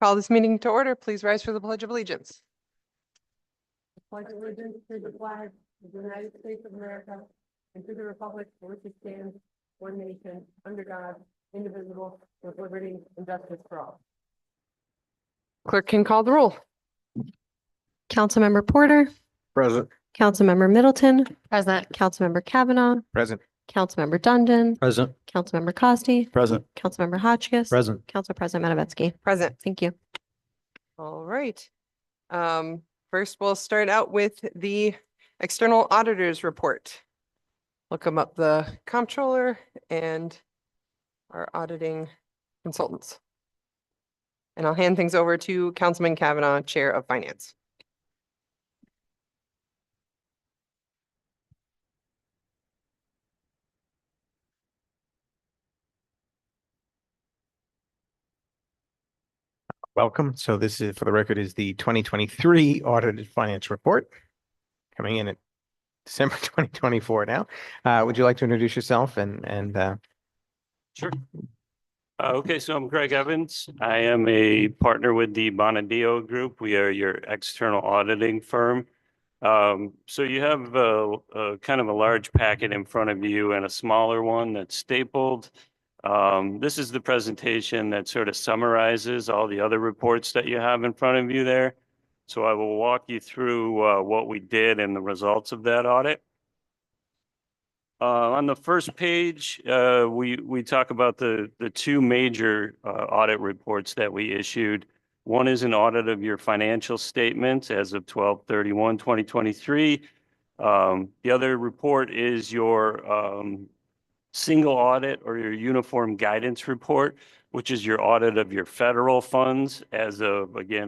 Call this meeting to order. Please rise for the Pledge of Allegiance. Pledge allegiance to the flag of the United States of America and to the republic for which it stands, one nation, under God, indivisible, with liberty and justice for all. Clerk can call the roll. Councilmember Porter, Present. Councilmember Middleton, Present. Councilmember Kavanaugh, Present. Councilmember Dundon, Present. Councilmember Costi, Present. Councilmember Hotchkiss, Present. Council President Matavetsky. Present. Thank you. All right. First, we'll start out with the external auditors report. We'll come up the comptroller and our auditing consultants. And I'll hand things over to Councilman Kavanaugh, Chair of Finance. Welcome. So this is, for the record, is the 2023 audited finance report coming in at December 2024 now. Would you like to introduce yourself and Sure. Okay, so I'm Greg Evans. I am a partner with the Bonadio Group. We are your external auditing firm. So you have a kind of a large packet in front of you and a smaller one that's stapled. This is the presentation that sort of summarizes all the other reports that you have in front of you there. So I will walk you through what we did and the results of that audit. On the first page, we talk about the two major audit reports that we issued. One is an audit of your financial statements as of 12/31/2023. The other report is your single audit or your uniform guidance report, which is your audit of your federal funds as of the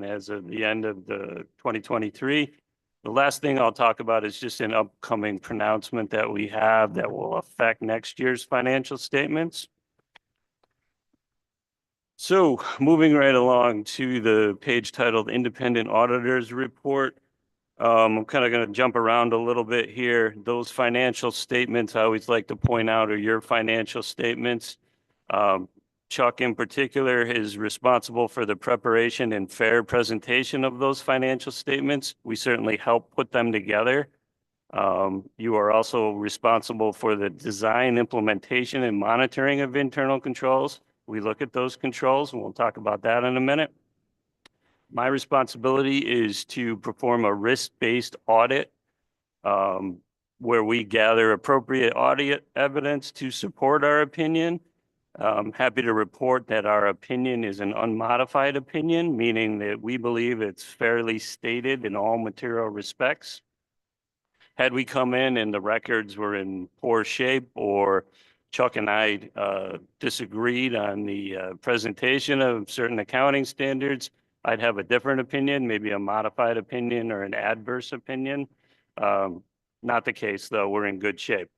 end of the 2023. The last thing I'll talk about is just an upcoming pronouncement that we have that will affect next year's financial statements. So moving right along to the page titled Independent Auditors Report. I'm kind of going to jump around a little bit here. Those financial statements, I always like to point out, are your financial statements. Chuck in particular is responsible for the preparation and fair presentation of those financial statements. We certainly help put them together. You are also responsible for the design, implementation, and monitoring of internal controls. We look at those controls, and we'll talk about that in a minute. My responsibility is to perform a risk-based audit where we gather appropriate audit evidence to support our opinion. I'm happy to report that our opinion is an unmodified opinion, meaning that we believe it's fairly stated in all material respects. Had we come in and the records were in poor shape, or Chuck and I disagreed on the presentation of certain accounting standards, I'd have a different opinion, maybe a modified opinion or an adverse opinion. Not the case, though. We're in good shape.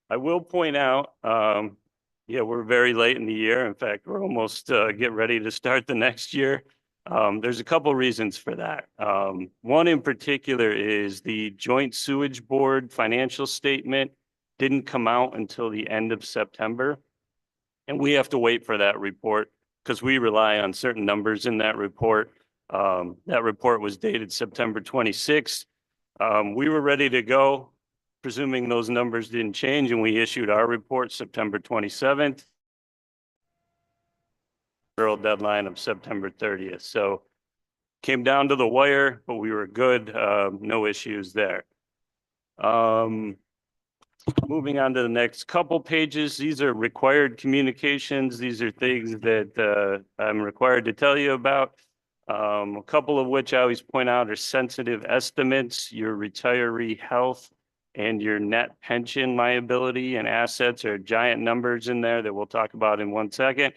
I will point out, we're very late in the year. In fact, we're almost getting ready to start the next year. There's a couple reasons for that. One in particular is the Joint Sewage Board financial statement didn't come out until the end of September. And we have to wait for that report because we rely on certain numbers in that report. That report was dated September 26th. We were ready to go, presuming those numbers didn't change, and we issued our report September 27th. Deadline of September 30th. So came down to the wire, but we were good. No issues there. Moving on to the next couple pages. These are required communications. These are things that I'm required to tell you about. A couple of which I always point out are sensitive estimates, your retiree health, and your net pension liability and assets are giant numbers in there that we'll talk about in 1 second.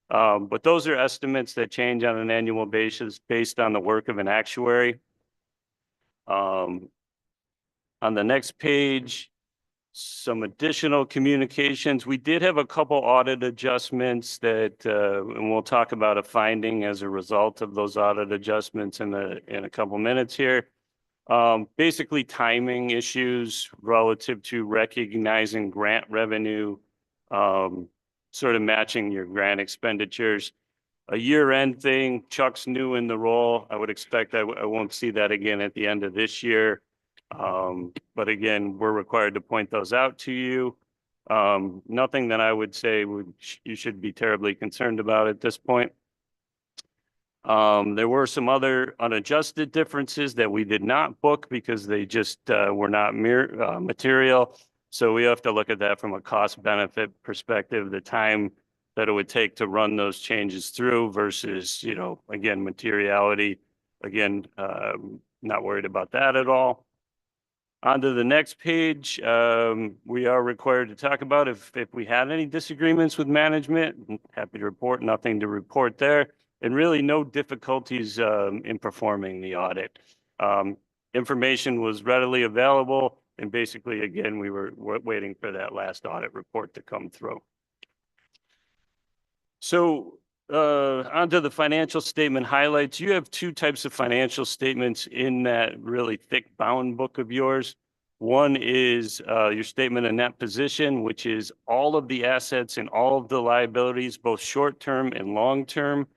But those are estimates that change on an annual basis based on the work of an actuary. On the next page, some additional communications. We did have a couple audit adjustments that, and we'll talk about a finding as a result of those audit adjustments in a couple minutes here. Basically timing issues relative to recognizing grant revenue, sort of matching your grant expenditures. a year-end thing. Chuck's new in the role. I would expect I won't see that again at the end of this year. But again, we're required to point those out to you. Nothing that I would say you should be terribly concerned about at this point. There were some other unadjusted differences that we did not book because they just were not material. So we have to look at that from a cost benefit perspective, the time that it would take to run those changes through versus, you know, again, materiality. Again, not worried about that at all. On to the next page, we are required to talk about if we had any disagreements with management. I'm happy to report nothing to report there, and really no difficulties in performing the audit. Information was readily available, and basically, again, we were waiting for that last audit report to come through. So onto the financial statement highlights. You have two types of financial statements in that really thick bound book of yours. One is your statement of net position, which is all of the assets and all of the liabilities, both short-term and long-term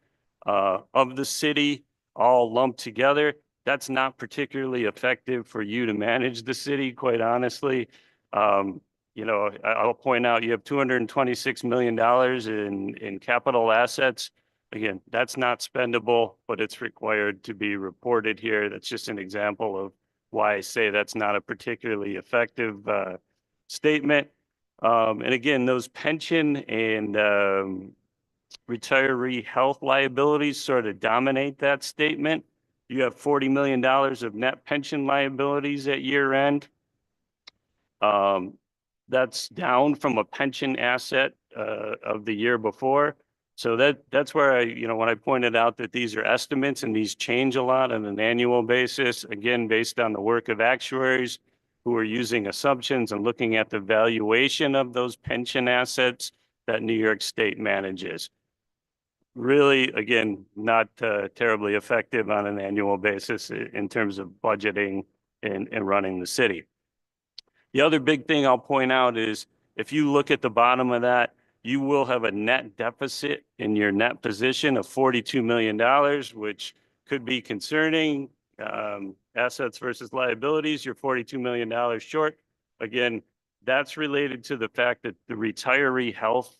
of the city, all lumped together. That's not particularly effective for you to manage the city, quite honestly. You know, I'll point out you have $226 million in capital assets. Again, that's not spendable, but it's required to be reported here. That's just an example of why I say that's not a particularly effective statement. And again, those pension and retiree health liabilities sort of dominate that statement. You have $40 million of net pension liabilities at year end. That's down from a pension asset of the year before. So that's where when I pointed out that these are estimates and these change a lot on an annual basis, again, based on the work of actuaries who are using assumptions and looking at the valuation of those pension assets that New York State manages. Really, again, not terribly effective on an annual basis in terms of budgeting and running the city. The other big thing I'll point out is if you look at the bottom of that, you will have a net deficit in your net position of $42 million, which could be concerning. Assets versus liabilities, you're $42 million short. Again, that's related to the fact that the retiree health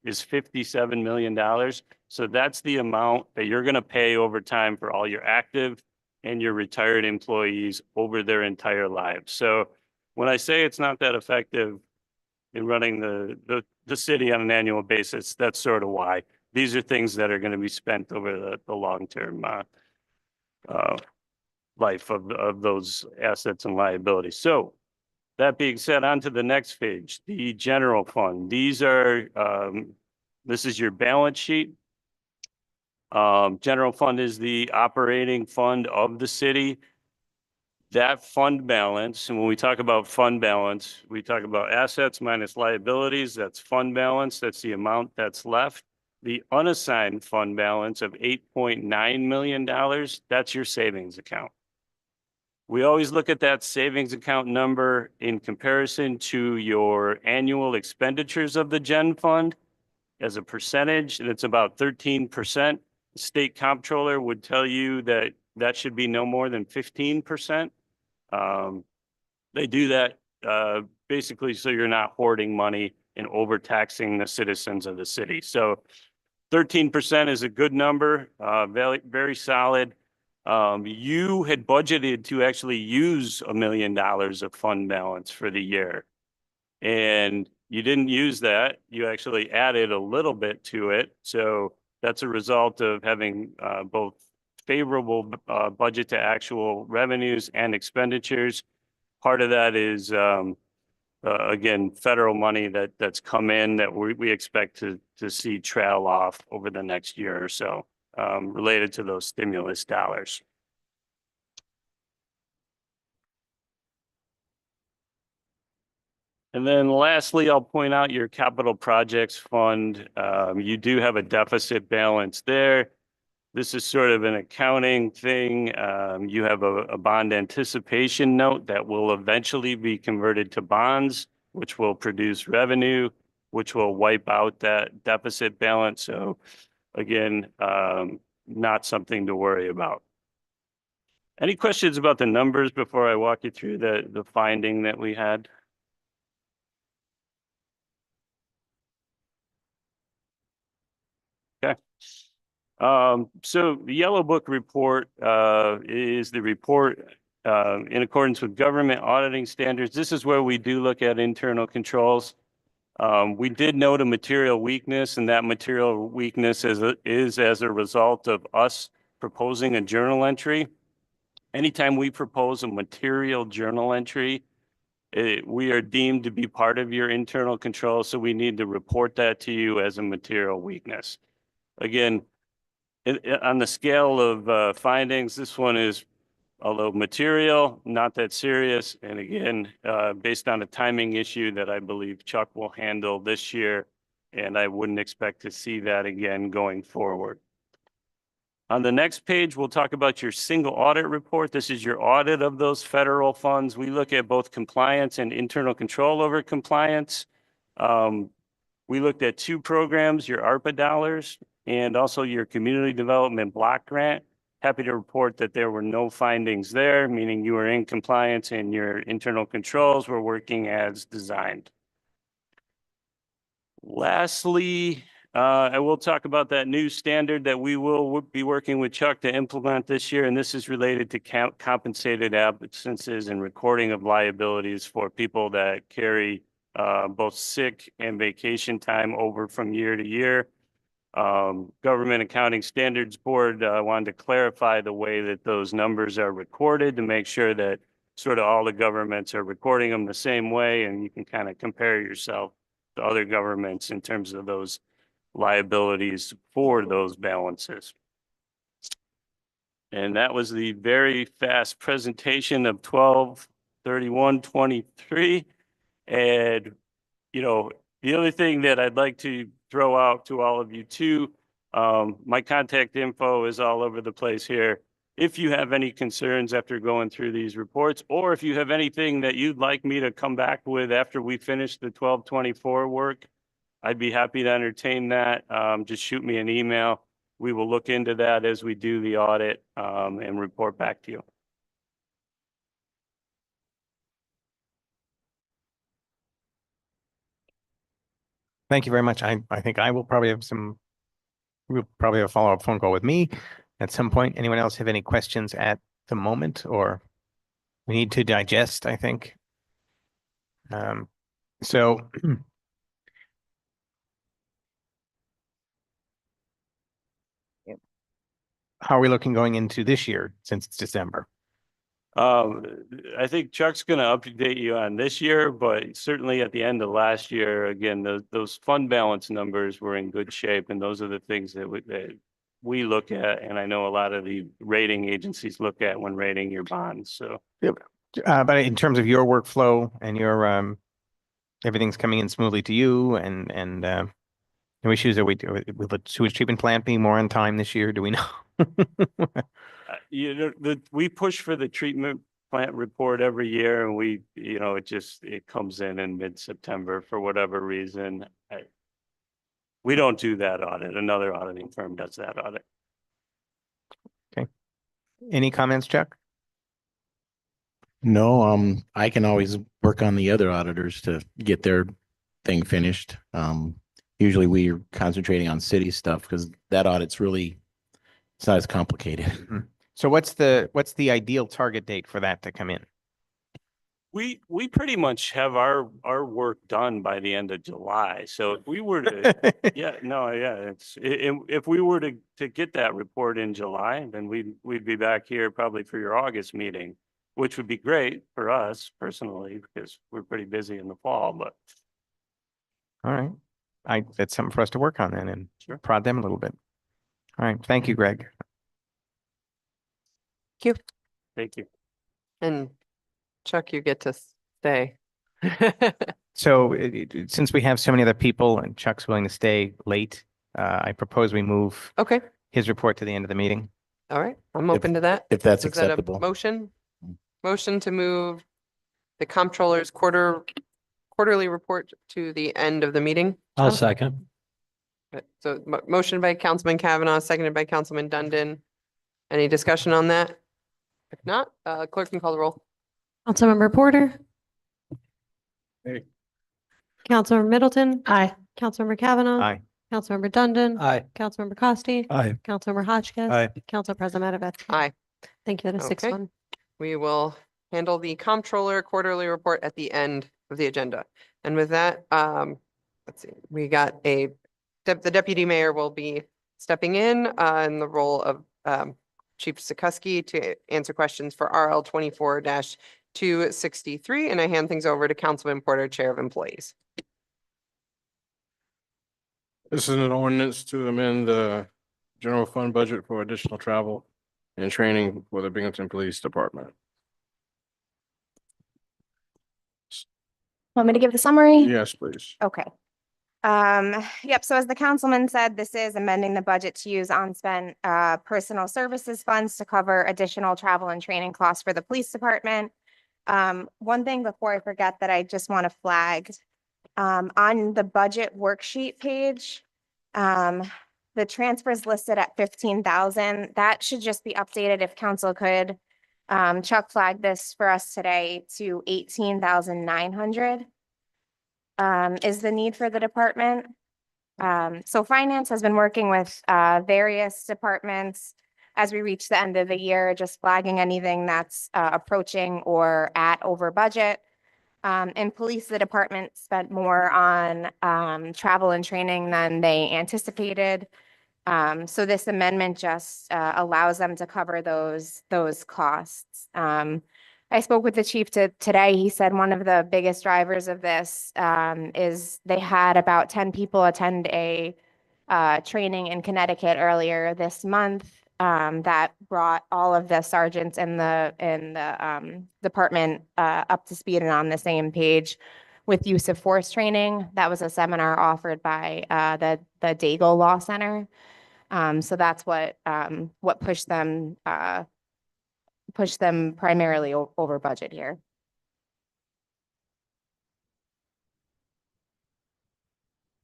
is $57 million. So that's the amount that you're going to pay over time for all your active and your retired employees over their entire lives. So when I say it's not that effective in running the city on an annual basis, that's sort of why. These are things that are going to be spent over the long-term life of those assets and liabilities. So that being said, on to the next page, the general fund. These are, this is your balance sheet. General fund is the operating fund of the city. That fund balance, and when we talk about fund balance, we talk about assets minus liabilities. That's fund balance. That's the amount that's left. The unassigned fund balance of $8.9 million, that's your savings account. We always look at that savings account number in comparison to your annual expenditures of the gen fund as a percentage, and it's about 13%. The state comptroller would tell you that that should be no more than 15%. They do that basically so you're not hoarding money and overtaxing the citizens of the city. So 13% is a good number, very, very solid. You had budgeted to actually use $1 million of fund balance for the year, and you didn't use that. You actually added a little bit to it. So that's a result of having both favorable budget to actual revenues and expenditures. Part of that is, again, federal money that's come in that we expect to see trail off over the next year or so, related to those stimulus dollars. And then lastly, I'll point out your capital projects fund. You do have a deficit balance there. This is sort of an accounting thing. You have a bond anticipation note that will eventually be converted to bonds, which will produce revenue, which will wipe out that deficit balance. So again, not something to worry about. Any questions about the numbers before I walk you through the finding that we had? Okay. So the Yellow Book report is the report in accordance with government auditing standards. This is where we do look at internal controls. We did note a material weakness, and that material weakness is as a result of us proposing a journal entry. Anytime we propose a material journal entry, we are deemed to be part of your internal control, so we need to report that to you as a material weakness. Again, on the scale of findings, this one is, although material, not that serious. And again, based on a timing issue that I believe Chuck will handle this year, and I wouldn't expect to see that again going forward. On the next page, we'll talk about your single audit report. This is your audit of those federal funds. We look at both compliance and internal control over compliance. We looked at 2 programs, your ARPA dollars and also your community development block grant. Happy to report that there were no findings there, meaning you are in compliance and your internal controls were working as designed. Lastly, I will talk about that new standard that we will be working with Chuck to implement this year, and this is related to compensated absences and recording of liabilities for people that carry both sick and vacation time over from year to year. Government Accounting Standards Board wanted to clarify the way that those numbers are recorded to make sure that sort of all the governments are recording them the same way, and you can kind of compare yourself to other governments in terms of those liabilities for those balances. And that was the very fast presentation of 12/31/23. And, you know, the other thing that I'd like to throw out to all of you too, my contact info is all over the place here. If you have any concerns after going through these reports, or if you have anything that you'd like me to come back with after we finish the 12/24 work, I'd be happy to entertain that. Just shoot me an email. We will look into that as we do the audit and report back to you. Thank you very much. I think I will probably have we'll probably have a follow-up phone call with me at some point. Anyone else have any questions at the moment, or we need to digest, I think. So how are we looking going into this year since it's December? I think Chuck's going to update you on this year, but certainly at the end of last year, again, those fund balance numbers were in good shape. And those are the things that we look at. And I know a lot of the rating agencies look at when rating your bonds. So, but in terms of your workflow and your, everything's coming in smoothly to you, and no issues. Will the sewage treatment plant be more on time this year? Do we know? you know, we push for the treatment plant report every year, and it comes in mid-September for whatever reason. We don't do that audit. Another auditing firm does that audit. Okay. Any comments, Chuck? No, I can always work on the other auditors to get their thing finished. Usually we are concentrating on city stuff because that audit's really, it's not as complicated. Mm-hmm. So what's the ideal target date for that to come in? We pretty much have our work done by the end of July. So if we were to, if we were to get that report in July, then we'd be back here probably for your August meeting, which would be great for us personally because we're pretty busy in the fall. But all right, that's something for us to work on then and sure. Prod them a little bit. All right, thank you, Greg. Thank you. And Chuck, you get to stay. So since we have so many other people and Chuck's willing to stay late, I propose we move Okay, his report to the end of the meeting. all right, I'm open to that. If that's Is that a acceptable. motion? Motion to move the comptroller's quarterly report to the end of the meeting? I'll John? second. So motion by Councilman Kavanaugh, seconded by Councilman Dundon. Any discussion on that? If not, clerk can call the roll. Councilmember Porter. Hey. Councilmember Middleton. Aye. Councilmember Kavanaugh. Aye. Councilmember Dundon. Aye. Councilmember Costi. Aye. Councilmember Hotchkiss. Aye. Council President Matavetsky. Aye. Thank you. That is Okay. 6-1. We will handle the comptroller quarterly report at the end of the agenda. And with that, let's see, we got the deputy mayor will be stepping in the role of Chief Sikorsky to answer questions for RL 24-263. And I hand things over to Councilman Porter, Chair of Employees. This is an ordinance to amend the general fund budget for additional travel and training for the Binghamton Police Department. Want me to give the summary? Yes, please. Okay. Yep, so as the councilman said, this is amending the budget to use unspent personal services funds to cover additional travel and training costs for the police department. One thing before I forget that I just want to flag, on the budget worksheet page, the transfers listed at 15,000, that should just be updated if council could. Chuck flagged this for us today to 18,900. Is the need for the department. So finance has been working with various departments as we reach the end of the year, just flagging anything that's approaching or at over budget. In police, the department spent more on travel and training than they anticipated. So this amendment just allows them to cover those costs. I spoke with the chief today. He said one of the biggest drivers of this is they had about 10 people attend a training in Connecticut earlier this month that brought all of the sergeants in the department up to speed and on the same page with use of force training. That was a seminar offered by the Daigle Law Center. So that's what pushed them primarily over budget here.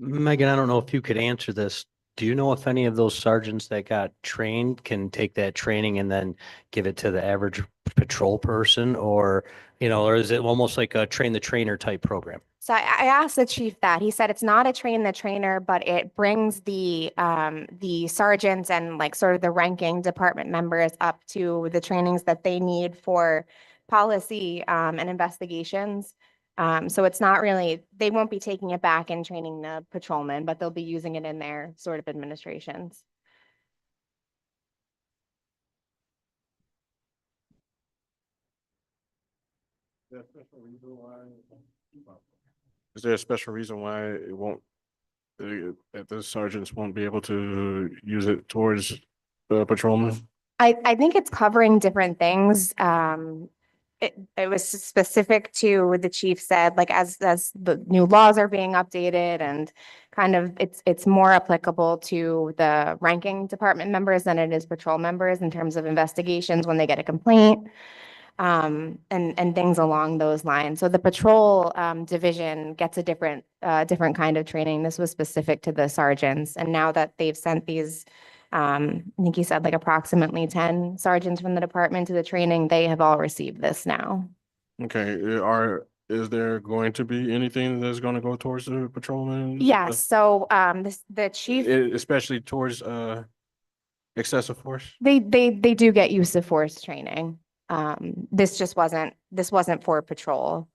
Megan, I don't know if you could answer this. Do you know if any of those sergeants that got trained can take that training and then give it to the average patrol person, or is it almost like a train the trainer type program? So I asked the chief that. He said it's not a train the trainer, but it brings the sergeants and like sort of the ranking department members up to the trainings that they need for policy and investigations. So it's not really, they won't be taking it back and training the patrolmen, but they'll be using it in their sort of administrations. Is there a special reason why it won't, that the sergeants won't be able to use it towards the patrolmen? I think it's covering different things. It was specific to what the chief said, like as the new laws are being updated and kind of it's more applicable to the ranking department members than it is patrol members in terms of investigations when they get a complaint. And things along those lines. So the patrol division gets a different kind of training. This was specific to the sergeants. And now that they've sent these, I think he said like approximately 10 sergeants from the department to the training, they have all received this now. Okay, is there going to be anything that's going to go towards the patrolmen? Yes, so the chief, Especially towards excessive force? they do get use of force training. This wasn't for patrol.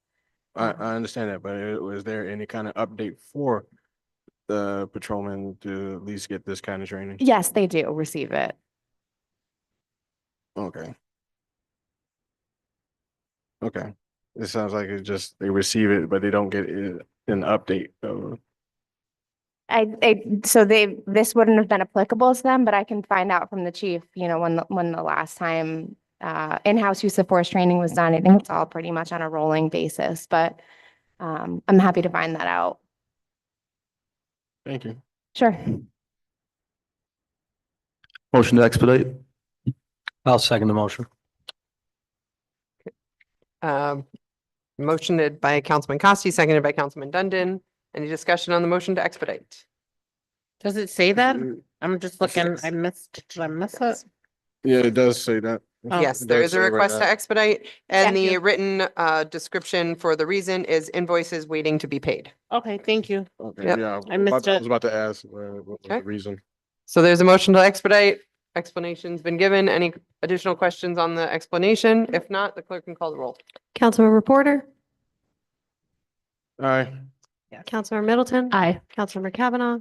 I understand that, but was there any kind of update for the patrolmen to at least get this kind of training? Yes, they do receive it. Okay. Okay. It sounds like it's just they receive it, but they don't get an update. This wouldn't have been applicable to them, but I can find out from the chief, when the last time in-house use of force training was done. I think it's all pretty much on a rolling basis, but I'm happy to find that out. Thank you. Sure. Motion to expedite. I'll second the motion. Motioned by Councilman Costi, seconded by Councilman Dundon. Any discussion on the motion to expedite? Does it say that? I'm just looking, I missed, did I miss it? Yeah, it does say that. Oh. Yes, It there does is a say right request to now. expedite and Thank the you. written description for the reason is invoices waiting to be paid. Okay, thank you. Okay, Yep. yeah. I missed I it. was about to ask, what was Okay. the reason? So there's a motion to expedite. Explanation's been given. Any additional questions on the explanation? If not, the clerk can call the roll. Councilmember Porter, Aye. Councilmember Middleton. Aye. Councilmember Kavanaugh,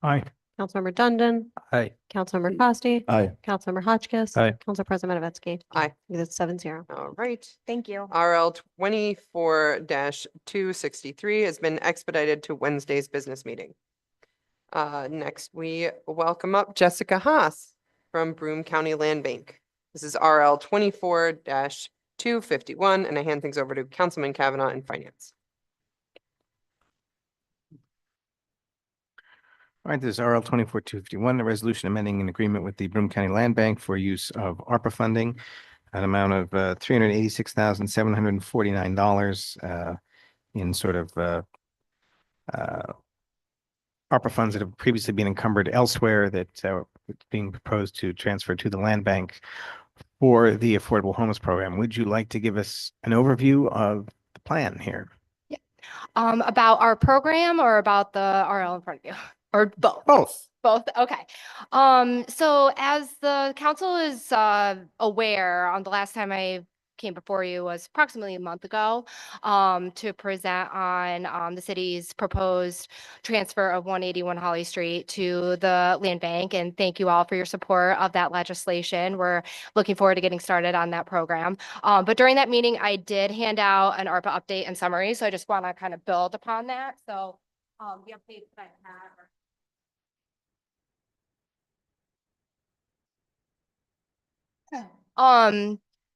Aye. Councilmember Dundon, Aye. Councilmember Costi. Aye. Councilmember Hotchkiss. Aye. Council President Matavetsky. Aye. That's 7-0. All right. Thank you. RL 24-263 has been expedited to Wednesday's business meeting. Next, we welcome up Jessica Haas from Broome County Land Bank. This is RL 24-251, and I hand things over to Councilman Kavanaugh in Finance. All right, this is RL 24-251, a resolution amending an agreement with the Broome County Land Bank for use of ARPA funding, an amount of $386,749 in sort of ARPA funds that have previously been encumbered elsewhere that are being proposed to transfer to the land bank for the Affordable Homes Program. Would you like to give us an overview of the plan here? About our program or about the RL in front of you, or both? Both. Both, okay. So as the council is aware, on the last time I came before you was approximately a month ago to present on the city's proposed transfer of 181 Holly Street to the land bank. And thank you all for your support of that legislation. We're looking forward to getting started on that program. But during that meeting, I did hand out an ARPA update and summary. So I just want to kind of build upon that. So the updates that I have are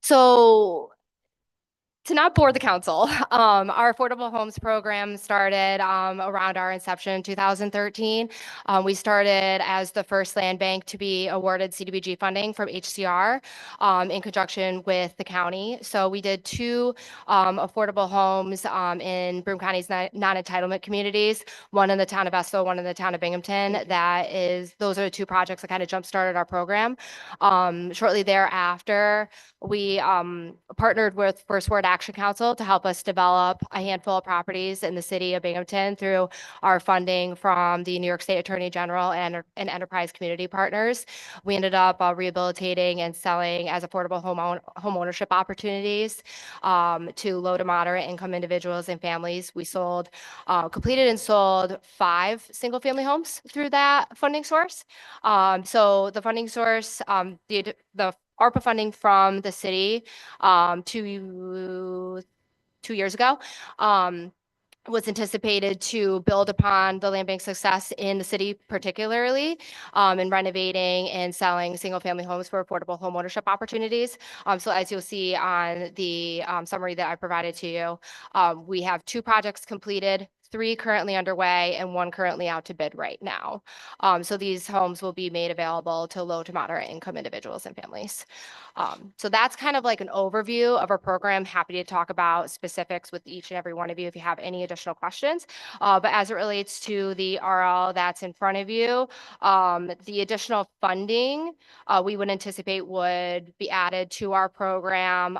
so to not bore the council, our affordable homes program started around our inception in 2013. We started as the first land bank to be awarded CDBG funding from HCR in conjunction with the county. So we did two affordable homes in Broome County's non-entitlement communities, one in the town of Estill, one in the town of Binghamton. Those are the two projects that kind of jump-started our program. Shortly thereafter, we partnered with First Ward Action Council to help us develop a handful of properties in the city of Binghamton through our funding from the New York State Attorney General and Enterprise Community Partners. We ended up rehabilitating and selling as affordable home ownership opportunities to low to moderate income individuals and families. We completed and sold 5 single-family homes through that funding source. So the funding source, the ARPA funding from the city 2 years ago was anticipated to build upon the land bank success in the city, particularly in renovating and selling single-family homes for affordable home ownership opportunities. So as you'll see on the summary that I provided to you, we have 2 projects completed, 3 currently underway, and 1 currently out to bid right now. So these homes will be made available to low to moderate income individuals and families. So that's kind of like an overview of our program. Happy to talk about specifics with each and every one of you if you have any additional questions. But as it relates to the RL that's in front of you, the additional funding we would anticipate would be added to our program.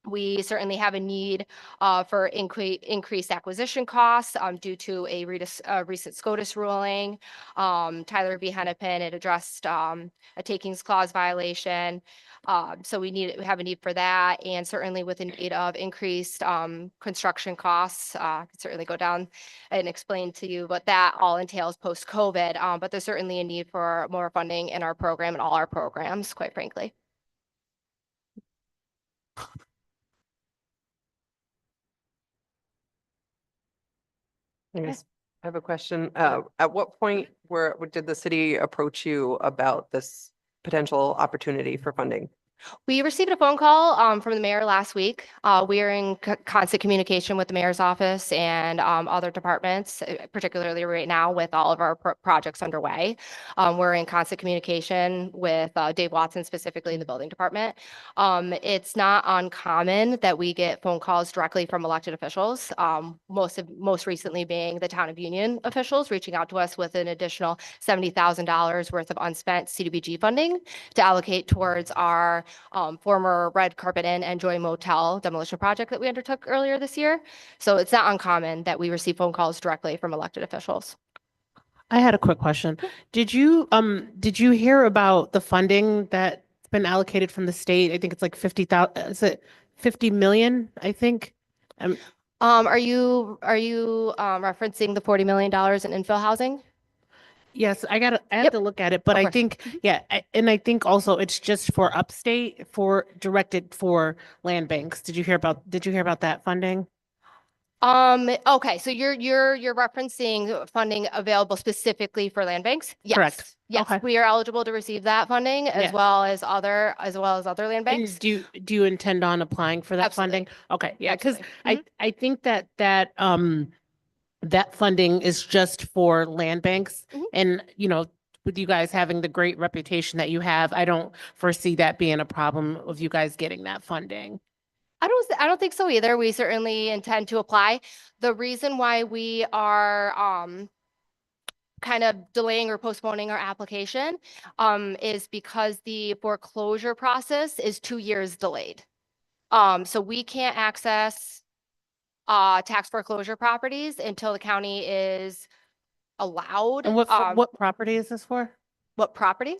We certainly have a need for increased acquisition costs due to a recent SCOTUS ruling. Tyler v. Hennepin, it addressed a takings clause violation. So we have a need for that, and certainly with a need of increased construction costs. I could certainly go down and explain to you what that all entails post-COVID, but there's certainly a need for more funding in our program and all our programs, quite frankly. I have a question. At what point did the city approach you about this potential opportunity for funding? We received a phone call from the mayor last week. We are in constant communication with the mayor's office and other departments, particularly right now with all of our projects underway. We're in constant communication with Dave Watson, specifically in the building department. It's not uncommon that we get phone calls directly from elected officials, most recently being the town of Union officials reaching out to us with an additional $70,000 worth of unspent CDBG funding to allocate towards our former Red Carpet Inn and Joy Motel demolition project that we undertook earlier this year. So it's not uncommon that we receive phone calls directly from elected officials. I had a quick question. Did you hear about the funding that's been allocated from the state? I think it's like 50,000, is it 50 million, I think? Are you referencing the $40 million in infill housing? Yes, I have Yep. to look at it, but Of I course. think, yeah, and I think also it's just for upstate, directed for land banks. Did you hear about that funding? Okay, so you're referencing funding available specifically for land banks? Yes. Correct. Yes, Okay. we are eligible to receive that funding Yeah. as well as other land banks. And do you intend on applying for that Absolutely. funding? Okay, yeah, because Absolutely. I think that funding is just for land banks. Mhm. And, with you guys having the great reputation that you have, I don't foresee that being a problem of you guys getting that funding. I don't think so either. We certainly intend to apply. The reason why we are kind of delaying or postponing our application is because the foreclosure process is 2 years delayed. So we can't access tax foreclosure properties until the county is allowed. And what property is this for? What property?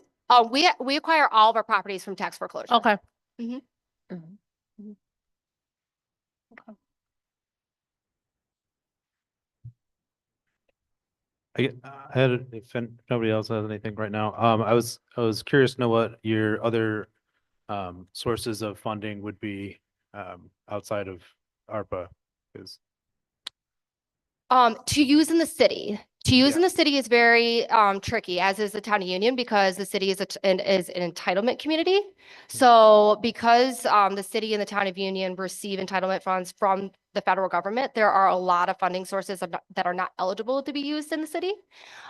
We acquire all of our properties from tax foreclosure. Okay. Mhm. Mhm. I had, if nobody else has anything right now, I was curious to know what your other sources of funding would be outside of ARPA is. To use in the city. To use Yeah. in the city is very tricky, as is the town of Union, because the city is an entitlement community. So because the city and the town of Union receive entitlement funds from the federal government, there are a lot of funding sources that are not eligible to be used in the city.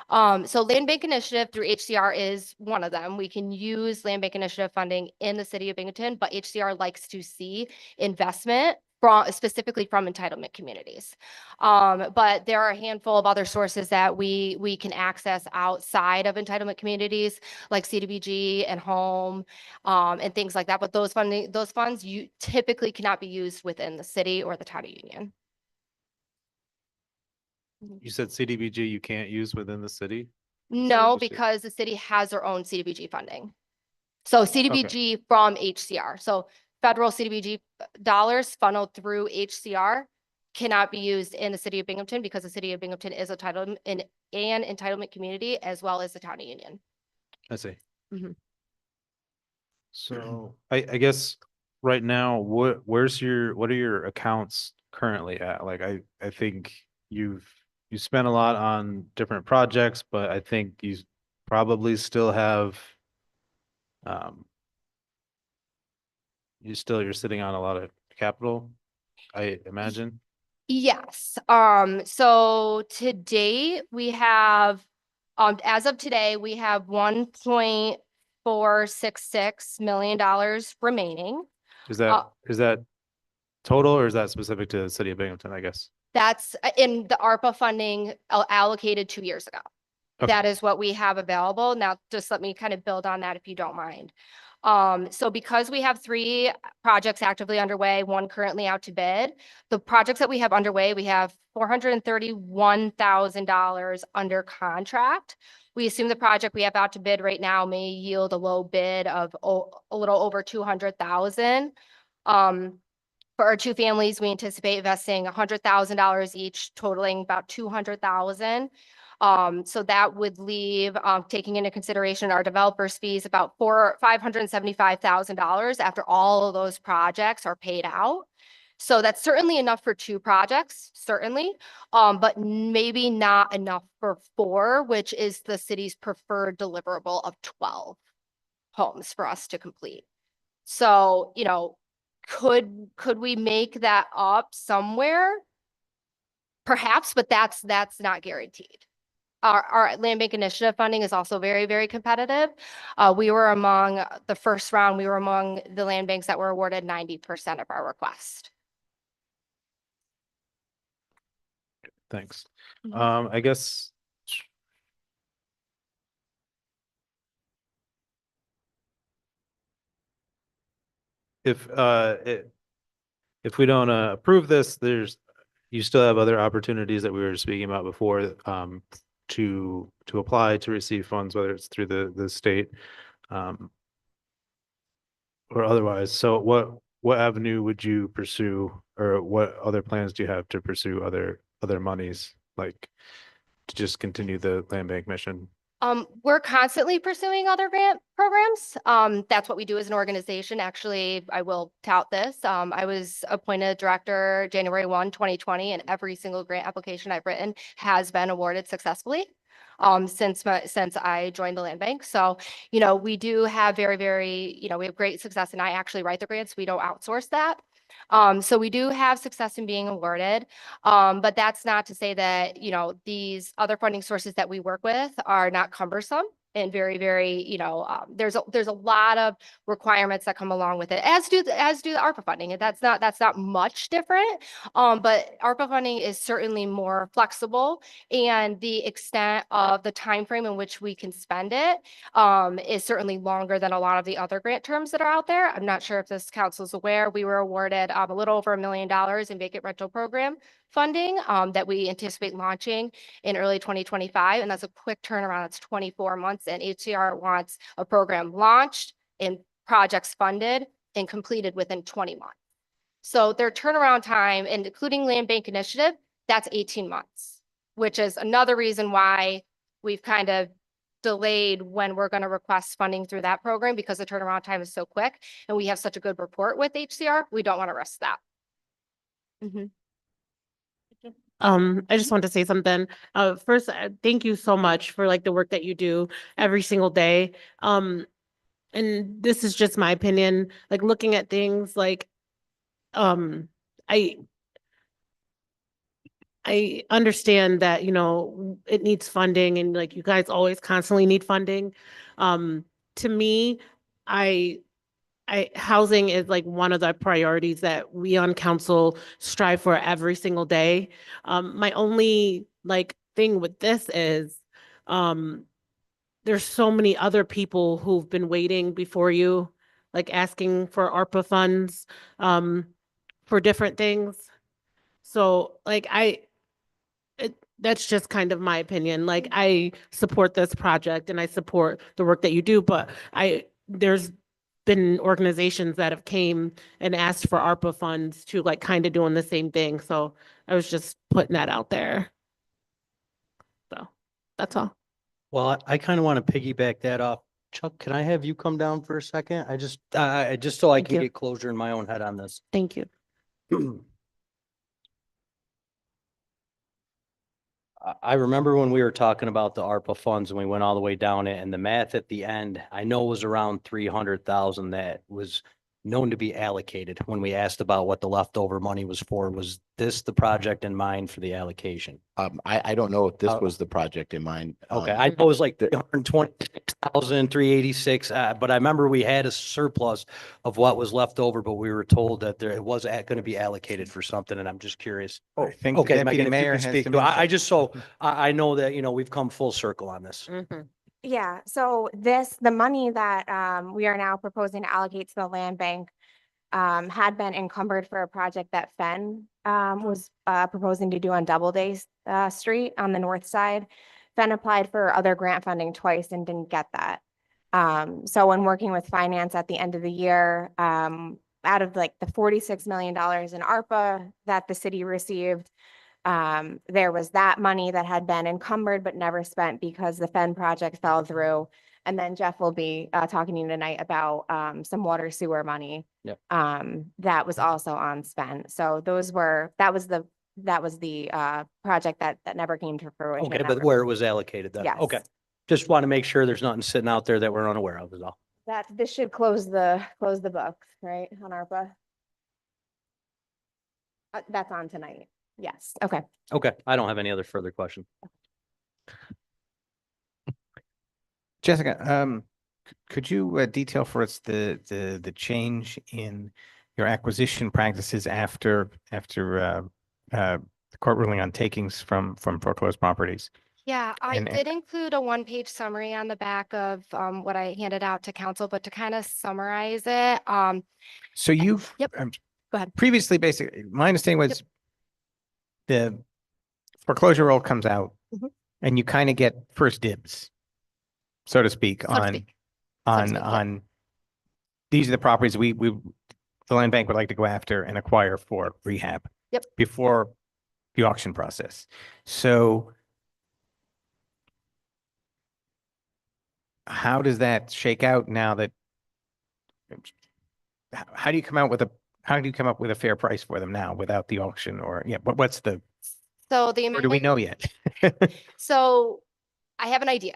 So Land Bank Initiative through HCR is one of them. We can use Land Bank Initiative funding in the city of Binghamton, but HCR likes to see investment specifically from entitlement communities. But there are a handful of other sources that we can access outside of entitlement communities, like CDBG and home, and things like that. But those funds you typically cannot be used within the city or the town of Union. You said CDBG you can't use within the city? No, Just- because the city has their own CDBG funding. So CDBG from HCR. So federal CDBG dollars funneled through HCR cannot be used in the city of Binghamton because the city of Binghamton is entitled in an entitlement community as well as the town of Union. I see. Mhm. So I guess right now, what are your accounts currently at? Like I think you spent a lot on different projects, but I think you probably still have you're sitting on a lot of capital, I imagine. Yes. So to date, we have, as of today, we have $1.466 million remaining. Is that total or is that specific to the city of Binghamton, I guess? That's in the ARPA funding allocated 2 years ago. Okay. That is what we have available. Now, just let me kind of build on that if you don't mind. So because we have 3 projects actively underway, 1 currently out to bid, the projects that we have underway, we have $431,000 under contract. We assume the project we have out to bid right now may yield a low bid of a little over 200,000. For our 2 families, we anticipate investing $100,000 each, totaling about 200,000. So that would leave, taking into consideration our developers' fees, about $575,000 after all of those projects are paid out. So that's certainly enough for 2 projects, certainly, but maybe not enough for 4, which is the city's preferred deliverable of 12 homes for us to complete. So, you know, could we make that up somewhere? Perhaps, but that's not guaranteed. Our land bank initiative funding is also very, very competitive. We were among the first round, we were among the land banks that were awarded 90% of our request. Thanks. Mhm. I guess. If we don't approve this, you still have other opportunities that we were speaking about before, to apply to receive funds, whether it's through the state, or otherwise. So what avenue would you pursue, or what other plans do you have to pursue other monies, like to just continue the land bank mission? We're constantly pursuing other grant programs. That's what we do as an organization. Actually, I will tout this. I was appointed director January 1, 2020, and every single grant application I've written has been awarded successfully since I joined the land bank. So, you know, we do have we have great success, and I actually write the grants. We don't outsource that. So we do have success in being awarded. But that's not to say that, you know, these other funding sources that we work with are not cumbersome and very, very, you know, there's a lot of requirements that come along with it, as do the ARPA funding. And that's not much different. But ARPA funding is certainly more flexible, and the extent of the time frame in which we can spend it is certainly longer than a lot of the other grant terms that are out there. I'm not sure if this council is aware, we were awarded a little over $1 million in vacant rental program funding that we anticipate launching in early 2025. And that's a quick turnaround. It's 24 months, and HCR wants a program launched and projects funded and completed within 20 months. So their turnaround time, and including land bank initiative, that's 18 months, which is another reason why we've kind of delayed when we're going to request funding through that program, because the turnaround time is so quick and we have such a good report with HCR. We don't want to risk that. Mm-hmm. I just want to say something. First, thank you so much for like the work that you do every single day. And this is just my opinion, like looking at things like, I understand that, you know, it needs funding, and like you guys always constantly need funding. To me, housing is like one of the priorities that we on council strive for every single day. My only like thing with this is, there's so many other people who've been waiting before you, like asking for ARPA funds, for different things. So like that's just kind of my opinion. Like I support this project and I support the work that you do, but there's been organizations that have came and asked for ARPA funds to like kind of doing the same thing. So I was just putting that out there. So that's all. Well, I kind of want to piggyback that off. Chuck, can I have you come down for a second? I just so I Thank can you. get closure in my own head on this. Thank you. I remember when we were talking about the ARPA funds and we went all the way down it, and the math at the end, I know was around 300,000 that was known to be allocated when we asked about what the leftover money was for. Was this the project in mind for the allocation? I don't know if this Oh. was the project in mind. Okay, I know it was like 320,000, 386, but I remember we had a surplus of what was left over, but we were told that it was going to be allocated for something, and I'm just curious. I think the Okay, deputy Megan, if you mayor can has speak some to it. I insight. just I know that, you know, we've come full circle on this. Mhm. Yeah, so the money that we are now proposing to allocate to the land bank had been encumbered for a project that Fenn was proposing to do on Doubleday Street on the north side. Fenn applied for other grant funding twice and didn't get that. So when working with finance at the end of the year, out of like the $46 million in ARPA that the city received, there was that money that had been encumbered but never spent because the Fenn project fell through. And then Jeff will be talking to you tonight about some water sewer money. Yep. That was also unspent. So that was the project that never came to fruition. Okay, but where it was allocated then? Yes. Okay. Just want to make sure there's nothing sitting out there that we're unaware of is all. This should close the book, right, on ARPA? That's on tonight. Yes, okay. Okay, I don't have any other further questions. Jessica, could you detail for us the change in your acquisition practices after the court ruling on takings from foreclosed properties? Yeah, I And- did include a one-page summary on the back of what I handed out to council, but to kind of summarize it, So you've Yep. Go ahead. previously, basically, my understanding was the foreclosure roll comes out Mhm. and you kind of get first dibs, so to speak, So to on speak. So to speak, yep. these are the properties the land bank would like to go after and acquire for rehab. Yep. Before the auction process. So how does that shake out now that how do you come up with a fair price for them now without the auction or what's the So the or do we amendment, know yet? so I have an idea.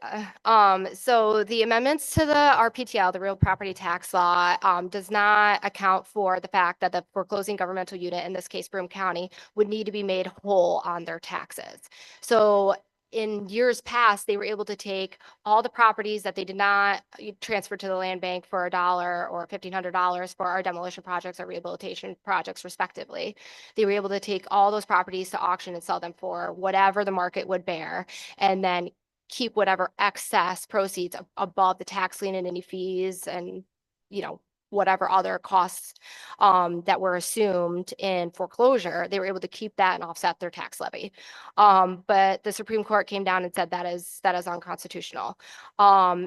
So the amendments to the RPTL, the real property tax law, does not account for the fact that the foreclosing governmental unit, in this case, Broome County, would need to be made whole on their taxes. So in years past, they were able to take all the properties that they did not transfer to the land bank for $1 or $1,500 for our demolition projects or rehabilitation projects respectively. They were able to take all those properties to auction and sell them for whatever the market would bear, and then keep whatever excess proceeds above the tax lien and any fees and, whatever other costs that were assumed in foreclosure. They were able to keep that and offset their tax levy. But the Supreme Court came down and said that is unconstitutional.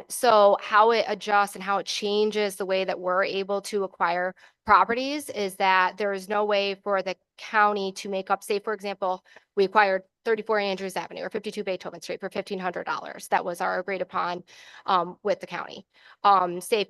So how it adjusts and how it changes the way that we're able to acquire properties is that there is no way for the county to make up, say, for example, we acquired 34 Andrews Avenue or 52 Beethoven Street for $1,500. That was our agreed upon with the county. Say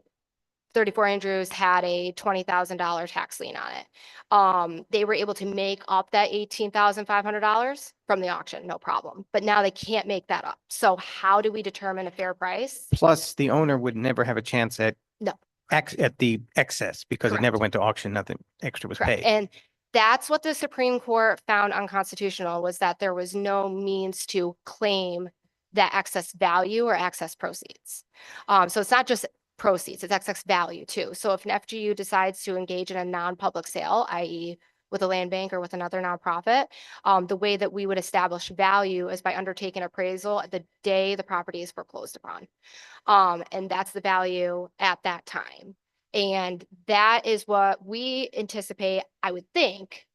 34 Andrews had a $20,000 tax lien on it. They were able to make up that $18,500 from the auction, no problem. But now they can't make that up. So how do we determine a fair price? Plus, the owner would never have a chance at No. at the excess because it never Correct. went to auction. Nothing extra was Correct. paid. And that's what the Supreme Court found unconstitutional, was that there was no means to claim that excess value or excess proceeds. So it's not just proceeds, it's excess value too. So if an FGU decides to engage in a non-public sale, i.e. with a land bank or with another nonprofit, the way that we would establish value is by undertaking appraisal the day the property is foreclosed upon. And that's the value at that time. And that is what we anticipate, I would think.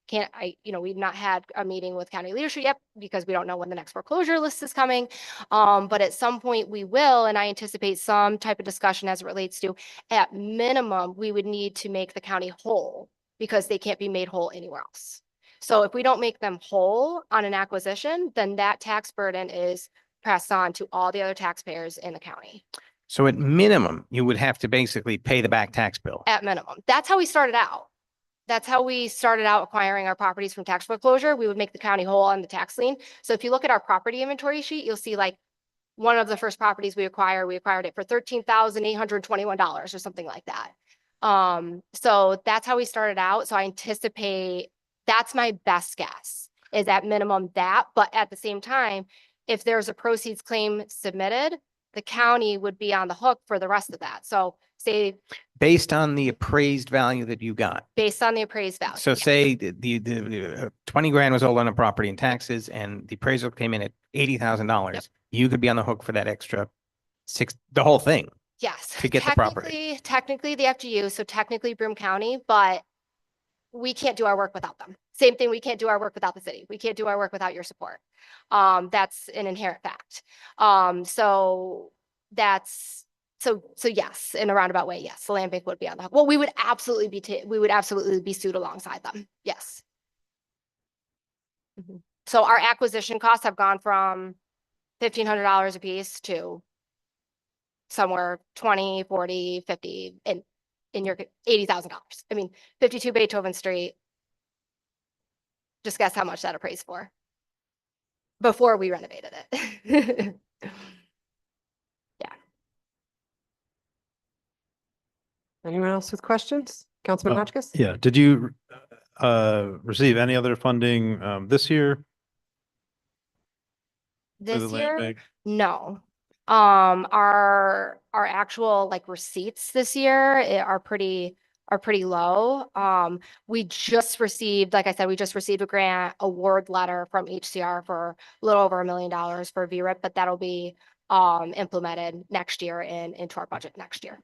We've not had a meeting with county leadership yet because we don't know when the next foreclosure list is coming. But at some point we will, and I anticipate some type of discussion as it relates to, at minimum, we would need to make the county whole because they can't be made whole anywhere else. So if we don't make them whole on an acquisition, then that tax burden is passed on to all the other taxpayers in the county. So at minimum, you would have to basically pay the back tax bill. At minimum. That's how we started out. That's how we started out acquiring our properties from tax foreclosure. We would make the county whole on the tax lien. So if you look at our property inventory sheet, you'll see like one of the first properties we acquired it for $13,821 or something like that. So that's how we started out. So I anticipate that's my best guess, is at minimum that, but at the same time, if there's a proceeds claim submitted, the county would be on the hook for the rest of that. So say Based on the appraised value that you got. based on the appraised value. So yeah. say the 20 grand was owed on a property in taxes and the appraisal came in at $80,000. Yep. You could be on the hook for that extra the whole thing. Yes. to get the property. Technically the FGU, so technically Broome County, but we can't do our work without them. Same thing, we can't do our work without the city. We can't do our work without your support. That's an inherent fact. So yes, in a roundabout way, yes, the land bank would be on the hook. Well, we would absolutely be sued alongside them. Yes. Mhm. So our acquisition costs have gone from $1,500 a piece to somewhere 20, 40, 50, and in your $80,000. I mean, 52 Beethoven Street. Just guess how much that appraised for before we renovated it. Yeah. Anyone else with questions? Councilman Hotchkiss? Yeah, did you receive any other funding this year? through the This land year, bank? no. Our actual like receipts this year are pretty low. We just received, like I said, we just received a grant award letter from HCR for a little over $1 million for VRIP, but that'll be implemented next year and into our budget next year.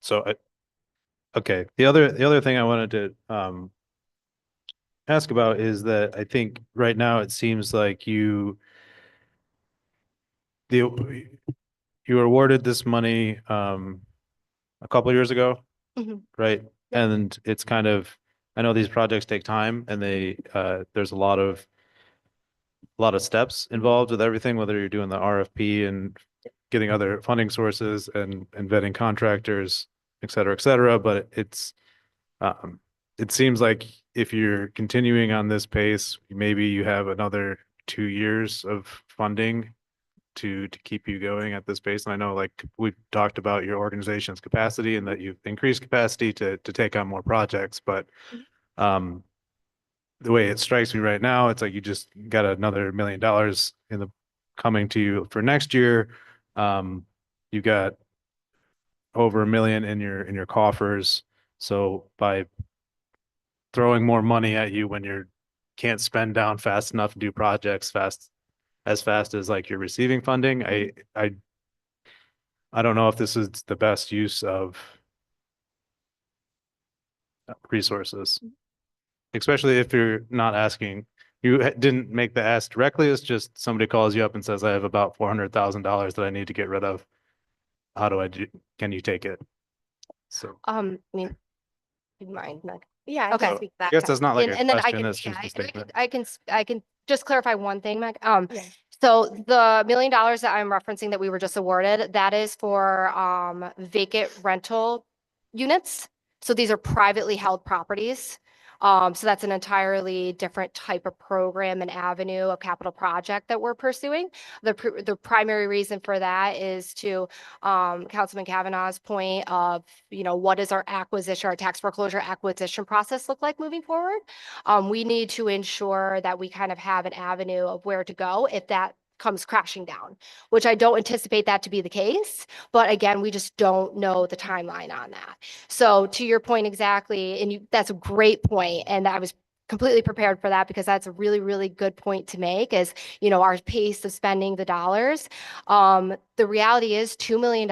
So okay, the other thing I wanted to ask about is that I think right now it seems like you were awarded this money a couple years ago, Mhm. right? And it's kind of, I know these projects take time and they there's a lot of steps involved with everything, whether you're doing the RFP and getting other funding sources and vetting contractors, et cetera, but it seems like if you're continuing on this pace, maybe you have another 2 years of funding to keep you going at this pace. And I know like we've talked about your organization's capacity and that you've increased capacity to take on more projects, but the way it strikes me right now, it's like you just got another $1 million in the coming to you for next year. You got over $1 million in your coffers. So by throwing more money at you when you can't spend down fast enough to do projects as fast as like you're receiving funding, I don't know if this is the best use of resources, especially if you're not asking. You didn't make the ask directly. It's just somebody calls you up and says, I have about $400,000 that I need to get rid of. How do I do? Can you take it? So I mean, you mind, Meg? Yeah, I Okay. can speak to I that. guess that's not like a And then I question, can, it's yeah, just a I statement. I can just clarify one thing, Meg. Yeah. So the $1 million that I'm referencing that we were just awarded, that is for vacant rental units. So these are privately held properties. So that's an entirely different type of program and avenue of capital project that we're pursuing. The primary reason for that is to Councilman Kavanaugh's point of, what does our tax foreclosure acquisition process look like moving forward? We need to ensure that we kind of have an avenue of where to go if that comes crashing down, which I don't anticipate that to be the case. But again, we just don't know the timeline on that. So to your point exactly, and that's a great point, and I was completely prepared for that because that's a really, really good point to make is, our pace of spending the dollars. The reality is $2 million,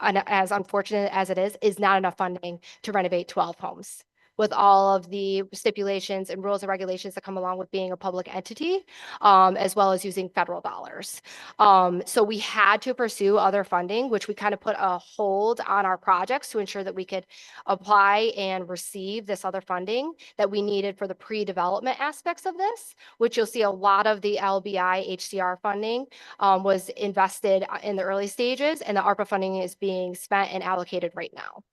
and as unfortunate as it is not enough funding to renovate 12 homes, with all of the stipulations and rules and regulations that come along with being a public entity, as well as using federal dollars. So we had to pursue other funding, which we kind of put a hold on our projects to ensure that we could apply and receive this other funding that we needed for the pre-development aspects of this, which you'll see a lot of the LBI HCR funding was invested in the early stages, and the ARPA funding is being spent and allocated right now.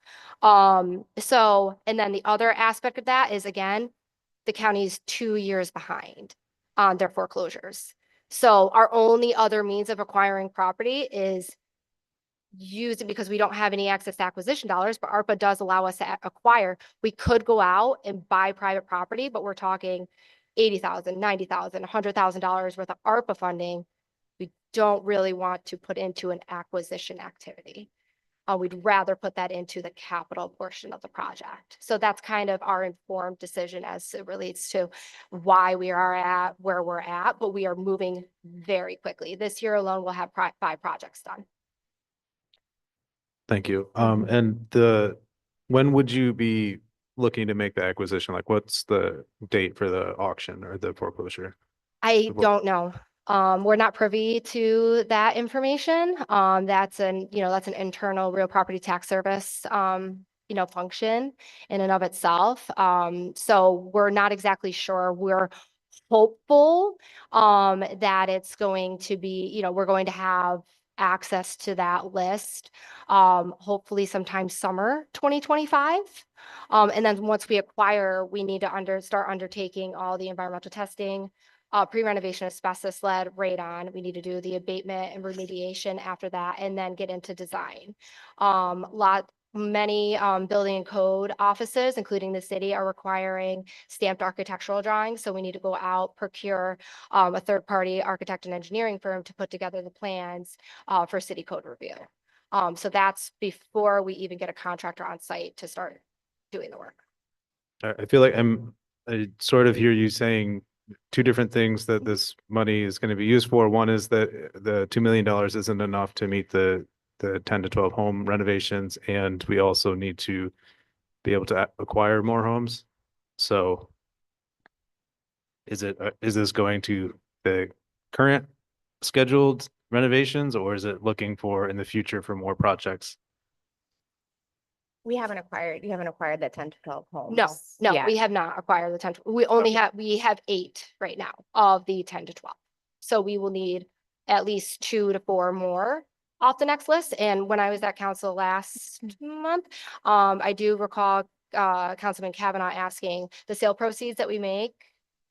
And then the other aspect of that is, again, the county's 2 years behind on their foreclosures. So our only other means of acquiring property is use it because we don't have any access to acquisition dollars, but ARPA does allow us to acquire. We could go out and buy private property, but we're talking $80,000, $90,000, $100,000 worth of ARPA funding. We don't really want to put into an acquisition activity. We'd rather put that into the capital portion of the project. So that's kind of our informed decision as it relates to why we are at where we're at, but we are moving very quickly. This year alone, we'll have 5 projects done. Thank you. And when would you be looking to make the acquisition? Like what's the date for the auction or the foreclosure? I don't know. We're not privy to that information. That's an internal real property tax service, function in and of itself. So we're not exactly sure. We're hopeful, that it's going to be, we're going to have access to that list, hopefully sometime summer 2025. And then once we acquire, we need to start undertaking all the environmental testing, pre-renovation asbestos lead radon. We need to do the abatement and remediation after that, and then get into design. Many building and code offices, including the city, are requiring stamped architectural drawings. So we need to go out, procure a third-party architect and engineering firm to put together the plans for city code review. So that's before we even get a contractor on site to start doing the work. I feel like I sort of hear you saying two different things that this money is going to be used for. One is that the $2 million isn't enough to meet the 10 to 12 home renovations, and we also need to be able to acquire more homes. So is this going to the current scheduled renovations, or is it looking for in the future for more projects? You haven't acquired that 10 to 12 homes. No, yet. we have not acquired the 10. We only we have 8 right now of the 10 to 12. So we will need at least 2 to 4 more off the next list. And when I was at council last month, I do recall Councilman Kavanaugh asking, the sale proceeds that we make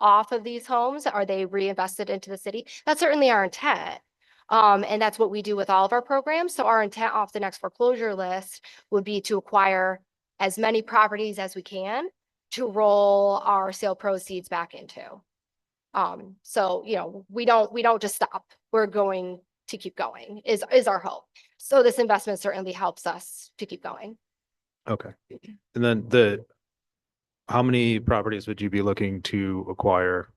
off of these homes, are they reinvested into the city? That's certainly our intent. And that's what we do with all of our programs. So our intent off the next foreclosure list would be to acquire as many properties as we can to roll our sale proceeds back into. So, you know, we don't just stop. We're going to keep going is our hope. So this investment certainly helps us to keep going. Okay. And then how many properties would you be looking to acquire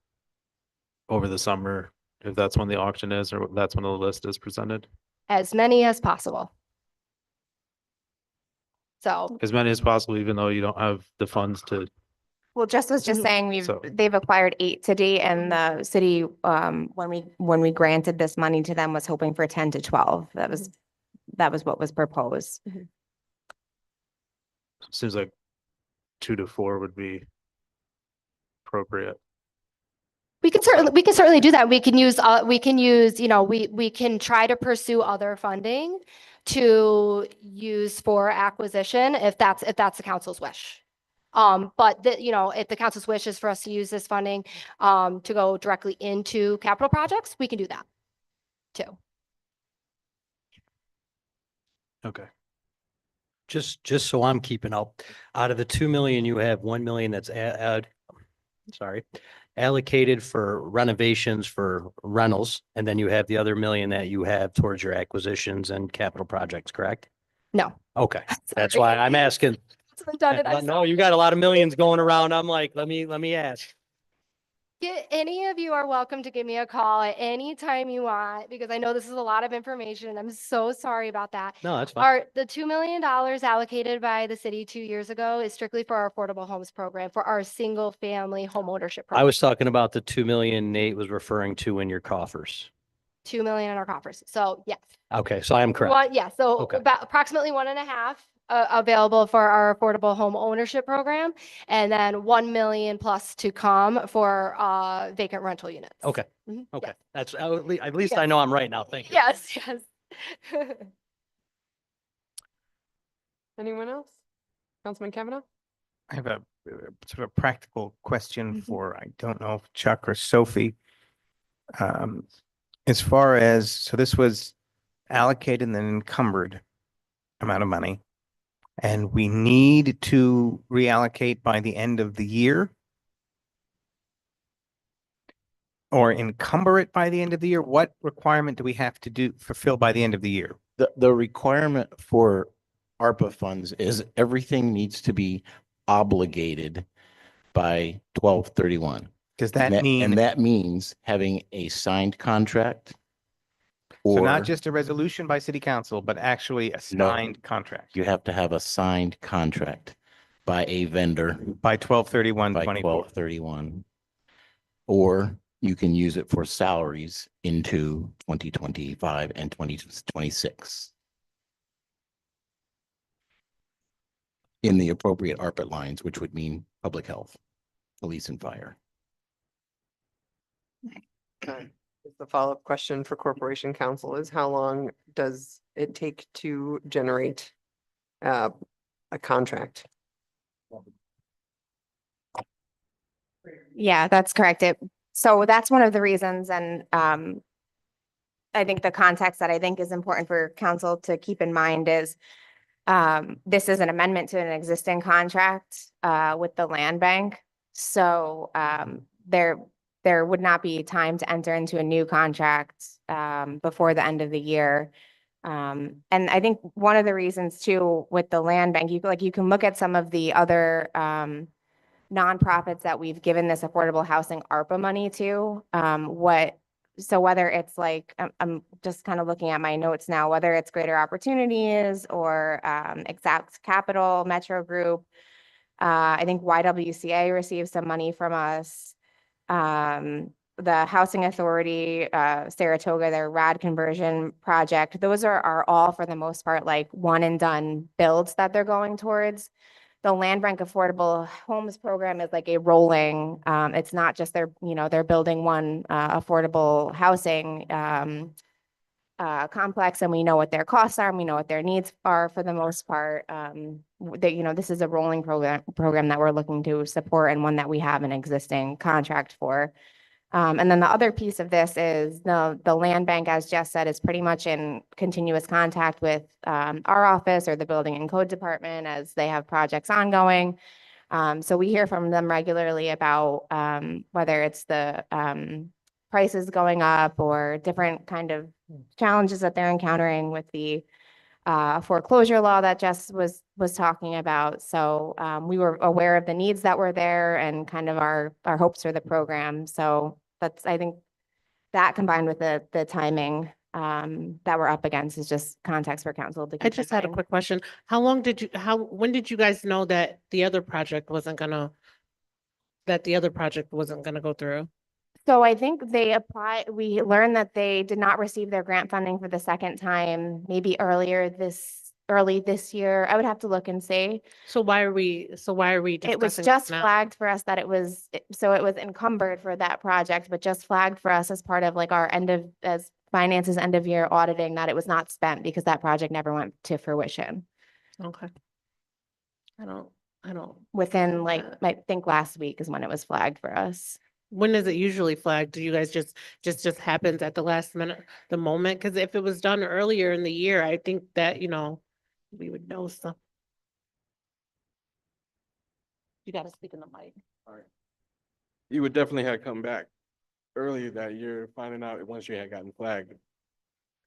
over the summer, if that's when the auction is, or that's when the list is presented? As many as possible. So As many as possible, even though you don't have the funds to. Well, Jess was just saying they've acquired 8 to date, and the city, when we granted this money to them, was hoping for 10 to 12. That was what was proposed. Seems like 2 to 4 would be appropriate. we can certainly do that. We can use, you know, we can try to pursue other funding to use for acquisition if that's the council's wish. But you know, if the council's wish is for us to use this funding to go directly into capital projects, we can do that too. Okay. Just so I'm keeping up, out of the 2 million, you have 1 million that's allocated for renovations for rentals, and then you have the other 1 million that you have towards your acquisitions and capital projects, correct? No. Okay, that's why I'm asking. No, you got a lot of millions going around. I'm like, let me ask. Any of you are welcome to give me a call at any time you want, because I know this is a lot of information. I'm so sorry about that. No, that's fine. The $2 million allocated by the city 2 years ago is strictly for our affordable homes program, for our single family home ownership program. I was talking about the 2 million Nate was referring to in your coffers. 2 million in our coffers. So yes. Okay, so I am correct. Yeah, so Okay. about approximately 1.5 available for our affordable home ownership program, and then 1 million plus to come for vacant rental units. Okay, Mhm. okay. That's at least I know I'm right now. Thank you. Yes, yes. Anyone else? Councilman Kavanaugh? I have a sort of practical question for, I don't know if Chuck or Sophie. As far as, so this was allocated and then encumbered amount of money, and we need to reallocate by the end of the year? Or encumber it by the end of the year? What requirement do we have to fulfill by the end of the year? The requirement for ARPA funds is everything needs to be obligated by 12/31. Does that mean? And that means having a signed contract. So not Or just a resolution by city council, but actually a signed contract you have to have a signed contract by a vendor by 12/31/24. by 12/31. Or you can use it for salaries into 2025 and 2026. In the appropriate ARPA lines, which would mean public health, police and fire. The follow-up question for Corporation Council is, how long does it take to generate a contract? Yeah, that's correct. So that's one of the reasons, and I think the context that I think is important for council to keep in mind is this is an amendment to an existing contract with the land bank. So there would not be time to enter into a new contract before the end of the year. And I think one of the reasons too with the land bank, you can look at some of the other nonprofits that we've given this affordable housing ARPA money to. So whether it's like, I'm just kind of looking at my notes now, whether it's Greater Opportunities or Exact Capital, Metro Group. I think YWCA received some money from us. The Housing Authority, Saratoga, their RAD conversion project, those are all for the most part like one and done builds that they're going towards. The Land Bank Affordable Homes Program is like a rolling, it's not just they're building one affordable housing complex, and we know what their costs are and we know what their needs are for the most part. This is a rolling program that we're looking to support and one that we have an existing contract for. And then the other piece of this is the land bank, as Jess said, is pretty much in continuous contact with our office or the building and code department as they have projects ongoing. So we hear from them regularly about whether it's the prices going up or different kind of challenges that they're encountering with the foreclosure law that Jess was talking about. So we were aware of the needs that were there and kind of our hopes for the program. So I think that combined with the timing that we're up against is just context for council to keep I in just had a mind. quick question. When did you guys know that the other project wasn't gonna go through? So I think we learned that they did not receive their grant funding for the second time, maybe early this year. I would have to look and see. So why are we It was discussing just now? flagged for us that it was encumbered for that project, but just flagged for us as part of like our finances end of year auditing that it was not spent because that project never went to fruition. Okay. I don't. Within I think last week is when it was flagged for us. When is it usually flagged? Do you guys just happens at the last minute, the moment? Because if it was done earlier in the year, I think that, we would know some. You gotta speak in the mic. You would definitely have come back earlier that year, finding out once you had gotten flagged.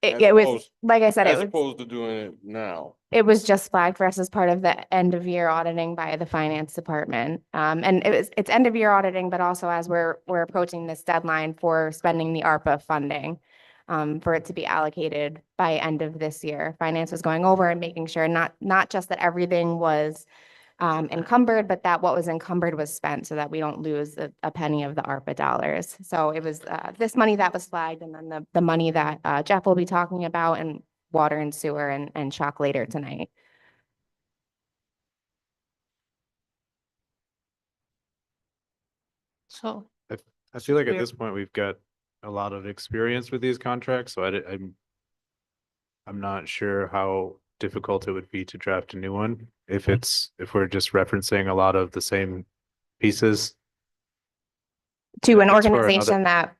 It was, like I said, As opposed to doing it now. it was just flagged for us as part of the end of year auditing by the finance department. And it's end of year auditing, but also as we're approaching this deadline for spending the ARPA funding for it to be allocated by end of this year. Finance was going over and making sure not just that everything was encumbered, but that what was encumbered was spent so that we don't lose a penny of the ARPA dollars. So it was this money that was flagged, and then the money that Jeff will be talking about, and water and sewer and Chuck later tonight. So I feel like at We're- this point, we've got a lot of experience with these contracts, so I'm not sure how difficult it would be to draft a new one if we're just referencing a lot of the same pieces. To an If it's for another- organization that,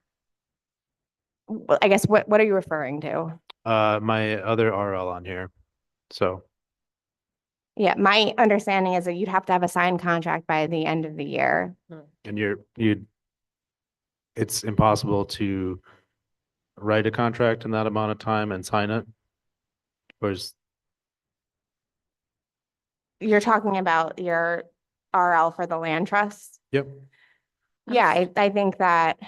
well, I guess, what are you referring to? My other RL on here, so. Yeah, my understanding is that you'd have to have a signed contract by the end of the year. And it's impossible to write a contract in that amount of time and sign it? Or You're talking about your RL for the land trust? yep, Yeah, I think that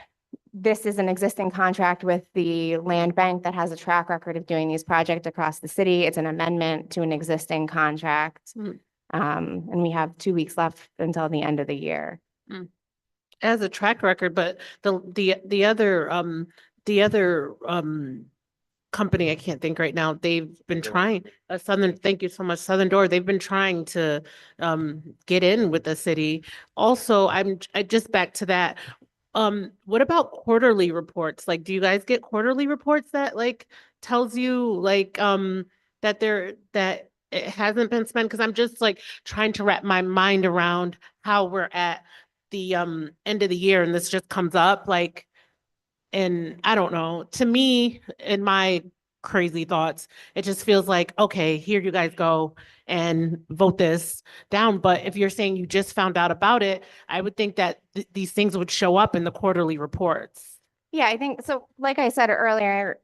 this is an existing contract with the land bank that has a track record of doing these projects across the city. It's an amendment to an existing contract. Mm. And we have 2 weeks left until the end of the year. as a track record, but the other company, I can't think right now, they've been trying, thank you so much, Southern Door, they've been trying to get in with the city. Also, I just back to that. What about quarterly reports? Like, do you guys get quarterly reports that like tells you like that it hasn't been spent? Because I'm just like trying to wrap my mind around how we're at the end of the year and this just comes up, like, and I don't know, to me, in my crazy thoughts, it just feels like, okay, here you guys go and vote this down. But if you're saying you just found out about it, I would think that these things would show up in the quarterly reports. Yeah, I think so. Like I said earlier,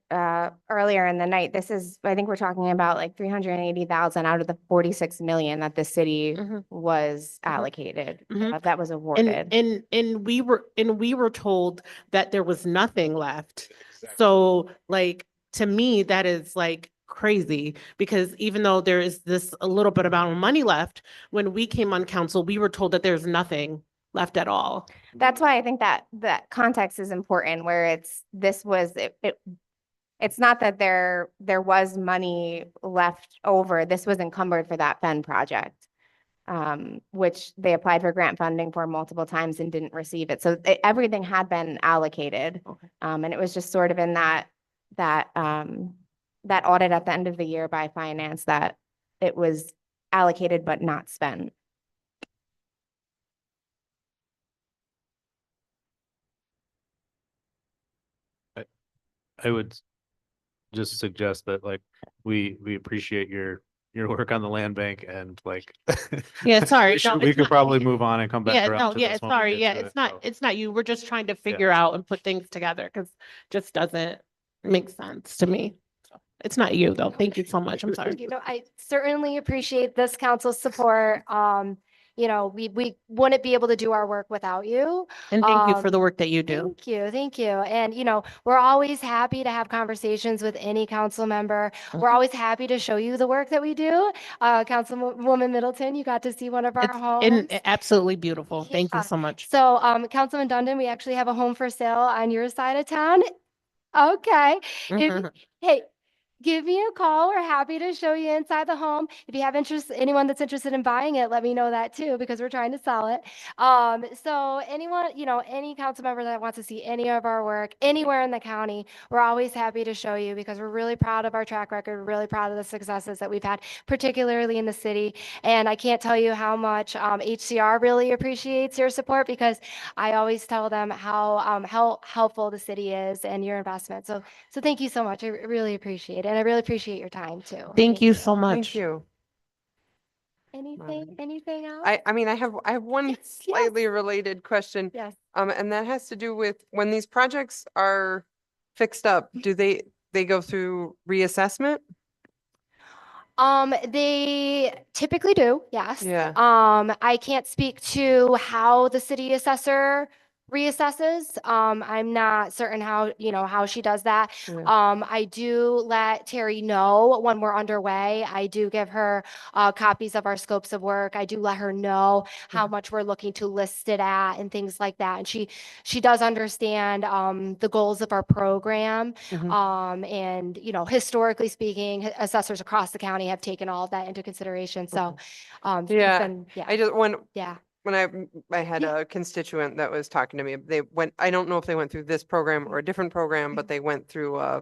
earlier in the night, this is, I think we're talking about like 380,000 out of the 46 million that the city was allocated, that was awarded. And we were told that there was nothing left. So like, to me, that is like crazy, because even though there is this a little bit amount of money left, when we came on council, we were told that there's nothing left at all. That's why I think that context is important, where it's not that there was money left over. This was encumbered for that Fen project, which they applied for grant funding for multiple times and didn't receive it. So everything had been allocated. And it was just sort of in that audit at the end of the year by finance that it was allocated but not spent. I would just suggest that like we appreciate your work on the land bank and like Yeah, sorry. we could probably move on and come back Yeah, around no, to yeah, this when we sorry. get Yeah, to it's it, not, so. it's not you. We're just trying to figure out and put things together, because just doesn't make sense to me. So, it's not you though. Thank you so much. I'm sorry. You know, I certainly appreciate this council's support. You know, we wouldn't be able to do our work without you. And thank you for the work that you do. Thank you, thank you. And, you know, we're always happy to have conversations with any council member. We're always happy to show you the work that we do. Councilwoman Middleton, you got to see one of our homes. Absolutely beautiful. Thank you Yeah. so much. So, Councilman Dundon, we actually have a home for sale on your side of town. Okay. Hey, give me a call. We're happy to show you inside the home. If you have interest, anyone that's interested in buying it, let me know that too, because we're trying to sell it. So anyone, you know, any council member that wants to see any of our work anywhere in the county, we're always happy to show you, because we're really proud of our track record. We're really proud of the successes that we've had, particularly in the city. And I can't tell you how much HCR really appreciates your support, because I always tell them how helpful the city is and your investment. So thank you so much. I really appreciate it. And I really appreciate your time too. Thank you so much. Thank you. Anything else? I mean, I have one Yes, yes. slightly related question. Yes. And that has to do with when these projects are fixed up, do they go through reassessment? They typically do, yes. Yeah. I can't speak to how the city assessor reassesses. I'm not certain how she does that. Yeah. I do let Terry know when we're underway. I do give her copies of our scopes of work. I do let her know how much we're looking to list it at and things like that. And she does understand the goals of our program. And historically speaking, assessors across the county have taken all of that into consideration. So Yeah. yeah. I just when Yeah. I had a constituent that was talking to me, I don't know if they went through this program or a different program, but they went through a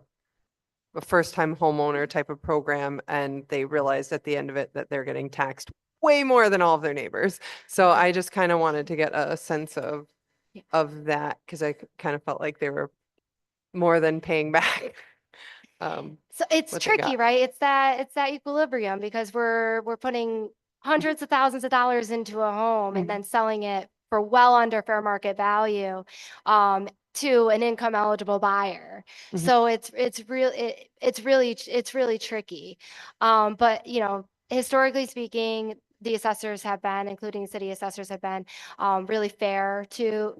first-time homeowner type of program, and they realized at the end of it that they're getting taxed way more than all of their neighbors. So I just kind of wanted to get a sense of that, because I kind of felt like they were more than paying back. So it's what they tricky, got. right? It's that equilibrium, because we're putting hundreds of thousands of dollars into a home and then selling it for well under fair market value to an income eligible buyer. So it's really tricky. But historically speaking, the assessors have been, including city assessors, have been really fair to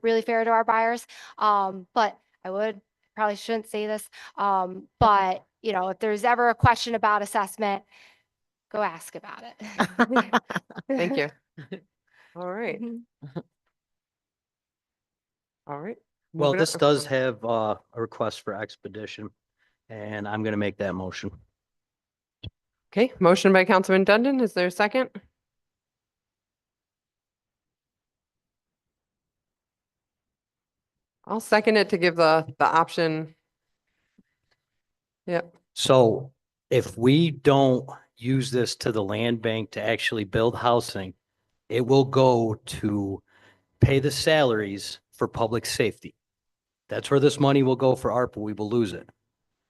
our buyers. But I probably shouldn't say this. But if there's ever a question about assessment, go ask about it. Thank you. All right. Mhm. All right. Well, Moving this on. does have a request for expedition, and I'm going to make that motion. Okay, motion by Councilman Dundon. Is there a second? I'll second it to give the option. Yep. So if we don't use this to the land bank to actually build housing, it will go to pay the salaries for public safety. That's where this money will go for ARPA. We will lose it.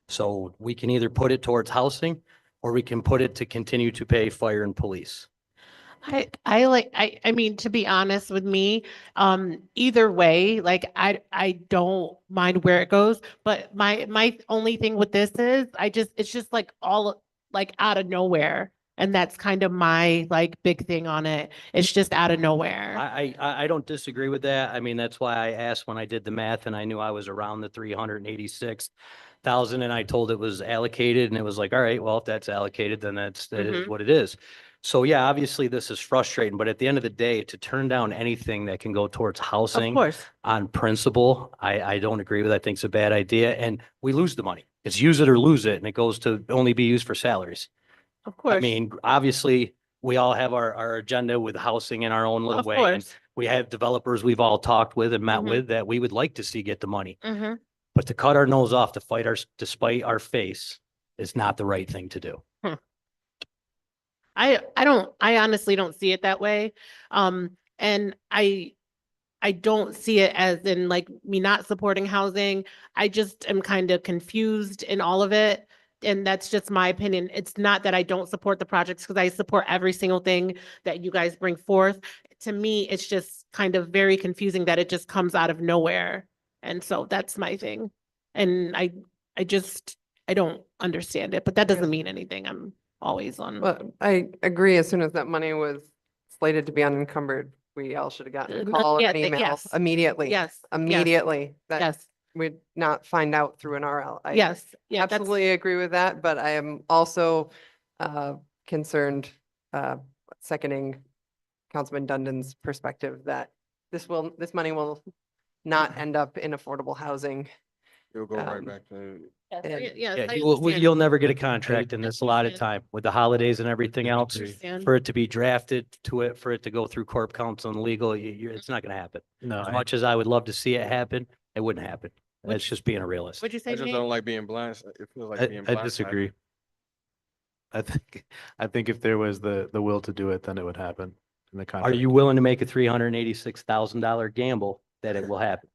So we can either put it towards housing or we can put it to continue to pay fire and police. I mean, to be honest with me, either way, like I don't mind where it goes, but my only thing with this is it's just like all like out of nowhere. And that's kind of my like big thing on it. It's just out of nowhere. I don't disagree with that. I mean, that's why I asked when I did the math and I knew I was around the 386,000 and I told it was allocated and it was like, all right, well, if that's allocated, then that is what it is. So yeah, obviously this is frustrating, but at the end of the day, to turn down anything that can go towards Of housing course. on principle, I don't agree with. I think it's a bad idea and we lose the money. It's use it or lose it and it goes to only be used for salaries. Of course. I mean, obviously, we all have our agenda with housing in our own little Of way. And course. we have developers we've all talked with and met Mhm. with that we would like to see get the money. Mm-hmm. But to cut our nose off to fight despite our face is not the right thing to do. I honestly don't see it that way. And I don't see it as in like me not supporting housing. I just am kind of confused in all of it. And that's just my opinion. It's not that I don't support the projects because I support every single thing that you guys bring forth. To me, it's just kind of very confusing that it just comes out of nowhere. And so that's my thing. And I don't understand it, but that doesn't mean anything. I'm always on. Well, I agree. As soon as that money was slated to be unencumbered, we all should have gotten a call or yeah, an email yes. immediately. Yes. Immediately. That Yes. we'd not find out through an RL. I Yes. Yeah. That's, absolutely agree with that, but I am also concerned, seconding Councilman Dundon's perspective that this money will not end up in affordable housing. It'll go right Um, back to. yes. and- Yes. Yeah, I you'll understand. never get a contract in this allotted understand. time with the holidays and everything else. Understand. For it to be drafted for it to go through corp counsel and legal, it's not going to happen. No, As much as I would love to see it happen, it wouldn't happen. That's just being a realist. What'd you say, I just Nate? don't like being blind. It feels like being I blindsided. disagree. I think if there was the will to do it, then it would happen in the Are contract. you willing to make a $386,000 gamble that it will happen?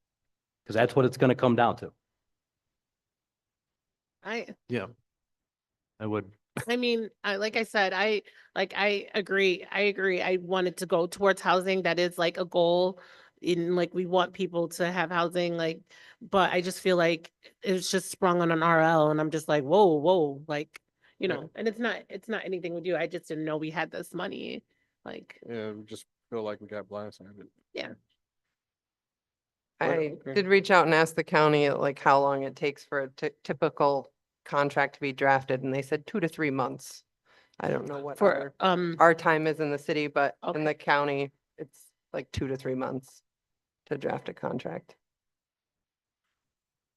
Because that's what it's going to come down to. Yeah. I would. I mean, like I said, I agree. I agree. I want it to go towards housing. That is like a goal in like, we want people to have housing, like, but I just feel like it's just sprung on an RL and I'm just like, whoa, like, you know, and it's not anything with you. I just didn't know we had this money. Like, Yeah, we just feel like we got blindsided. yeah. I Okay. did reach out and ask the county like how long it takes for a typical contract to be drafted, and they said 2 to 3 months. I don't know what For, our time is in the city, but in Okay. the county, it's like 2 to 3 months to draft a contract.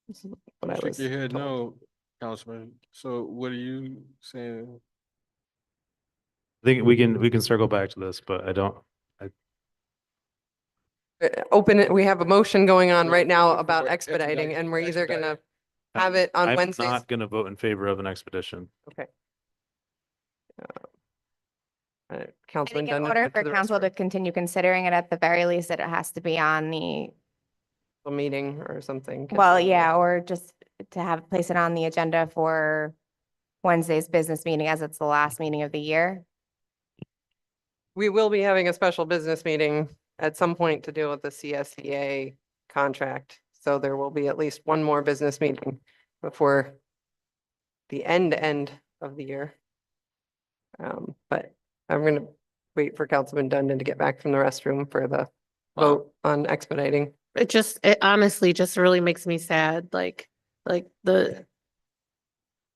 This is what I Shake was your head told. no, Councilman. So what are you saying? I think we can circle back to this, but I don't. Open it, we have a motion going on Well, right now for about what? expediting, and we're either gonna Expediting. have it on I'm Wednesdays. not going to vote in favor of an expedition. Okay. I Councilman think in Dundon. order to for the council to continue considering it, at the very least, that it has to be on the, a meeting or something. well, continuing. yeah, or just to have, place it on the agenda for Wednesday's business meeting as it's the last meeting of the year. We will be having a special business meeting at some point to deal with the CSEA contract. So there will be at least one more business meeting before the end of the year. But I'm gonna wait for Councilman Dundon to get back from the restroom for the Well- vote on expediting. it honestly just really makes me sad, like the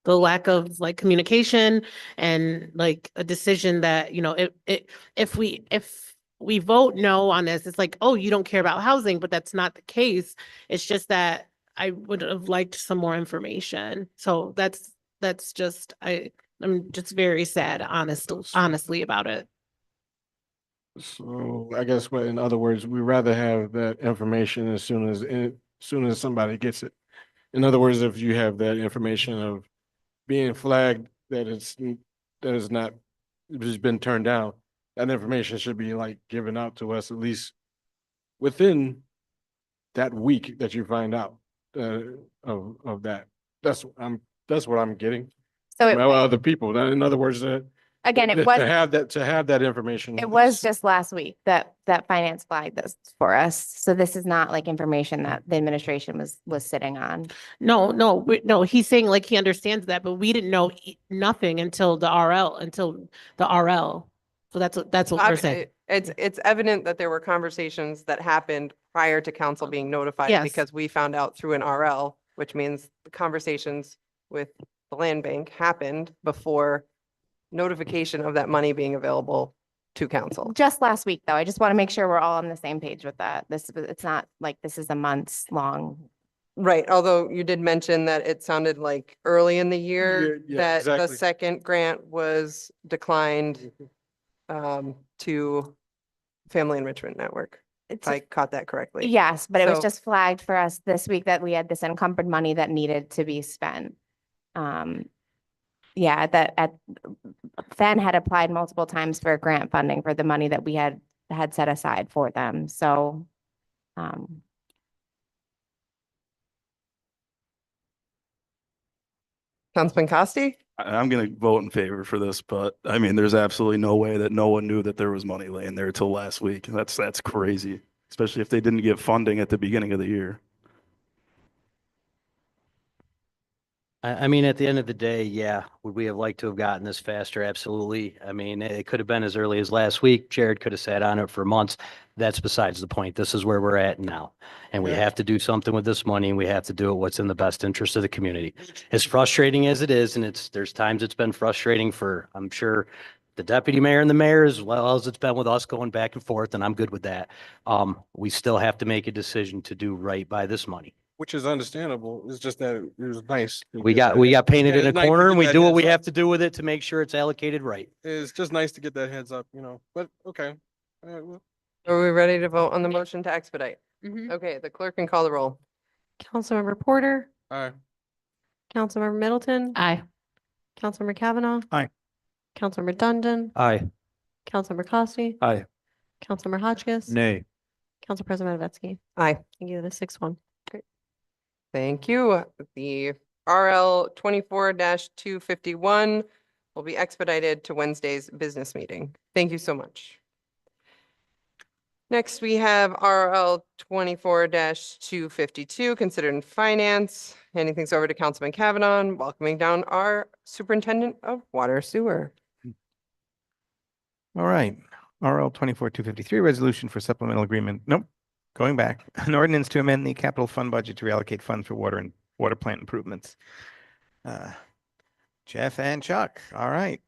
lack of like communication and like a decision that, you know, if we vote no on this, it's like, oh, you don't care about housing, but that's not the case. It's just that I would have liked some more information. So that's just, I'm just very sad, honestly about it. So I guess what, in other words, we rather have that information as soon as somebody gets it. In other words, if you have that information of being flagged that it's been turned down, that information should be like given out to us at least within that week that you find out of that. That's what I'm getting So from other people. In other words, again, to have that information. it was just last week that finance flagged this for us. So this is not like information that the administration was sitting on. No, he's saying like he understands that, but we didn't know nothing until the RL. So that's what we're saying. It's evident that there were conversations that happened prior to council being notified Yes. because we found out through an RL, which means the conversations with the land bank happened before notification of that money being available to council. Just last week, though. I just want to make sure we're all on the same page with that. It's not like this is a months long. Right, although you did mention that it sounded like early in the year Yeah, that the exactly. second grant was declined to Family Enrichment Network, if I caught that correctly. Yes, but it was So- just flagged for us this week that we had this encumbered money that needed to be spent. Yeah, FEN had applied multiple times for grant funding for the money that we had set aside for them. So, Councilman Costi? I'm gonna vote in favor for this, but I mean, there's absolutely no way that no one knew that there was money laying there till last week. That's crazy, especially if they didn't get funding at the beginning of the year. I mean, at the end of the day, yeah, would we have liked to have gotten this faster? Absolutely. I mean, it could have been as early as last week. Jared could have sat on it for months. That's besides the point. This is where we're at now. And we Yeah. have to do something with this money and we have to do it what's in the best interest of the community. As frustrating as it is, and there's times it's been frustrating for, I'm sure, the deputy mayor and the mayor as well as it's been with us going back and forth, and I'm good with that. We still have to make a decision to do right by this money. Which is understandable. It's just that it was nice. We got painted in a it's nice to corner and get we that do what heads we up. have to do with it to make sure it's allocated right. It's just nice to get that heads up, but okay. All right, well, Are we ready to vote on the motion to expedite? Mhm. Okay, the clerk can call the roll. Councilmember Porter, all right. Councilmember Middleton, Aye. Councilmember Kavanaugh. Aye. Councilmember Dundon, Aye. Councilmember Costi, Aye. Councilmember Hotchkiss. Nay. Council President Matavetsky. Aye. Thank you. The 6-1. Thank you. The RL 24-251 will be expedited to Wednesday's business meeting. Thank you so much. Next, we have RL 24-252, considered in finance. Handing things over to Councilman Kavanaugh, and welcoming down our Superintendent of Water Sewer. All right, RL 24-253, resolution for supplemental agreement. Nope, going back. An ordinance to amend the capital fund budget to reallocate funds for water and water plant improvements. Jeff and Chuck, all right.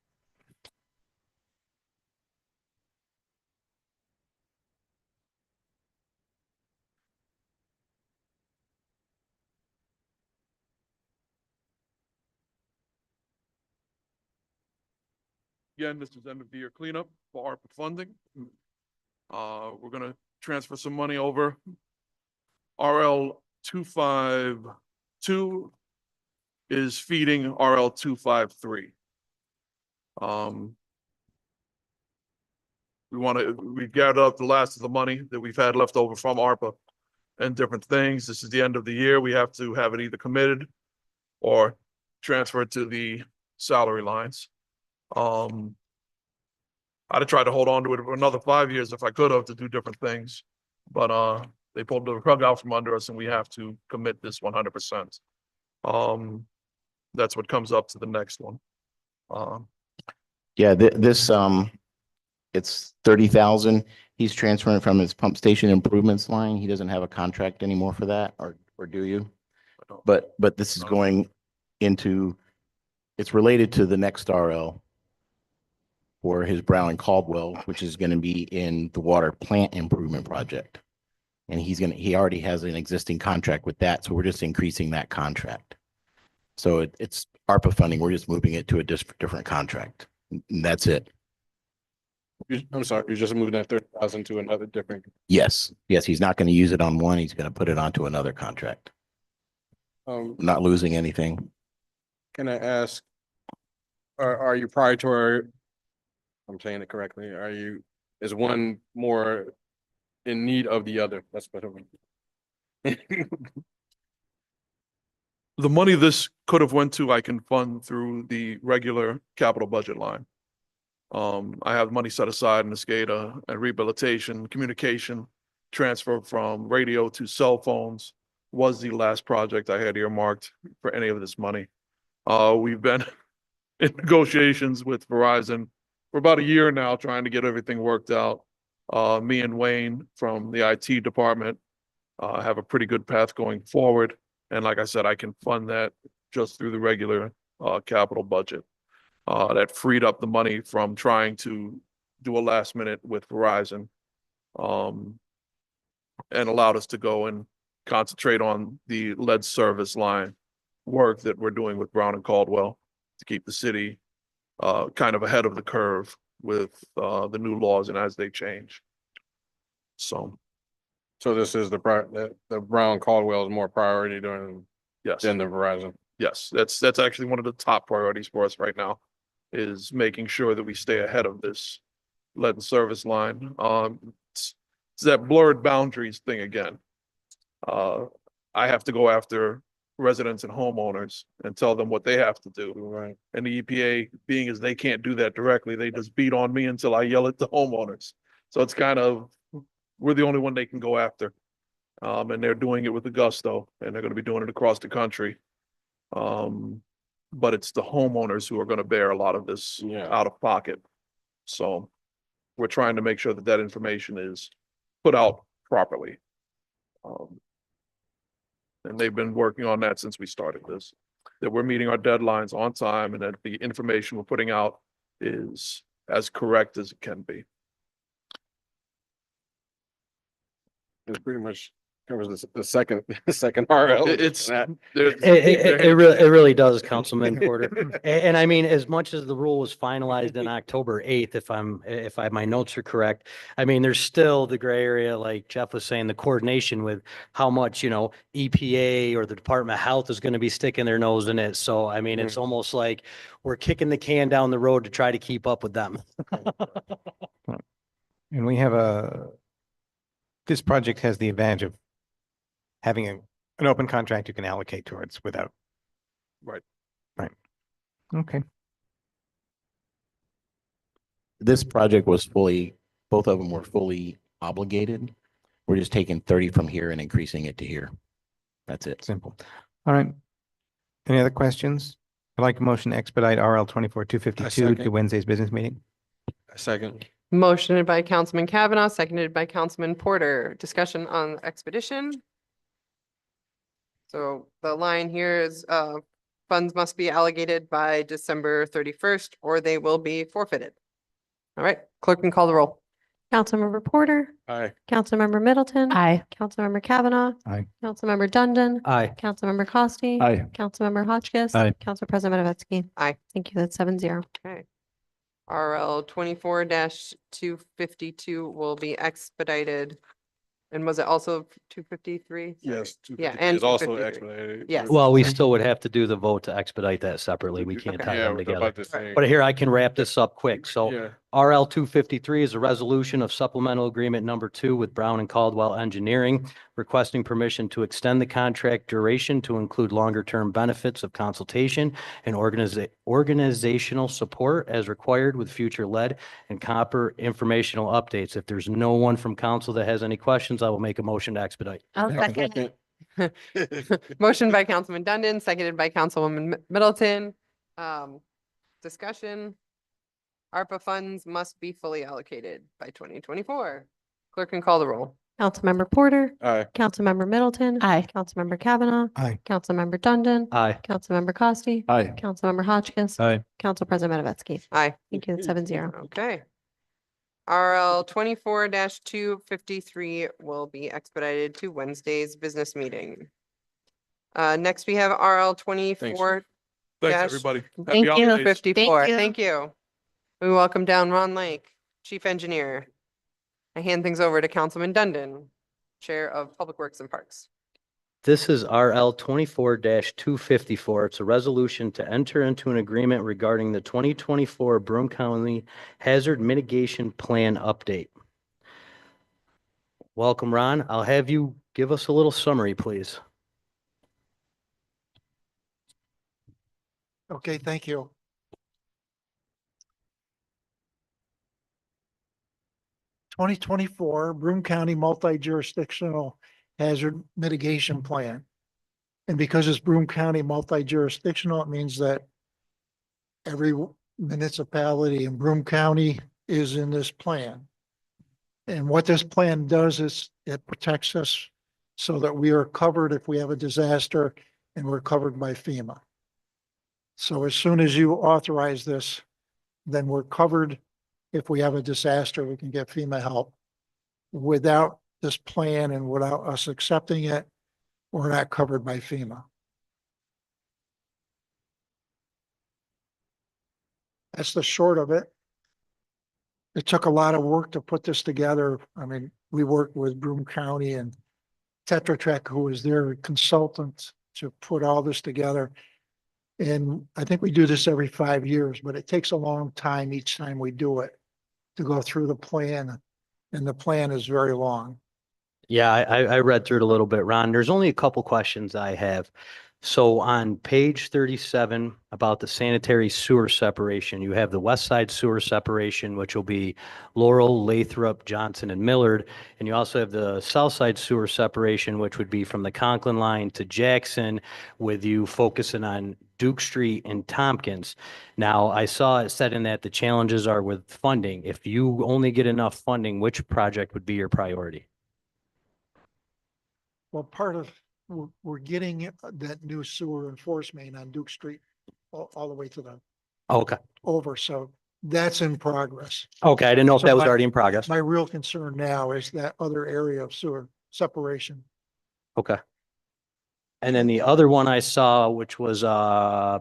Again, this is end of the year cleanup for ARPA funding. We're gonna transfer some money over. RL 252 is feeding RL 253. We gathered up the last of the money that we've had left over from ARPA and different things. This is the end of the year. We have to have it either committed or transferred to the salary lines. I'd have tried to hold on to it for another 5 years if I could have to do different things. But they pulled the rug out from under us and we have to commit this 100%. That's what comes up to the next one. Yeah, this, it's 30,000. He's transferring from his pump station improvements line. He doesn't have a contract anymore for that, or do you? But this is going into, it's related to the next RL for his Brown and Caldwell, which is going to be in the water plant improvement project. And he already has an existing contract with that, so we're just increasing that contract. So it's ARPA funding, we're just moving it to a different contract. And that's it. I'm sorry, you're just moving that 30,000 to another different. Yes, he's not going to use it on one, he's going to put it onto another contract. Not losing anything. Can I ask, are you prior to our, I'm saying it correctly, is one more in need of the other. That's what I mean. The money this could have went to, I can fund through the regular capital budget line. I have money set aside in the SCADA and rehabilitation, communication, transfer from radio to cell phones was the last project I had earmarked for any of this money. We've been in negotiations with Verizon for about a year now, trying to get everything worked out. Me and Wayne from the IT department have a pretty good path going forward. And like I said, I can fund that just through the regular capital budget. That freed up the money from trying to do a last minute with Verizon. And allowed us to go and concentrate on the lead service line work that we're doing with Brown and Caldwell to keep the city kind of ahead of the curve with the new laws and as they change. So, So this is the Brown Caldwell is more priority than yes. the Verizon. Yes, that's actually one of the top priorities for us right now, is making sure that we stay ahead of this lead and service line. It's that blurred boundaries thing again. I have to go after residents and homeowners and tell them what they have to do. Right. And the EPA, being as they can't do that directly, they just beat on me until I yell at the homeowners. So it's kind of, we're the only one they can go after. And they're doing it with the gusto, and they're going to be doing it across the country. But it's the homeowners who are going to bear a lot of this out of pocket. So we're trying to make sure that that information is put out properly. And they've been working on that since we started this, that we're meeting our deadlines on time and that the information we're putting out is as correct as it can be. It's pretty much covers the second RL. It really does, Councilman Porter. And I mean, as much as the rule was finalized in October 8th, if my notes are correct, I mean, there's still the gray area, like Jeff was saying, the coordination with how much, EPA or the Department of Health is going to be sticking their nose in it. So, I mean, it's almost like we're kicking the can down the road to try to keep up with them. And we have this project has the advantage of having an open contract you can allocate towards without. Right. Okay. This project was both of them were fully obligated. We're just taking 30 from here and increasing it to here. That's it. Simple. All right. Any other questions? I'd like a motion to expedite RL 24-252 second. to Wednesday's business meeting. Second. Motioned by Councilman Kavanaugh, seconded by Councilman Porter. Discussion on expedition. So the line here is funds must be allocated by December 31st or they will be forfeited. All right, clerk can call the roll. Councilmember Porter, Aye. Councilmember Middleton. Aye. Councilmember Kavanaugh. Aye. Councilmember Dundon. Aye. Councilmember Costi. Aye. Councilmember Hotchkiss. Aye. Council President Matavetsky. Aye. Thank you. That's 7-0. Okay. RL 24-252 will be expedited. And was it also 253? Yes. Yeah, and It's also 253. expedited. Yes. Well, we still would have to do the vote to expedite that separately. We can't tie Yeah, them we're together. about to say. But here, I can wrap this up quick. So Yeah. RL 253 is a resolution of supplemental agreement number 2 with Brown and Caldwell Engineering, requesting permission to extend the contract duration to include longer-term benefits of consultation and organizational support as required with future lead and copper informational updates. If there's no one from council that has any questions, I will make a motion to expedite. I'll second. Motion by Councilman Dundon, seconded by Councilwoman Middleton. Discussion. ARPA funds must be fully allocated by 2024. Clerk can call the roll. Councilmember Porter. Aye. Councilmember Middleton. Aye. Councilmember Kavanaugh. Aye. Councilmember Dundon. Aye. Councilmember Costi. Aye. Councilmember Hotchkiss. Aye. Council President Matavetsky. Aye. Thank you. That's 7-0. Okay. RL 24-253 will be expedited to Wednesday's business meeting. Next, we have RL 24. Thanks, Dash- everybody. Thank Happy you. holidays. 54. you. Thank you. We welcome down Ron Lake, Chief Engineer. I hand things over to Councilman Dundon, Chair of Public Works and Parks. This is RL 24-254. It's a resolution to enter into an agreement regarding the 2024 Broome County Hazard Mitigation Plan update. welcome, Ron. I'll have you give us a little summary, please. Okay, thank you. (2024) Broome County Multi-Jurisdictional Hazard Mitigation Plan. And because it's Broome County multi-jurisdictional, it means that every municipality in Broome County is in this plan. And what this plan does is it protects us so that we are covered if we have a disaster and we're covered by FEMA. So as soon as you authorize this, then we're covered. If we have a disaster, we can get FEMA help. Without this plan and without us accepting it, we're not covered by FEMA. That's the short of it. It took a lot of work to put this together. I mean, we worked with Broome County and Tetra Tech, who was their consultant, to put all this together. And I think we do this every 5 years, but it takes a long time each time we do it to go through the plan. And the plan is very long. Yeah, I read through it a little bit, Ron. There's only a couple questions I have. So on page 37 about the sanitary sewer separation, you have the west side sewer separation, which will be Laurel, Lathrop, Johnson, and Millard. And you also have the south side sewer separation, which would be from the Conklin line to Jackson, with you focusing on Duke Street and Tompkins. Now, I saw it said in that the challenges are with funding. If you only get enough funding, which project would be your priority? Well, part of, we're getting that new sewer and force main on Duke Street all the way to the Okay. over. So that's in progress. Okay, I didn't know if So that was my- already in progress. My real concern now is that other area of sewer separation. Okay. And then the other one I saw, which was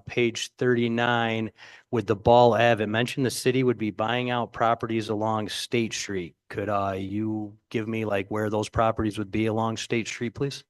page 39 with the Ball Ave, it mentioned the city would be buying out properties along State Street. Could you give me like where those properties would be along State Street, please?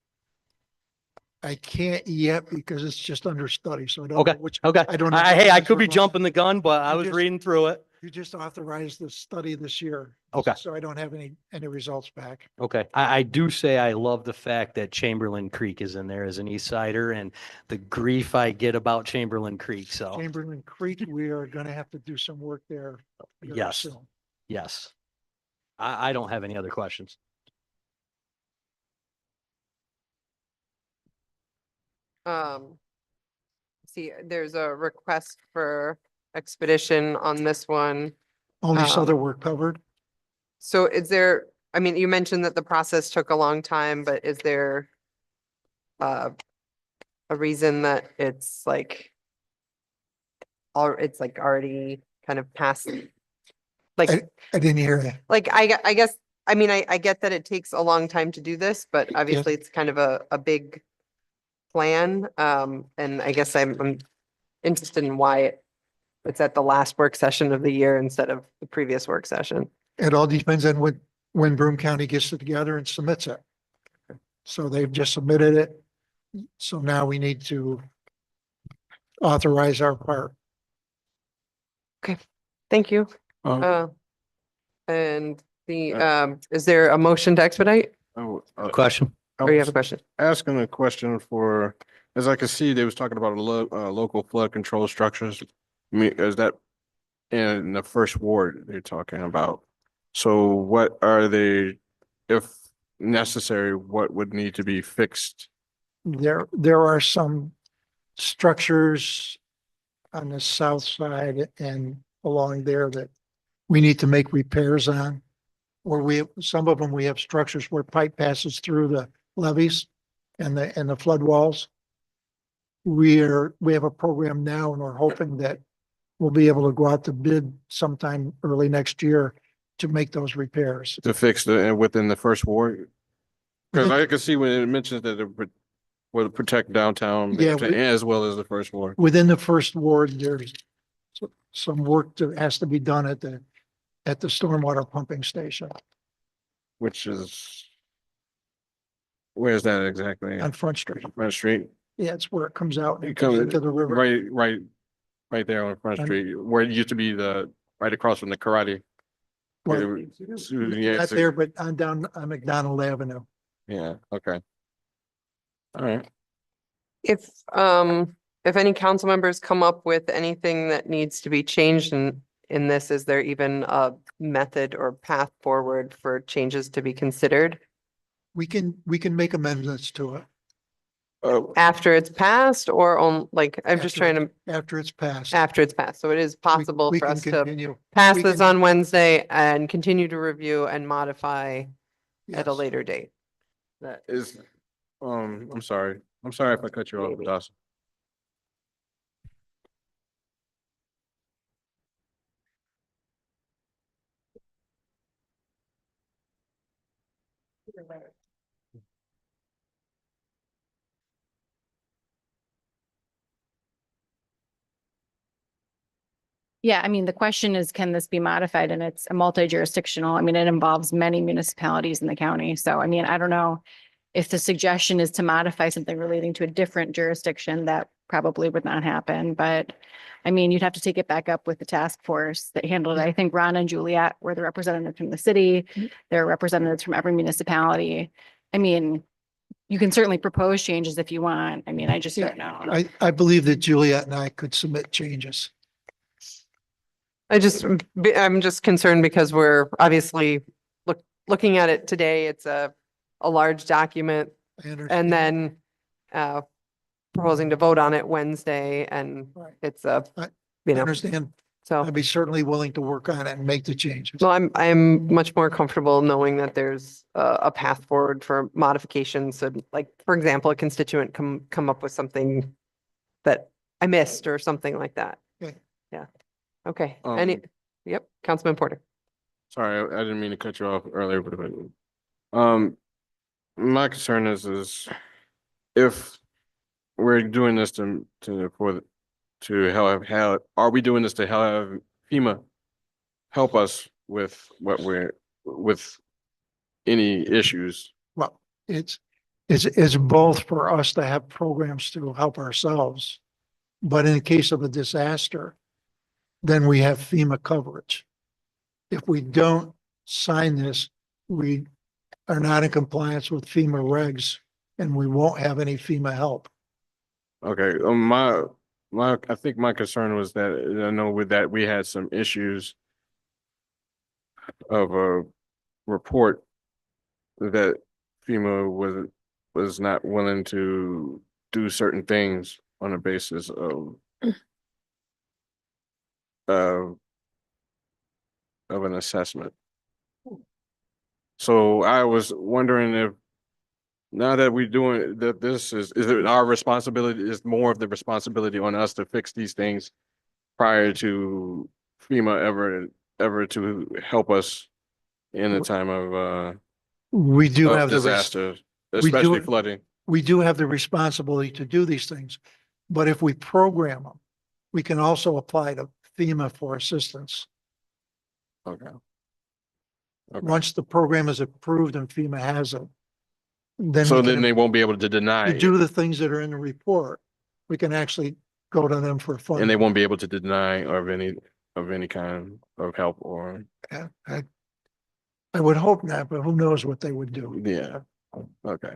I can't yet because it's just under study, so I don't Okay, know which. okay. I don't know. Hey, I which could be ones we're jumping the gun, but I You was just- reading through it. You just authorized the study this year. Okay. So I don't have any results back. Okay, I do say I love the fact that Chamberlain Creek is in there as an East Sider and the grief I get about Chamberlain Creek, so. Chamberlain Creek, we are gonna have to do some work there. very Yes. soon. Yes. I don't have any other questions. See, there's a request for expedition on this one. Only so that Um, we're covered. So is there, I mean, you mentioned that the process took a long time, but is there a reason that it's like it's like already kind of past, like, I didn't hear that. like, I guess, I mean, I get that it takes a long time to do this, but obviously it's kind of a big plan. And I guess I'm interested in why it's at the last work session of the year instead of the previous work session. It all depends on when Broome County gets it together and submits it. So they've just submitted it. So now we need to authorize our part. Thank you. And is there a motion to expedite? Question? I Or you have was a question? asking a question for, as I can see, they was talking about local flood control structures. I mean, is that in the first ward they're talking about? So what are they, if necessary, what would need to be fixed? There are some structures on the south side and along there that we need to make repairs on. Or some of them, we have structures where pipe passes through the levees and the flood walls. We have a program now and we're hoping that we'll be able to go out to bid sometime early next year to make those repairs. To fix within the first ward? Because I can see when it mentions that it would protect downtown Yeah, as well as the first ward. Within the first ward, there's some work that has to be done at the stormwater pumping station Which is, where's that exactly? on Front Street. Front Street? Yeah, it's where it comes out and It it comes comes into the river. right there on Front And- Street, where it used to be right across from the karate. Well, Yeah, not there, but on down on McDonald Avenue. yeah, okay. All right. If any council members come up with anything that needs to be changed in this, is there even a method or path forward for changes to be considered We can make amendments to it after it's passed or on, like, I'm just trying to, after it's passed. after it's passed. So it is possible We for can us to continue. pass we this can- on Wednesday and continue to review and modify at a Yes. later date. That Is, I'm sorry if I cut you off, Dawson. Yeah, I mean, the question is, can this be modified? And it's a multi-jurisdictional. I mean, it involves many municipalities in the county. So, I mean, I don't know if the suggestion is to modify something relating to a different jurisdiction, that probably would not happen. But I mean, you'd have to take it back up with the task force that handled it. I think Ron and Juliet were the representatives from the city. There are representatives from every municipality. I mean, you can certainly propose changes if you want. I mean, I just don't know. I believe that Juliet and I could submit changes. I'm just concerned because we're obviously looking at it today. It's a large document I understand. and then proposing to vote on it Wednesday and Right. it's I you know, understand. so. I'd be certainly willing to work on it and make the changes. Well, I'm much more comfortable knowing that there's a path forward for modifications. And like, for example, a constituent come up with something that I missed or something like that. Okay. Yeah. Okay. Um, Yep. Councilman Porter. Sorry, I didn't mean to cut you off earlier, but my concern is if we're doing this to help, are we doing this to have FEMA help us with with any issues? Well, it's both for us to have programs to help ourselves. But in the case of a disaster, then we have FEMA coverage. If we don't sign this, we are not in compliance with FEMA regs and we won't have any FEMA help. Okay, I think my concern was that I know with that we had some issues of a report that FEMA was not willing to do certain things on the basis of an assessment. So I was wondering if now that we're doing that, this is it our responsibility? Is more of the responsibility on us to fix these things prior to FEMA ever to help us in the time of We do have the disaster, we especially do- flooding. we do have the responsibility to do these things. But if we program them, we can also apply to FEMA for assistance. Okay. Once the program is approved and FEMA has it, then So we then can, they won't be able to deny to it, do the things that are in the report, we can actually go to them for and funding. they won't be able to deny of any kind of help or I would hope not, but who knows what they would do. yeah. Okay.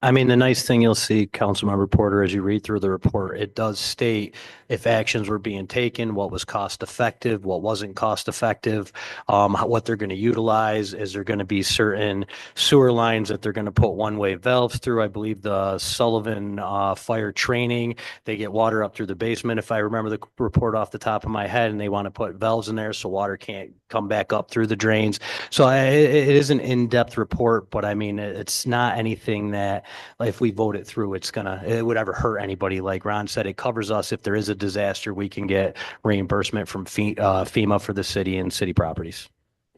I mean, the nice thing you'll see, Councilmember Porter, as you read through the report, it does state if actions were being taken, what was cost effective, what wasn't cost effective, what they're going to utilize. Is there going to be certain sewer lines that they're going to put one-way valves through? I believe the Sullivan fire training, they get water up through the basement, if I remember the report off the top of my head, and they want to put valves in there so water can't come back up through the drains. So it is an in-depth report, but I mean, it's not anything that like if we vote it through, it would ever hurt anybody. Like Ron said, it covers us. If there is a disaster, we can get reimbursement from FEMA for the city and city properties.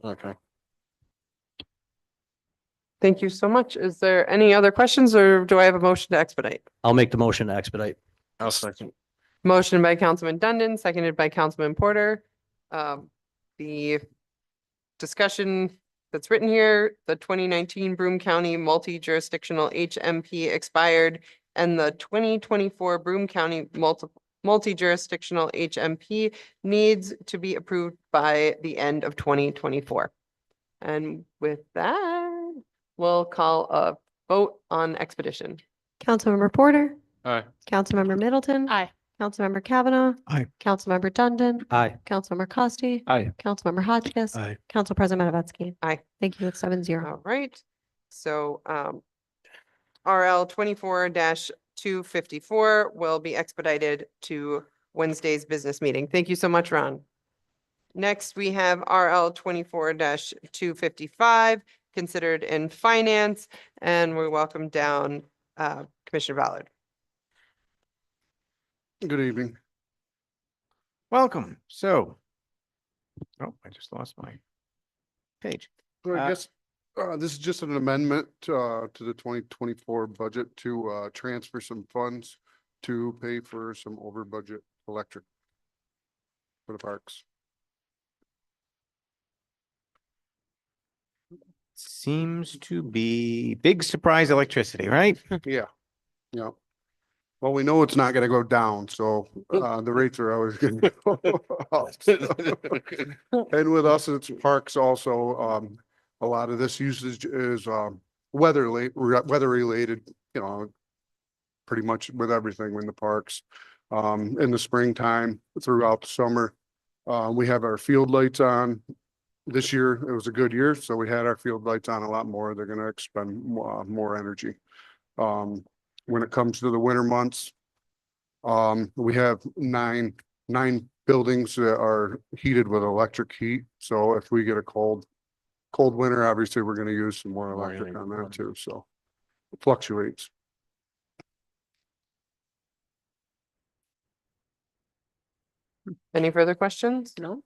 Okay. Thank you so much. Is there any other questions or do I have a motion to expedite? I'll make the motion to expedite. I'll second. Motion by Councilman Dundon, seconded by Councilman Porter. The discussion that's written here, the 2019 Broome County multi-jurisdictional HMP expired and the 2024 Broome County multi-jurisdictional HMP needs to be approved by the end of 2024. And with that, we'll call a vote on expedition. Councilmember Porter, Aye. Councilmember Middleton. Aye. Councilmember Kavanaugh. Aye. Councilmember Dundon. Aye. Councilmember Costi. Aye. Councilmember Hotchkiss. Aye. Council President Matavetsky. Aye. Thank you. It's 7-0. All right. So RL 24-254 will be expedited to Wednesday's business meeting. Thank you so much, Ron. Next, we have RL 24-255 considered in finance, and we welcome down Commissioner Ballard. Good evening. Welcome. So, oh, I just lost my page. So I guess this is just an amendment to the 2024 budget to transfer some funds to pay for some over budget electric for the parks. Seems to be big surprise electricity, right? Yeah, yeah. Well, we know it's not gonna go down, so the rates are always gonna go up. And with us, it's parks also, a lot of this usage is weather related, you know, pretty much with everything in the parks. In the springtime, throughout the summer, we have our field lights on. This year, it was a good year, so we had our field lights on a lot more. They're gonna expend more energy. When it comes to the winter months, we have nine buildings that are heated with electric heat. So if we get a cold winter, obviously we're gonna use some more electric on that too, so it fluctuates. Any further questions? No.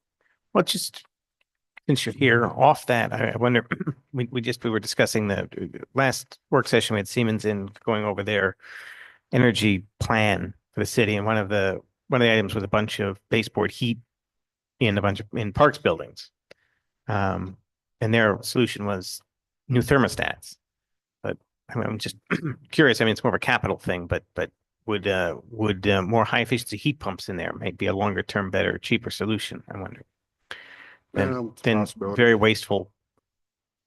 Well, just since you're here, off that, I wonder, we were discussing the last work session, we had Siemens in going over their energy plan for the city, and one of the items was a bunch of baseboard heat in parks buildings. And their solution was new thermostats. But I'm just curious, I mean, it's more of a capital thing, but would more high efficiency heat pumps in there might be a longer term, better, cheaper solution, I wonder. Than very wasteful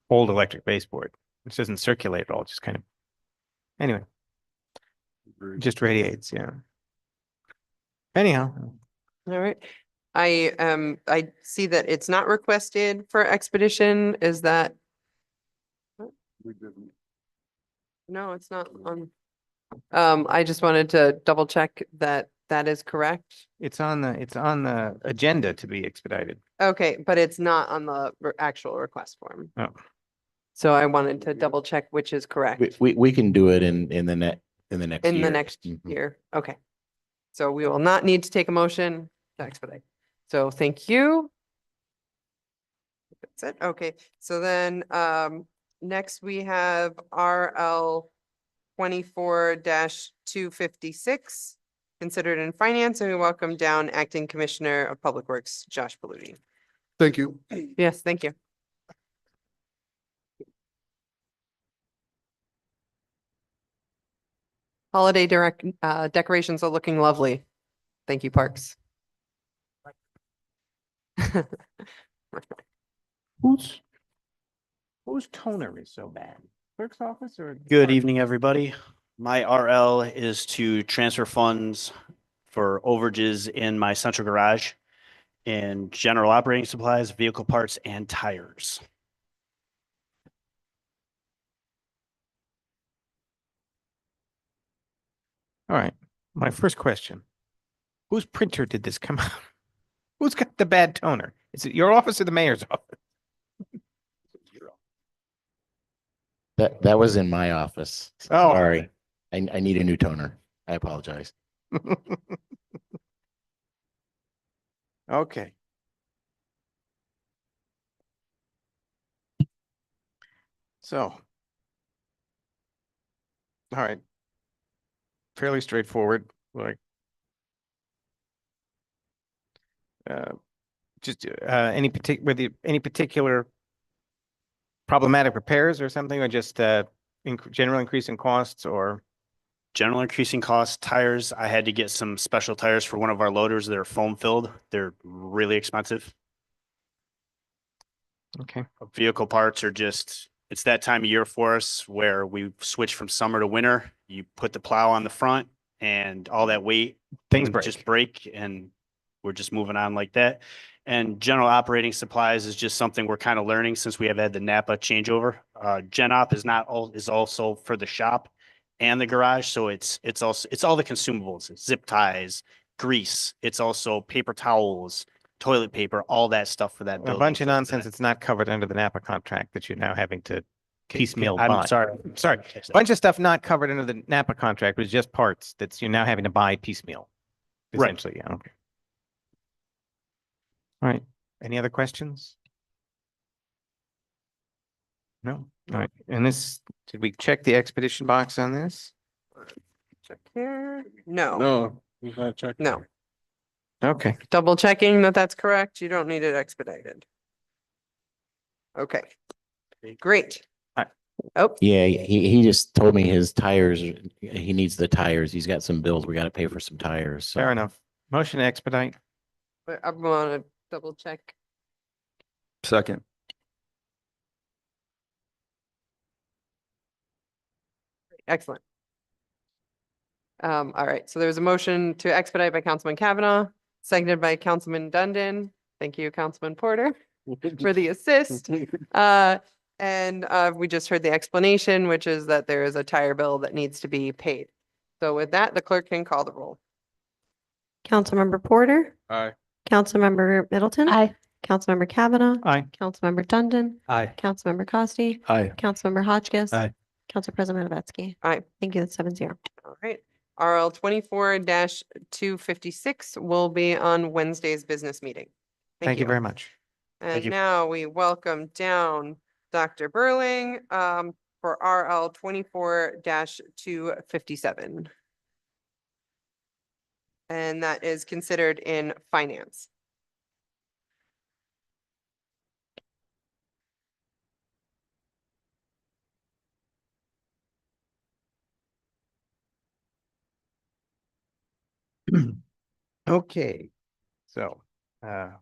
old electric baseboard, which doesn't circulate at all, just kind of, anyway, just radiates, yeah. Anyhow. All right. I see that it's not requested for expedition. Is that? We didn't. No, it's not on. I just wanted to double check that is correct. It's on the agenda to be expedited. Okay, but it's not on the actual request form. Oh. So I wanted to double check which is correct We can do it in the next in year. the next year. Okay. So we will not need to take a motion to expedite. So thank you. That's it. Okay. So then next we have RL 24-256 considered in finance, and we welcome down Acting Commissioner of Public Works, Josh Paludi. Thank you. Yes, thank you. Holiday decorations are looking lovely. Thank you, Parks. Whose toner is so bad? Clerk's office or? Good evening, everybody. My RL is to transfer funds for overages in my central garage in general operating supplies, vehicle parts, and tires. All right, my first question. Whose printer did this come out? Who's got the bad toner? Is it your office or the mayor's office? That was in my office. Oh. Sorry. I need a new toner. I apologize. Okay. So. All right. Fairly straightforward, like. Just any particular problematic repairs or something, or just general increase in costs, or General increasing costs, tires, I had to get some special tires for one of our loaders. They're foam filled. They're really expensive. Okay. Vehicle parts are just, it's that time of year for us where we switch from summer to winter. You put the plow on the front and all that weight. Things can break. Just break and we're just moving on like that. And general operating supplies is just something we're kind of learning since we have had the Napa changeover. Gen op is not all, is also for the shop and the garage. So it's all the consumables, it's zip ties, grease. It's also paper towels, toilet paper, all that stuff for that A building. bunch of nonsense. It's not covered under the Napa contract that you're now having to piecemeal buy. I'm sorry. Sorry. Bunch of stuff not covered under the Napa contract was just parts that's you're now having to buy piecemeal. Right. Essentially, yeah, okay. All right. Any other questions? No. All right. And this, did we check the expedition box on this? Check here. No, No, we've not checked. no. Okay. Double checking that that's correct. You don't need it expedited. Okay. Great. Oh, Yeah, he just told me his tires, he needs the tires. He's got some bills. We got to pay for some tires. So. Fair enough. Motion to expedite. but I'm gonna double check. Second. Excellent. All right, so there was a motion to expedite by Councilman Kavanaugh, seconded by Councilman Dundon. Thank you, Councilman Porter, for the assist. We just heard the explanation, which is that there is a tire bill that needs to be paid. So with that, the clerk can call the roll. Councilmember Porter, Aye. Councilmember Middleton. Aye. Councilmember Kavanaugh. Aye. Councilmember Dundon. Aye. Councilmember Costi. Aye. Councilmember Hotchkiss. Aye. Council President Matavetsky. Aye. Thank you. That's 7-0. All right. RL 24-256 will be on Wednesday's business meeting. Thank you very much. And you. now we welcome down Dr. Burling for RL 24-257. And that is considered in finance. Okay, so, RL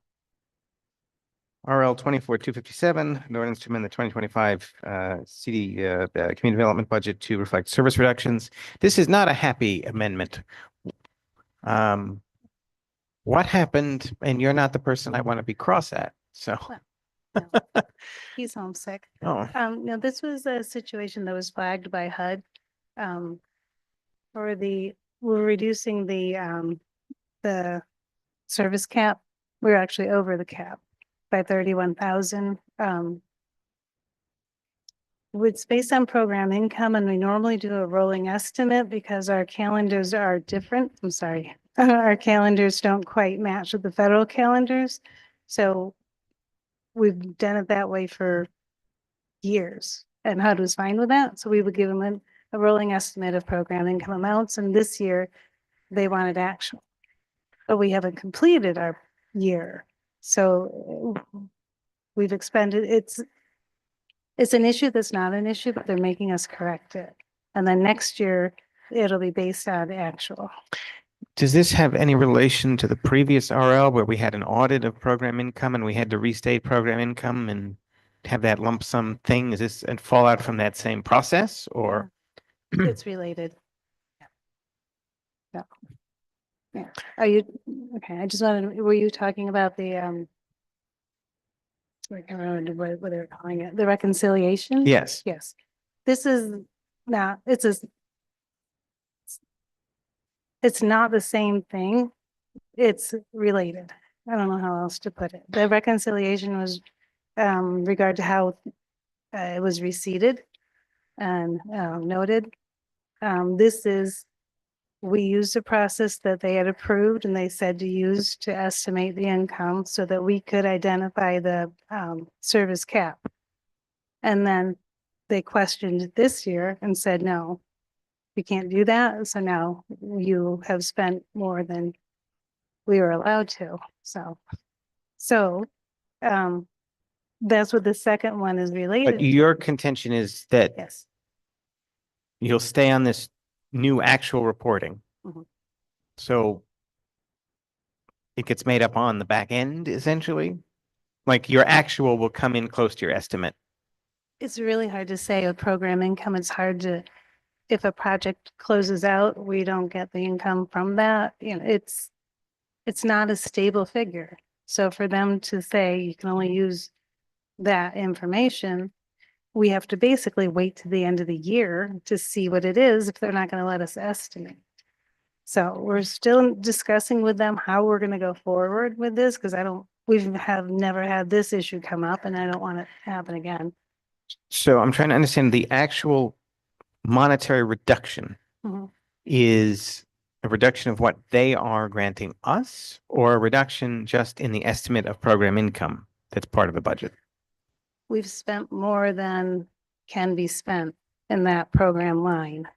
24-257, an ordinance to amend the 2025 CD community development budget to reflect service reductions. This is not a happy amendment. What happened? And you're not the person I want to be cross at, so. He's homesick. Oh, No, this was a situation that was flagged by HUD. We're reducing the service cap. We're actually over the cap by 31,000. It's based on program income, and we normally do a rolling estimate because our calendars are different. I'm sorry. Our calendars don't quite match with the federal calendars. So we've done it that way for years, and HUD was fine with that. So we would give them a rolling estimate of program income amounts, and this year they wanted actual. But we haven't completed our year. So we've expended, it's an issue that's not an issue, but they're making us correct it. And then next year, it'll be based on actual. does this have any relation to the previous RL where we had an audit of program income and we had to restate program income and have that lump sum thing? Is this a fallout from that same process or? It's related. Yeah. Yeah. Are you, okay, I just wanted, were you talking about the, I can't remember what they were calling it, the reconciliation? Yes. Yes. This is not, it's not the same thing. It's related. I don't know how else to put it. The reconciliation was regard to how it was receipted and noted. This is, we used a process that they had approved and they said to use to estimate the income so that we could identify the service cap. And then they questioned it this year and said, no, we can't do that. So now you have spent more than we were allowed to. So that's what the second one is related But to. your contention is that Yes. you'll stay on this new actual reporting. Mhm. So it gets made up on the back end essentially? Like your actual will come in close to your estimate. It's really hard to say with program income. It's hard to, if a project closes out, we don't get the income from that. You know, it's not a stable figure. So for them to say you can only use that information, we have to basically wait to the end of the year to see what it is if they're not going to let us estimate. So we're still discussing with them how we're going to go forward with this because we have never had this issue come up and I don't want it to happen again. So I'm trying to understand the actual monetary reduction Mhm. is a reduction of what they are granting us or a reduction just in the estimate of program income that's part of the budget? We've spent more than can be spent in that program line.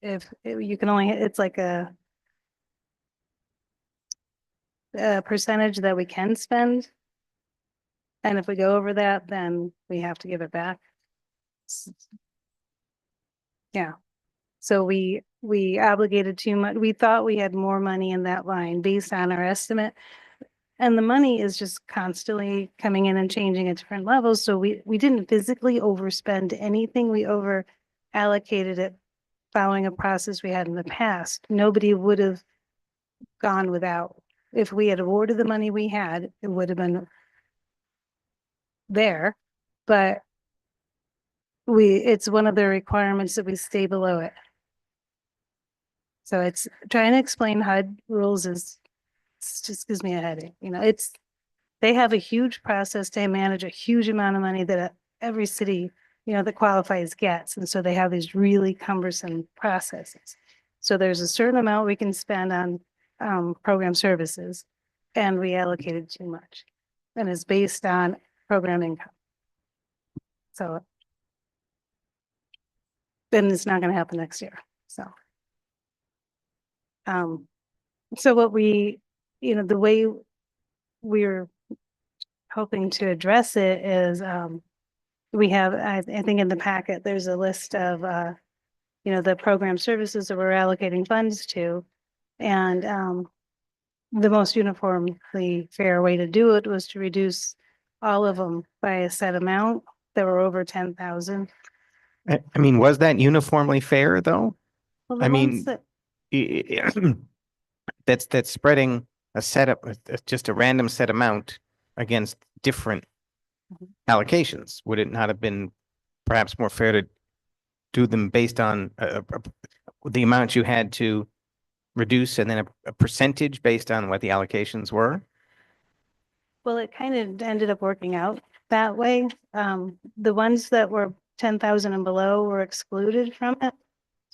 If you can only, it's like a percentage that we can spend. And if we go over that, then we have to give it back. Yeah. So we obligated too much. We thought we had more money in that line based on our estimate. And the money is just constantly coming in and changing at different levels. So we didn't physically overspend anything. We over allocated it following a process we had in the past. Nobody would have gone without. If we had awarded the money we had, it would have been there. But it's one of the requirements that we stay below it. So it's trying to explain HUD rules it just gives me a headache. You know, they have a huge process to manage a huge amount of money that every city, you know, that qualifies gets. And so they have these really cumbersome processes. So there's a certain amount we can spend on program services and we allocated too much. And it's based on program income. So then it's not going to happen next year. So what we, you know, the way we're hoping to address it is, we have, I think in the packet, there's a list of, you know, the program services that we're allocating funds to. And, the most uniformly fair way to do it was to reduce all of them by a set amount that were over 10,000. I mean, was that uniformly fair though? Well, the I ones mean, that's spreading a setup, just a random set amount against different allocations. Would it not have been perhaps more fair to do them based on the amount you had to reduce and then a percentage based on what the allocations were? Well, it kind of ended up working out that way. The ones that were 10,000 and below were excluded from it.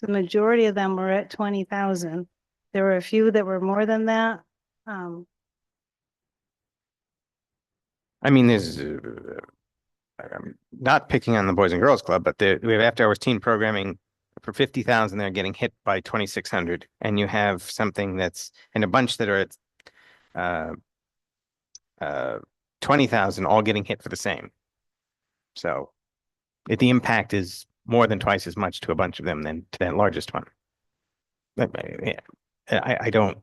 The majority of them were at 20,000. There were a few that were more than that. I mean, there's I'm not picking on the Boys and Girls Club, but we have after hours teen programming for 50,000. They're getting hit by 2,600, and you have something that's and a bunch that are at 20,000, all getting hit for the same. So the impact is more than twice as much to a bunch of them than to that largest one. But yeah, I don't.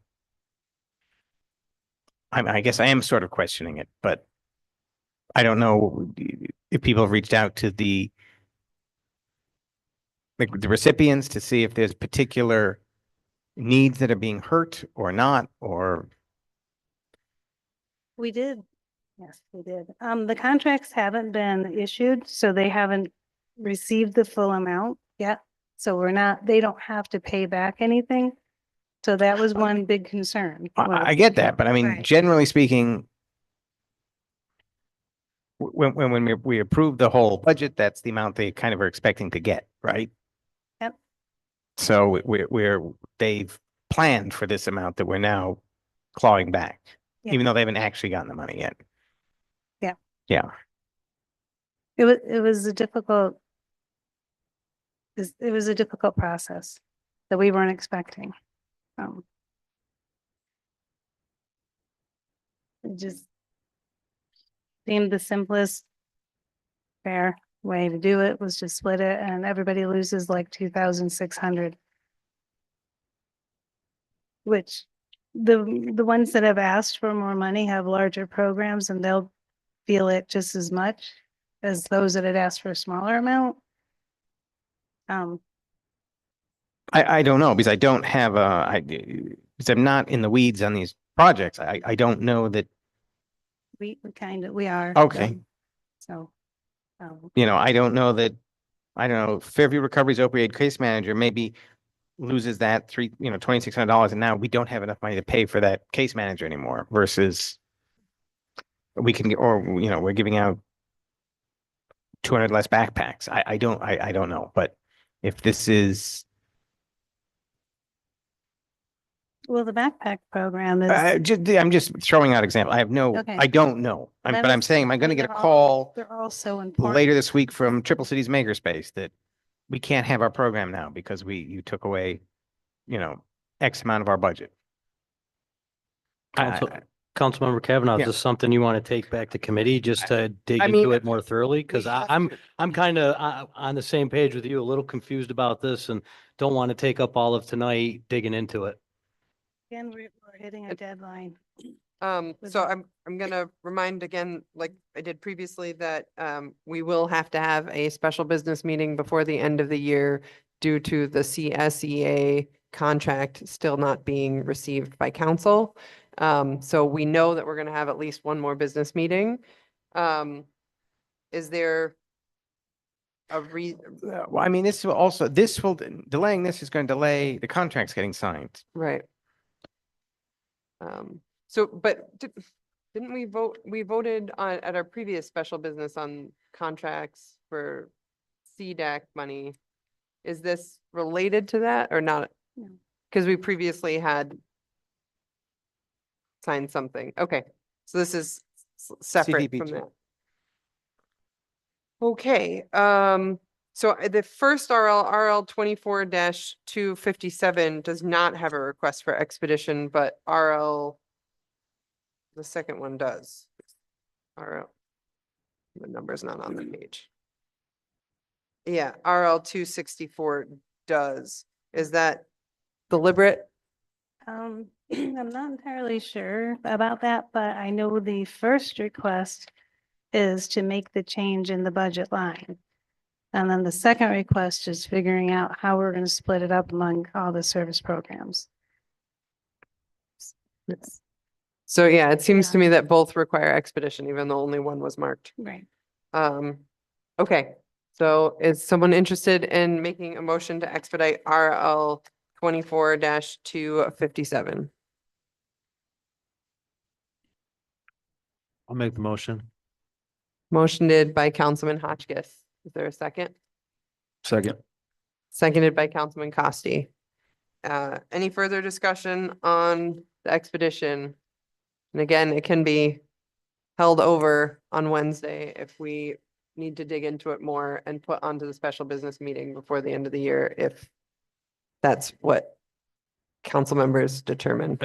I guess I am sort of questioning it, but I don't know if people have reached out to the recipients to see if there's particular needs that are being hurt or not, or. We did. Yes, we did. The contracts haven't been issued, so they haven't received the full amount yet. So they don't have to pay back anything. So that was one big concern. I get that, but I mean, Right. generally speaking, when we approve the whole budget, that's the amount they kind of are expecting to get, right? Yep. So they've planned for this amount that we're now clawing back, Yeah. even though they haven't actually gotten the money yet. Yeah. Yeah. It was a difficult, it was a difficult process that we weren't expecting. It just seemed the simplest, fair way to do it was to split it and everybody loses like 2,600. which the ones that have asked for more money have larger programs and they'll feel it just as much as those that had asked for a smaller amount. I don't know because I don't have because I'm not in the weeds on these projects. I don't know that, We we are. okay. So, You know, I don't know that, I don't know, Fairview Recovery's opioid case manager maybe loses that $2,600 and now we don't have enough money to pay for that case manager anymore versus we can get, or, we're giving out 200 less backpacks. I don't know, but if this is, well, the backpack program is. I'm just throwing out example. I have no, Okay. I don't know. But But I'm saying, am I going to get a call They're all so important. later this week from Triple Cities Makerspace that we can't have our program now because you took away, X amount of our budget? Councilmember Kavanaugh, Yeah. is this something you want to take back to committee just to dig I mean, into it more thoroughly? Because we have I'm kind of on the same page with you, a little confused about this and don't want to take up all of tonight digging into it. Again, we're hitting a deadline. So I'm gonna remind again, like I did previously, that we will have to have a special business meeting before the end of the year due to the CSEA contract still not being received by council. So we know that we're gonna have at least one more business meeting. Is there a Well, I mean, delaying this is going to delay the contracts getting signed. right? So, but didn't we voted at our previous special business on contracts for CDAC money? Is this related to that or not? No. Because we previously had signed something. Okay, so this is separate from CDBG. that. Okay, so the first RL 24-257 does not have a request for expedition, but the second one does. RL, the number's not on the page. Yeah, RL 264 does. Is that deliberate? I'm not entirely sure about that, but I know the first request is to make the change in the budget line. And then the second request is figuring out how we're going to split it up among all the service programs. So yeah, it seems to me that both require expedition, even though only one was marked. Right. Okay, so is someone interested in making a motion to expedite RL 24-257? I'll make the motion. Motioned by Councilman Hotchkiss. Is there a second? Second. Seconded by Councilman Costi. Any further discussion on the expedition? And again, it can be held over on Wednesday if we need to dig into it more and put onto the special business meeting before the end of the year, if that's what council members determine.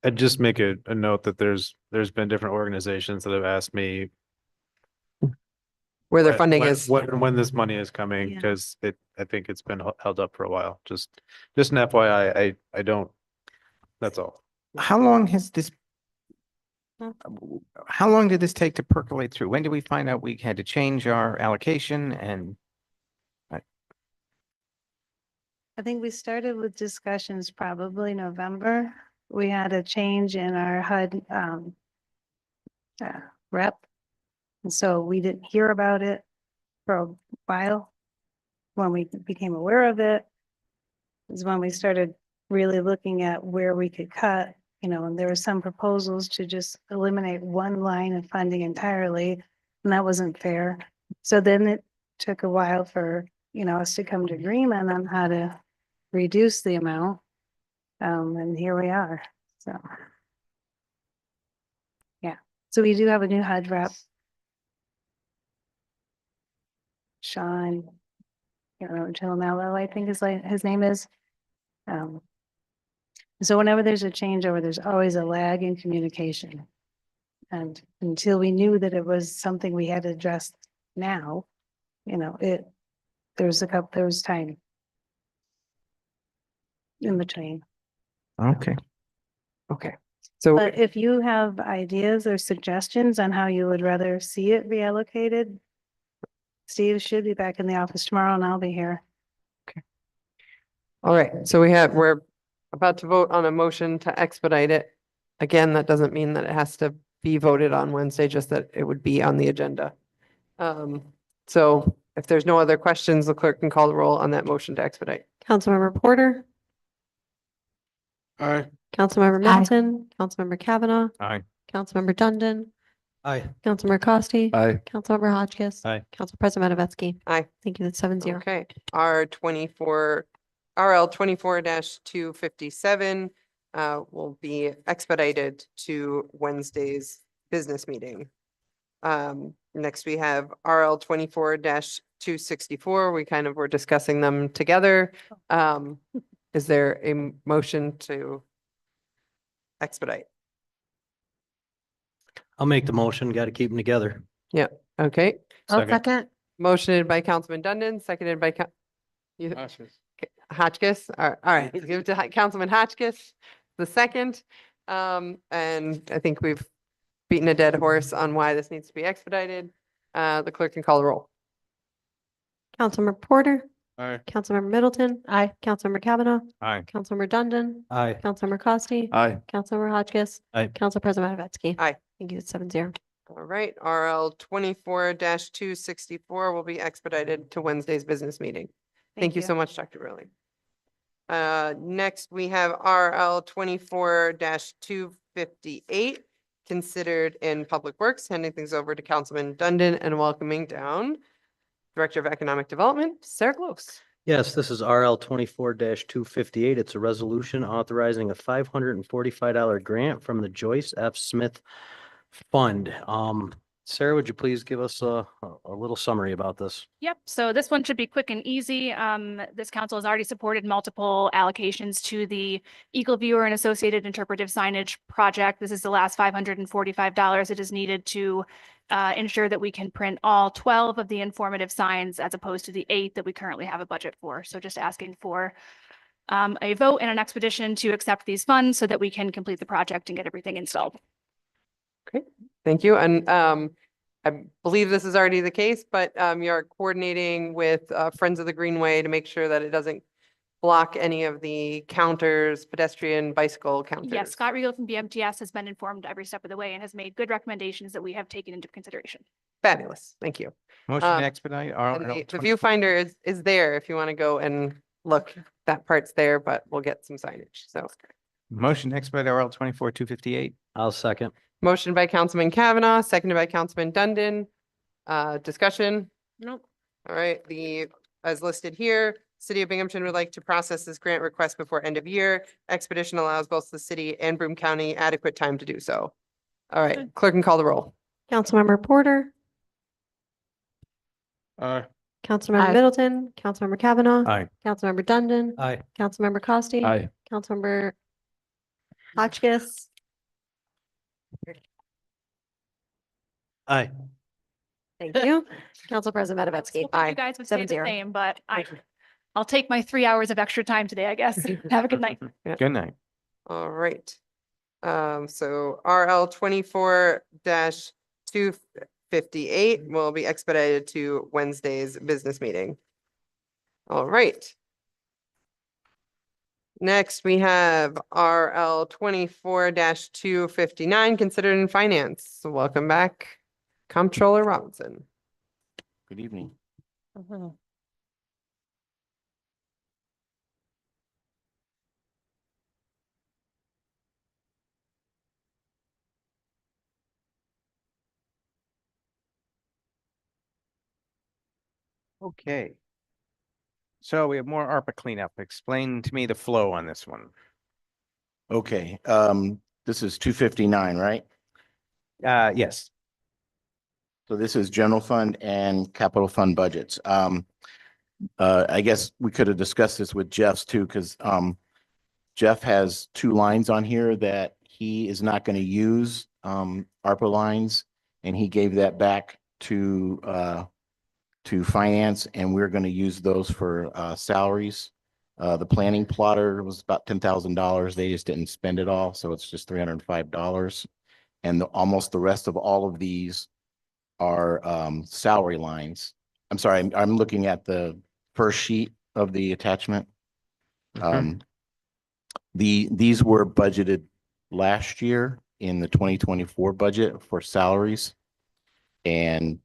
I'd just make a note that there's been different organizations that have asked me where their funding is. When this money is coming, Yeah. because I think it's been held up for a while. Just an FYI, I don't, that's all. How long has this? How long did this take to percolate through? When did we find out we had to change our allocation and? I think we started with discussions probably November. We had a change in our HUD rep. And so we didn't hear about it for a while. When we became aware of it is when we started really looking at where we could cut, and there were some proposals to just eliminate one line of funding entirely, and that wasn't fair. So then it took a while for, us to come to agreement on how to reduce the amount. And here we are, so. Yeah, so we do have a new HUD rep. Sean, Mello, I think his name is. So whenever there's a changeover, there's always a lag in communication. And until we knew that it was something we had to address now, there was time in between. Okay. Okay. So But if you have ideas or suggestions on how you would rather see it reallocated, Steve should be back in the office tomorrow and I'll be here. all right, so we're about to vote on a motion to expedite it. Again, that doesn't mean that it has to be voted on Wednesday, just that it would be on the agenda. So if there's no other questions, the clerk can call the roll on that motion to expedite. Councilmember Porter, Aye. Councilmember Middleton, Councilmember Kavanaugh, Aye. Councilmember Dundon, Aye. Councilmember Costi. Aye. Councilmember Hotchkiss. Aye. Council President Matavetsky. Aye. Thank you. That's 7-0. Okay, RL 24-257 will be expedited to Wednesday's business meeting. Next we have RL 24-264. We kind of were discussing them together. Is there a motion to expedite? I'll make the motion. Got to keep them together. Yeah, okay. I'll second. Motioned by Councilman Dundon, seconded by Hotchkiss. All right, give it to Councilman Hotchkiss, the second. And I think we've beaten a dead horse on why this needs to be expedited. The clerk can call the roll. Councilmember Porter, Aye. Councilmember Middleton. Aye. Councilmember Kavanaugh, Aye. Councilmember Dundon, Aye. Councilmember Costi. Aye. Councilmember Hotchkiss. Aye. Council President Matavetsky. Aye. Thank you. It's 7-0. All right, RL 24-264 will be expedited to Wednesday's business meeting. Thank you so much, Dr. Burley. Next, we have RL 24-258, considered in Public Works, handing things over to Councilman Dundon and welcoming down Director of Economic Development, Sarah Close. Yes, this is RL 24-258. It's a resolution authorizing a $545 grant from the Joyce F. Smith Fund. Sarah, would you please give us a little summary about this? Yep, so this one should be quick and easy. This council has already supported multiple allocations to the Eagle Viewer and Associated Interpretive Signage Project. This is the last $545 it is needed to ensure that we can print all 12 of the informative signs as opposed to the 8 that we currently have a budget for. So just asking for a vote and an expedition to accept these funds so that we can complete the project and get everything installed. Okay, thank you. And I believe this is already the case, but you're coordinating with Friends of the Greenway to make sure that it doesn't block any of the counters, pedestrian, bicycle counters. Yes, Scott Riegel from BMTS has been informed every step of the way and has made good recommendations that we have taken into consideration. Fabulous, thank you. Motion to expedite RL And the viewfinder is there if you want to go and look. That part's there, but we'll get some signage. So Motion to expedite RL 24-258. I'll second. motion by Councilman Kavanaugh, seconded by Councilman Dundon. Discussion? Nope. All right, as listed here, City of Binghamton would like to process this grant request before end of year. Expedition allows both the city and Broome County adequate time to do so. All right, clerk can call the roll. Councilmember Porter, Aye. Councilmember Aye. Middleton, Councilmember Kavanaugh. Aye. Councilmember Dundon. Aye. Councilmember Costi. Aye. Councilmember Hotchkiss. Aye. Thank you. Council President Matavetsky. You guys would say the 7-0. same, but I'll take my 3 hours of extra time today, I guess. Have a good night. Good night. All right. So RL 24-258 will be expedited to Wednesday's business meeting. All right. Next, we have RL 24-259 considered in finance. So welcome back, Comptroller Robinson. Good evening. Okay. So we have more ARPA cleanup. Explain to me the flow on this one. Okay, this is 259, right? Yes. So this is general fund and capital fund budgets. I guess we could have discussed this with Jeff's too, because Jeff has 2 lines on here that he is not going to use, ARPA lines, and he gave that back to finance, and we're going to use those for salaries. The planning plotter was about $10,000. They just didn't spend it all, so it's just $305. And almost the rest of all of these are salary lines. I'm sorry, I'm looking at the first sheet of the attachment. These were budgeted last year in the 2024 budget for salaries. And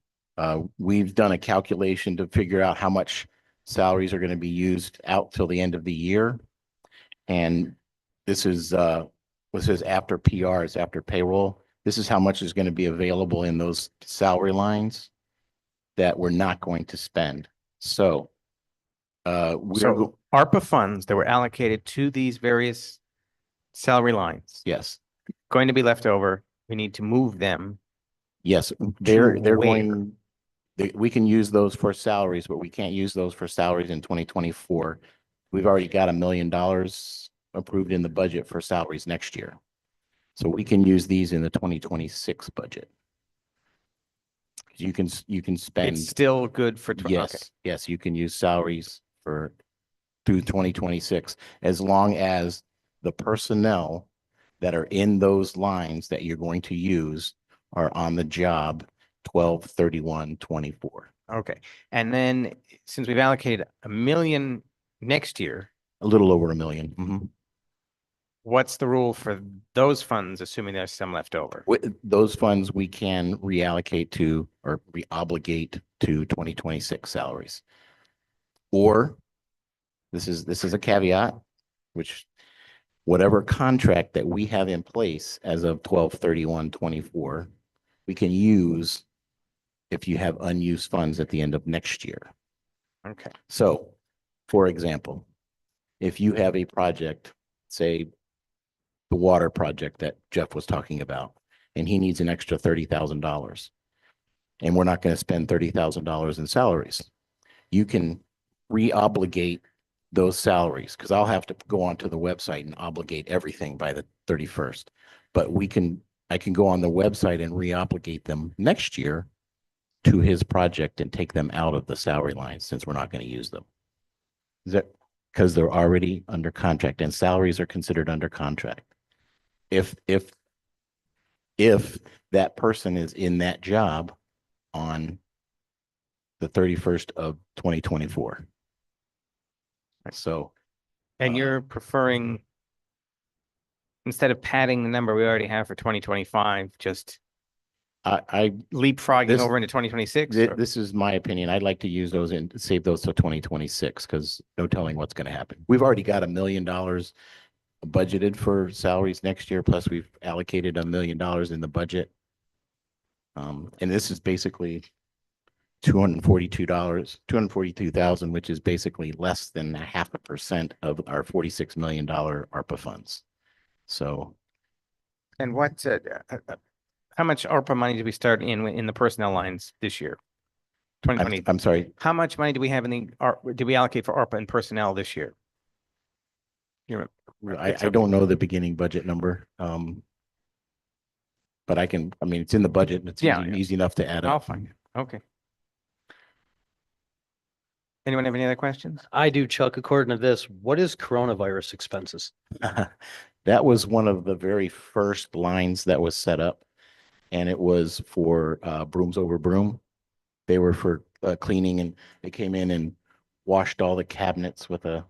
we've done a calculation to figure out how much salaries are going to be used out till the end of the year. And this is after PR, it's after payroll. This is how much is going to be available in those salary lines that we're not going to spend. So So ARPA funds that were allocated to these various salary lines. Yes. Going to be left over. We need to move them. Yes, they're where? going, we can use those for salaries, but we can't use those for salaries in 2024. We've already got $1 million approved in the budget for salaries next year. So we can use these in the 2026 budget. You can spend. It's still good for. Yes, Okay. yes, you can use salaries for through 2026, as long as the personnel that are in those lines that you're going to use are on the job 12/31/24. Okay. And then since we've allocated $1 million next year, A little over $1 million. Mhm. what's the rule for those funds, assuming there's some left over? Those funds we can reallocate to or reobligate to 2026 salaries. Or this is a caveat, which whatever contract that we have in place as of 12/31/24, we can use if you have unused funds at the end of next year. Okay. So, for example, if you have a project, say the water project that Jeff was talking about, and he needs an extra $30,000, and we're not going to spend $30,000 in salaries, you can reobligate those salaries, because I'll have to go onto the website and obligate everything by the 31st. But I can go on the website and reobligate them next year to his project and take them out of the salary line since we're not going to use them. Is that because they're already under contract and salaries are considered under contract? If that person is in that job on the 31st of 2024. So. And you're preferring, instead of padding the number we already have for 2025, just I leapfrogging over into 2026? This is my opinion. I'd like to use those and save those till 2026 because no telling what's going to happen. We've already got $1 million budgeted for salaries next year. Plus we've allocated $1 million in the budget. And this is basically $242,000, which is basically less than 0.5% of our $46 million ARPA funds. So. And what, how much ARPA money did we start in the personnel lines this year? 2020. I'm sorry. How much money do we have did we allocate for ARPA and personnel this year? I don't know the beginning budget number. But I mean, it's in the budget and it's easy enough to add up. I'll find it. Okay. Anyone have any other questions? I do, Chuck. According to this, what is coronavirus expenses? That was one of the very first lines that was set up. And it was for Brooms Over Broome. They were for cleaning, and they came in and washed all the cabinets with an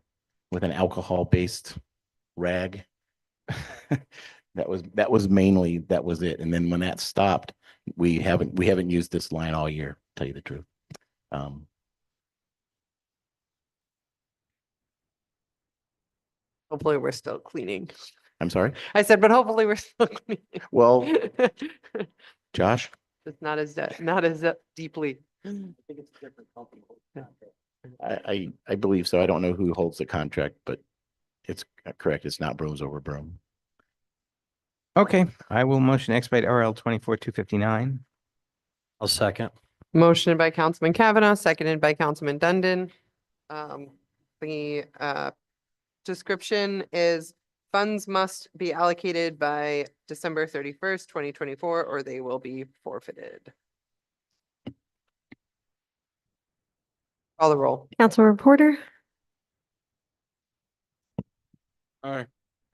alcohol-based rag. That was mainly it. And then when that stopped, we haven't used this line all year, to tell you the truth. Hopefully we're still cleaning. I'm sorry? I said, but hopefully we're still cleaning. Well, Josh? It's not as deeply. I believe so. I don't know who holds the contract, but it's correct. It's not Brooms Over Broome. Okay, I will motion expedite RL 24-259. I'll second. Motion by Councilman Kavanaugh, seconded by Councilman Dundon. The description is funds must be allocated by December 31st, 2024, or they will be forfeited. Call the roll. Councilmember Porter, Aye.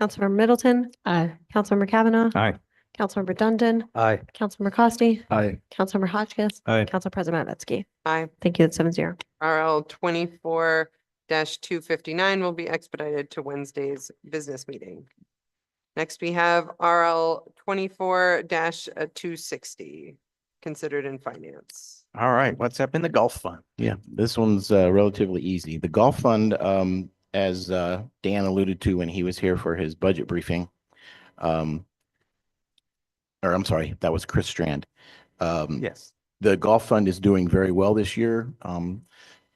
Councilmember Middleton, Aye. Councilmember Kavanaugh, Aye. Councilmember Dundon, Aye. Councilmember Costi, Aye. Councilmember Hotchkiss, Aye. Council President Matvetzky. Aye. Thank you. That's 7-0. RL 24-259 will be expedited to Wednesday's business meeting. Next, we have RL 24-260, considered in finance. All right, what's up in the Gulf Fund? Yeah, this one's relatively easy. The golf fund, as Dan alluded to when he was here for his budget briefing, or I'm sorry, that was Chris Strand. Yes. The golf fund is doing very well this year.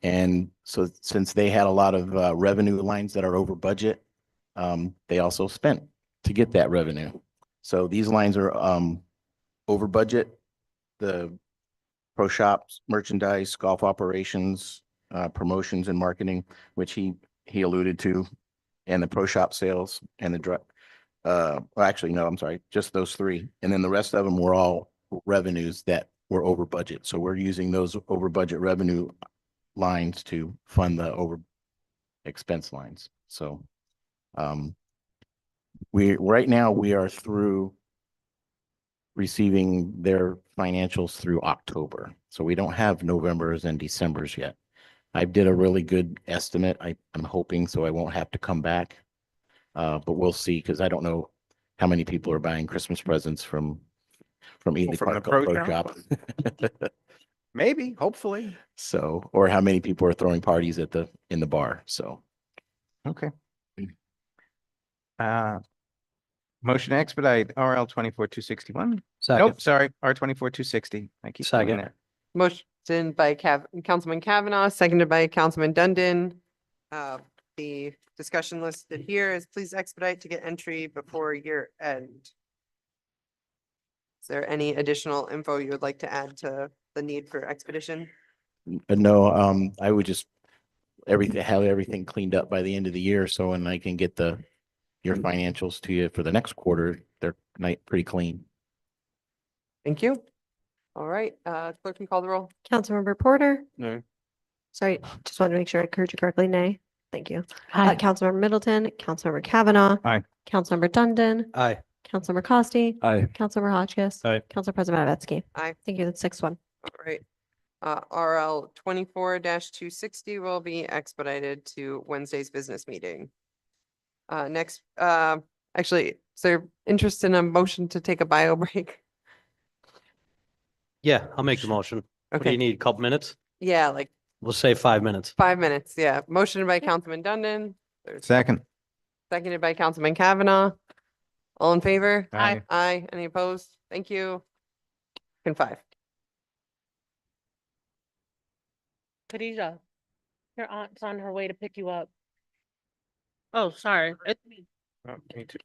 And so since they had a lot of revenue lines that are over budget, they also spent to get that revenue. So these lines are over budget. The pro shops, merchandise, golf operations, promotions and marketing, which he alluded to, and the pro shop sales and the well, actually, no, I'm sorry, just those three. And then the rest of them were all revenues that were over budget. So we're using those over budget revenue lines to fund the over expense lines. So right now we are through receiving their financials through October. So we don't have November's and December's yet. I did a really good estimate. I'm hoping so I won't have to come back. But we'll see, because I don't know how many people are buying Christmas presents from Ely From the Park pro Pro shop? Shop. Maybe, hopefully. So, or how many people are throwing parties in the bar. So, Okay. Motion to expedite RL 24-261. Second. Nope, sorry, R 24-260. I keep doing Second. that. Motion by Councilman Kavanaugh, seconded by Councilman Dundon. The discussion listed here is please expedite to get entry before year end. Is there any additional info you would like to add to the need for expedition? no, I would just have everything cleaned up by the end of the year. So when I can get your financials to you for the next quarter, they're pretty clean. Thank you. All right, clerk can call the roll. Councilmember Porter. No. Sorry, just wanted to make sure I heard you correctly. Nay. Thank you. Aye. Councilmember Middleton, Councilmember Kavanaugh. Aye. Councilmember Dundon, Aye. Councilmember Costi, Aye. Councilmember Hotchkiss. Aye. Council President Matvetzky. Aye. Thank you. That's 6-1. All right. RL 24-260 will be expedited to Wednesday's business meeting. Next, actually, is there interest in a motion to take a bio break? Yeah, I'll make the motion. What do Okay. you need? A couple minutes? Yeah, like We'll say 5 minutes. 5 minutes. Yeah. Motion by Councilman Dundon. There's Second. seconded by Councilman Kavanaugh. All in favor? Aye. Aye. Any opposed? Thank you. And 5. Khadijah, your aunt's on her way to pick you up. Oh, sorry. Oh, me too.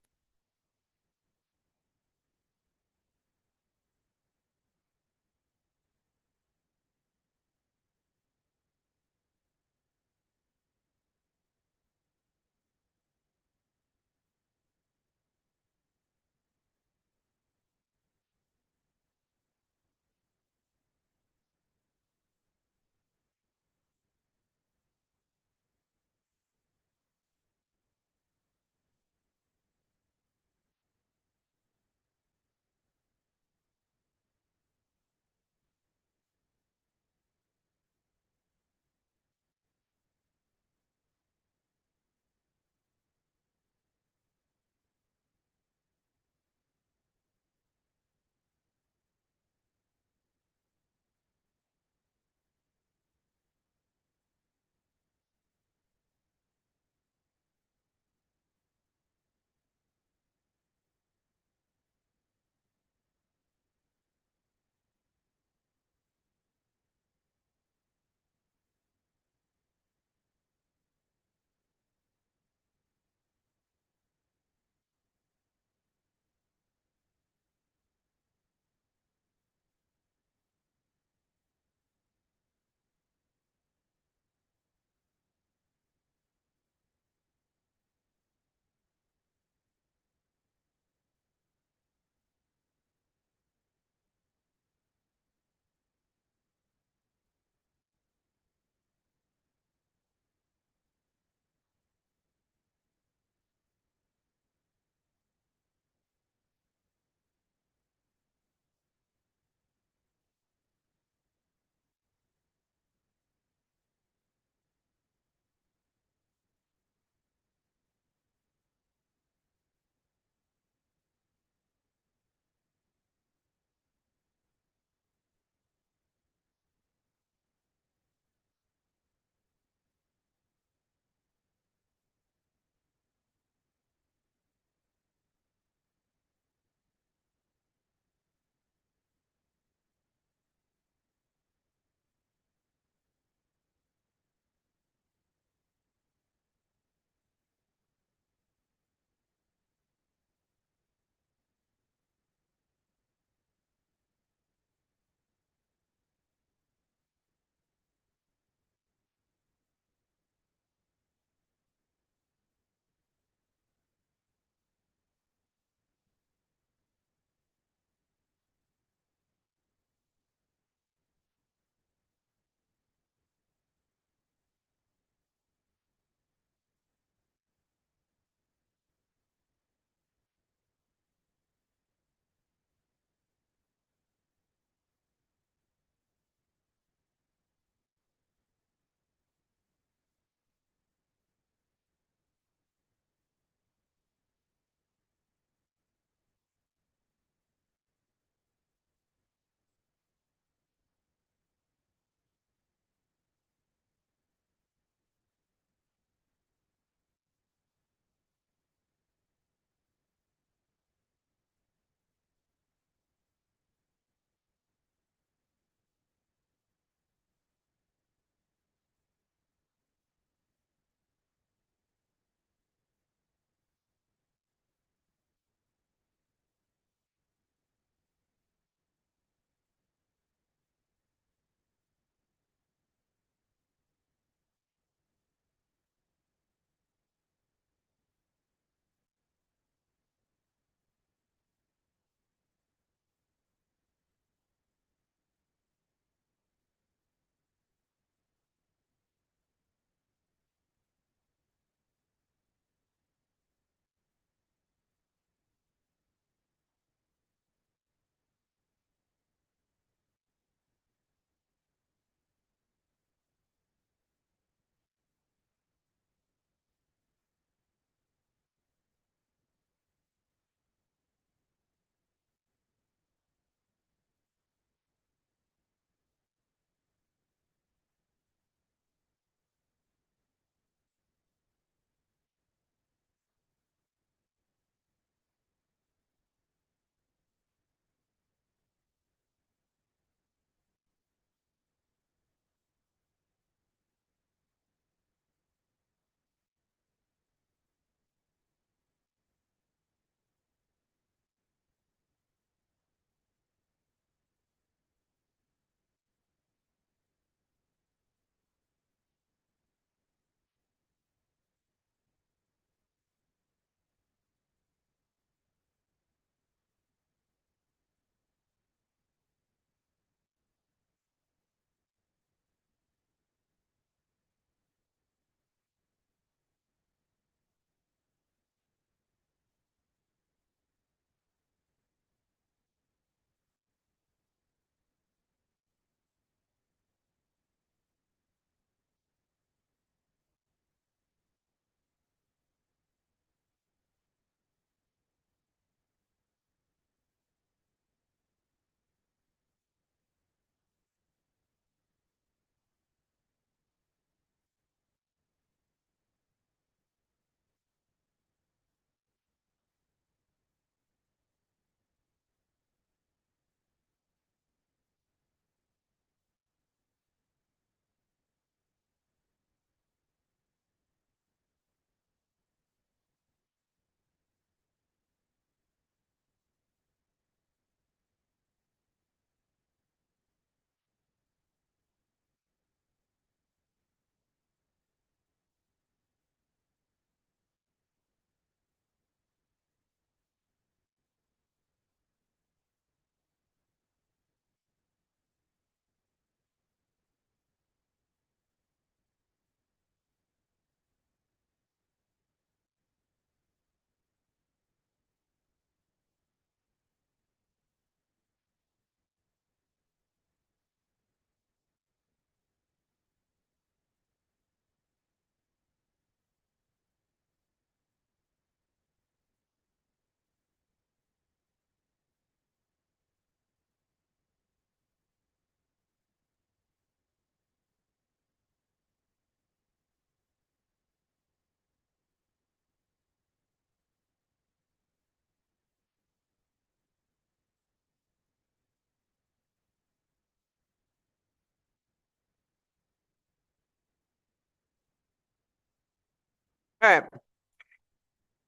All right.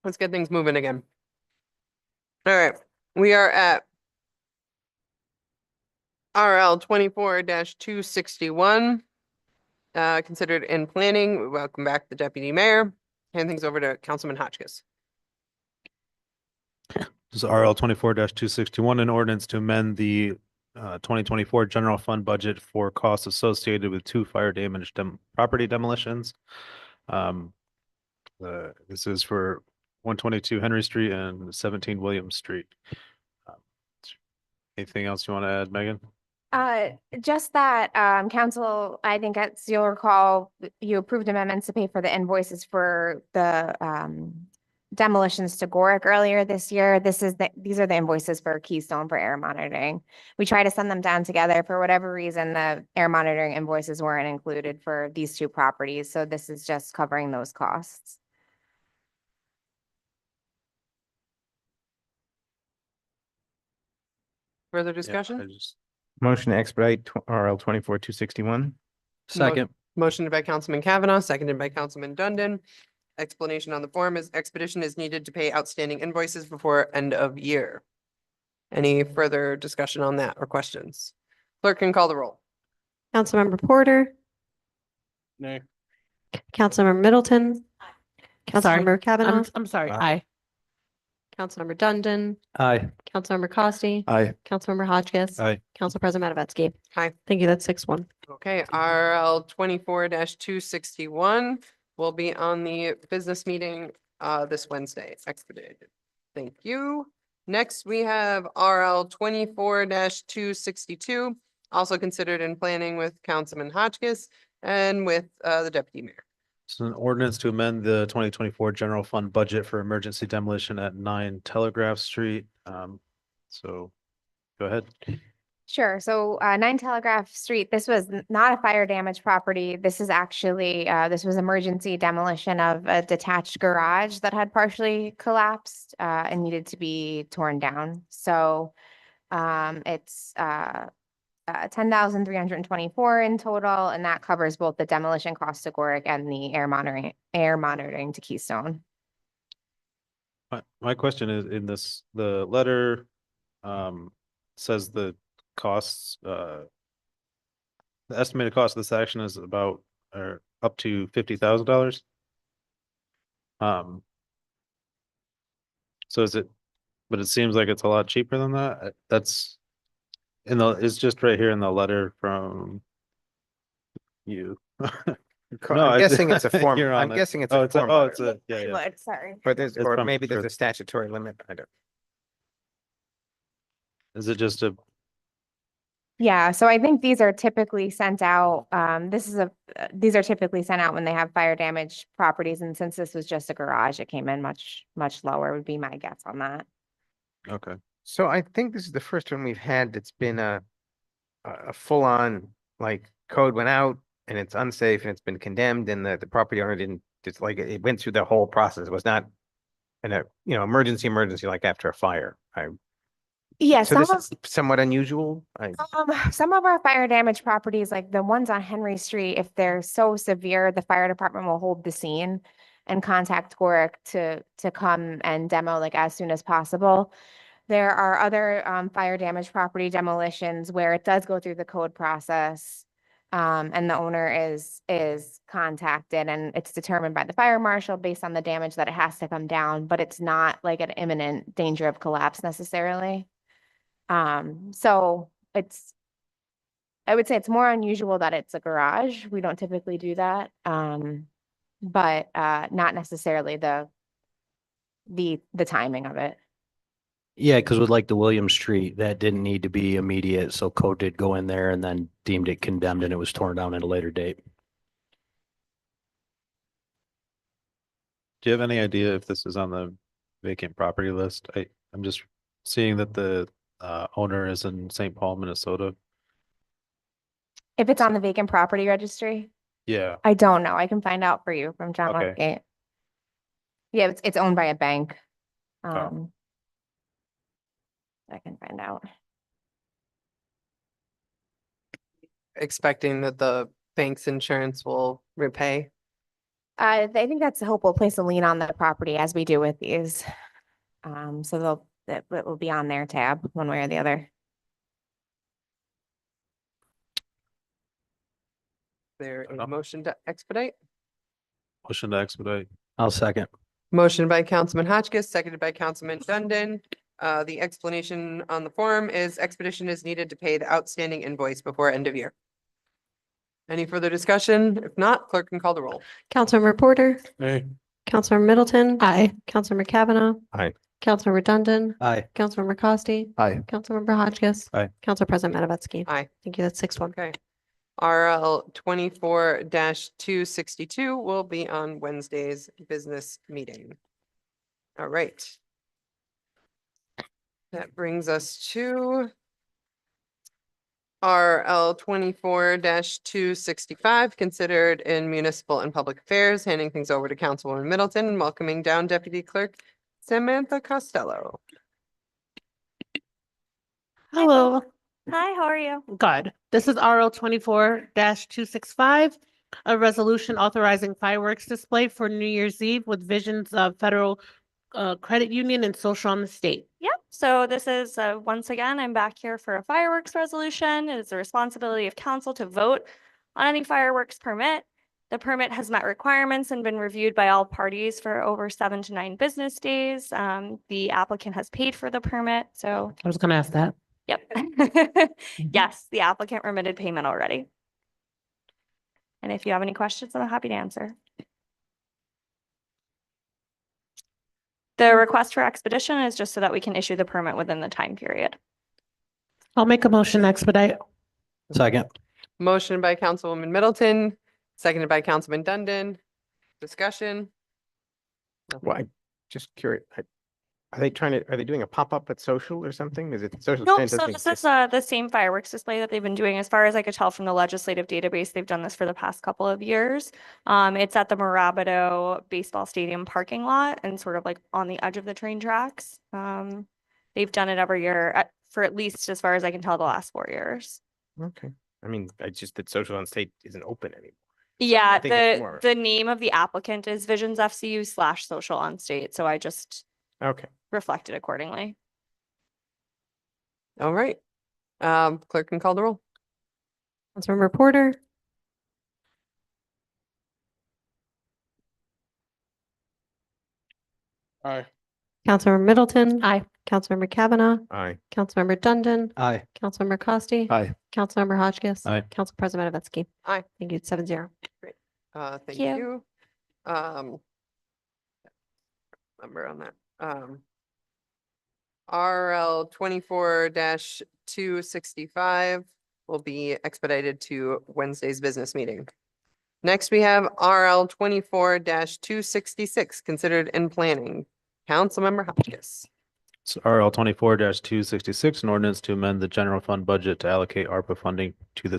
Let's get things moving again. All right, we are at RL 24-261. Considered in planning. We welcome back the deputy mayor. Hand things over to Councilman Hotchkiss. This is RL 24-261, an ordinance to amend the 2024 general fund budget for costs associated with 2 fire damage property demolitions. This is for 122 Henry Street and 17 Williams Street. Anything else you want to add, Megan? Just that, council, I think as you'll recall, you approved amendments to pay for the invoices for the, demolitions to Gorick earlier this year. These are the invoices for Keystone for air monitoring. We try to send them down together. For whatever reason, the air monitoring invoices weren't included for these 2 properties. So this is just covering those costs. Further discussion? Motion to expedite RL 24-261. Second. Motioned by Councilman Kavanaugh, seconded by Councilman Dundon. Explanation on the form is expedition is needed to pay outstanding invoices before end of year. Any further discussion on that or questions? Clerk can call the roll. Councilmember Porter, Nay. Councilmember Middleton, Sorry. Councilmember Kavanaugh, I'm sorry. Aye. Councilmember Dundon, Aye. Councilmember Costi, Aye. Councilmember Hotchkiss, Aye. Council President Matavetsky. Hi. Thank you. That's 6-1. Okay, RL 24-261 will be on the business meeting this Wednesday, expedited. Thank you. Next, we have RL 24-262, also considered in planning with Councilman Hotchkiss and with the deputy mayor. It's an ordinance to amend the 2024 general fund budget for emergency demolition at 9 Telegraph Street. So go ahead. Sure. So 9 Telegraph Street, this was not a fire damage property. This is actually, this was emergency demolition of a detached garage that had partially collapsed and needed to be torn down. So it's 10,324 in total, and that covers both the demolition cost to Gorick and the air monitoring to Keystone. My question is, in the letter says the costs, the estimated cost of this action is about or up to $50,000. So is it, but it seems like it's a lot cheaper than that. That's it's just right here in the letter from you. I'm guessing it's a form. You're on I'm it. guessing it's Oh, a form. it's a, yeah. Sorry. But there's, It's or from- maybe there's sure. a statutory limit. I don't. Is it just a, Yeah, so I think these are typically sent out, these are typically sent out when they have fire damage properties, and since this was just a garage, it came in much lower would be my guess on that. okay. So I think this is the first one we've had that's been a full on, like, code went out and it's unsafe and it's been condemned and the property owner didn't, just like, it went through the whole process. It was not emergency like after a fire. Yeah, So this is somewhat unusual. some of our fire damage properties, like the ones on Henry Street, if they're so severe, the fire department will hold the scene and contact Gorick to come and demo like as soon as possible. There are other fire damage property demolitions where it does go through the code process. And the owner is contacted and it's determined by the fire marshal based on the damage that it has to come down, but it's not like an imminent danger of collapse necessarily. So I would say it's more unusual that it's a garage. We don't typically do that. But not necessarily the timing of it. Yeah, because with like the Williams Street, that didn't need to be immediate, so code did go in there and then deemed it condemned and it was torn down at a later date. Do you have any idea if this is on the vacant property list? I'm just seeing that the owner is in St. Paul, Minnesota. If it's on the vacant property registry, Yeah. I don't know. I can find out for you from John Okay. Northgate. Yeah, it's owned by a bank. Oh. I can find out. Expecting that the bank's insurance will repay. I think that's the hope we'll place a lien on the property as we do with these. So that will be on their tab one way or the other. There a motion to expedite? Motion to expedite. I'll second. Motion by Councilman Hotchkiss, seconded by Councilman Dundon. The explanation on the form is expedition is needed to pay the outstanding invoice before end of year. Any further discussion? If not, clerk can call the roll. Councilmember Porter, Hey, Councilmember Middleton. Aye. Councilmember Kavanaugh. Aye. Councilmember Dundon. Aye. Councilmember Costi. Aye. Councilmember Hotchkiss. Aye. Council President Matavetsky. Aye. Thank you. That's 6-1. Okay. RL 24-262 will be on Wednesday's business meeting. All right. That brings us to RL 24-265, considered in municipal and public affairs, handing things over to Councilwoman Middleton and welcoming down Deputy Clerk Samantha Costello. Hello. Hi, how are you? Good. This is RL 24-265, a resolution authorizing fireworks display for New Year's Eve with visions of Federal Credit Union and Social on the State. Yep. So this is, once again, I'm back here for a fireworks resolution. It is the responsibility of council to vote on any fireworks permit. The permit has met requirements and been reviewed by all parties for over 7 to 9 business days. The applicant has paid for the permit, so. I was going to ask that. Yep. Yes, the applicant remitted payment already. And if you have any questions, I'm happy to answer. The request for expedition is just so that we can issue the permit within the time period. I'll make a motion to expedite. Second. Motion by Councilwoman Middleton, seconded by Councilman Dundon. Discussion? Well, I'm just curious. Are they doing a pop-up at social or something? Is it social? No, stand so doesn't this exist? is the same fireworks display that they've been doing. As far as I could tell from the legislative database, they've done this for the past couple of years. It's at the Mirabito Baseball Stadium parking lot and sort of like on the edge of the train tracks. They've done it every year for at least, as far as I can tell, the last 4 years. Okay. I mean, I just that social on state isn't open anymore. Yeah, I think it's more- the name of the applicant is Visions FCU/Social on State. So I just Okay. reflected accordingly. All right. Clerk can call the roll. Councilmember Porter, aye. Councilmember Middleton. Aye. Councilmember Kavanaugh. Aye. Councilmember Dundon. Aye. Councilmember Costi. Aye. Councilmember Hotchkiss. Aye. Council President Matavetsky. Aye. Thank you. It's 7-0. Thank you. you. Number on that. RL 24-265 will be expedited to Wednesday's business meeting. Next, we have RL 24-266, considered in planning. Councilmember Hotchkiss. It's RL 24-266, an ordinance to amend the general fund budget to allocate ARPA funding to the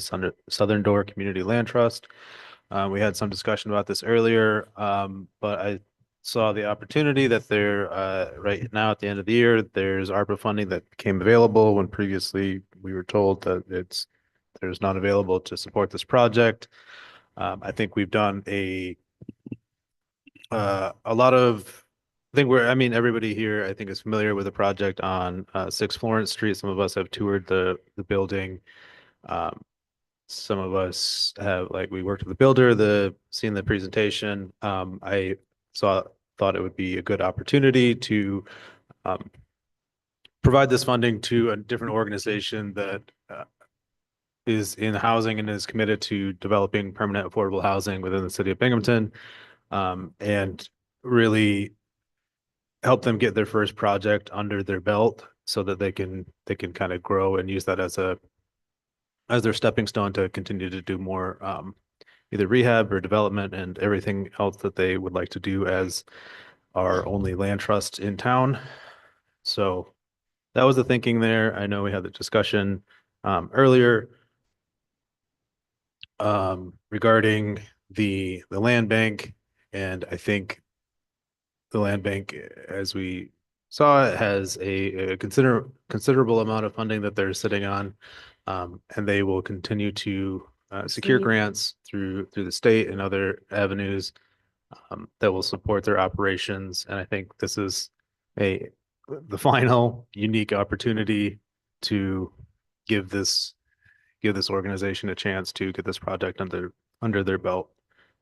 Southern Door Community Land Trust. We had some discussion about this earlier, but I saw the opportunity that there, right now at the end of the year, there's ARPA funding that became available when previously we were told that there's not available to support this project. I think we've done a lot of, everybody here, I think, is familiar with the project on 6 Florence Street. Some of us have toured the building. Some of us have, we worked with the builder, seen the presentation. I thought it would be a good opportunity to provide this funding to a different organization that is in housing and is committed to developing permanent affordable housing within the city of Binghamton, and really help them get their first project under their belt so that they can kind of grow and use that as their stepping stone to continue to do more either rehab or development and everything else that they would like to do as our only land trust in town. So that was the thinking there. I know we had the discussion earlier regarding the land bank, and I think the land bank, as we saw, it has a considerable amount of funding that they're sitting on, and they will continue to secure grants through the state and other avenues that will support their operations. And I think this is the final unique opportunity to give this organization a chance to get this project under their belt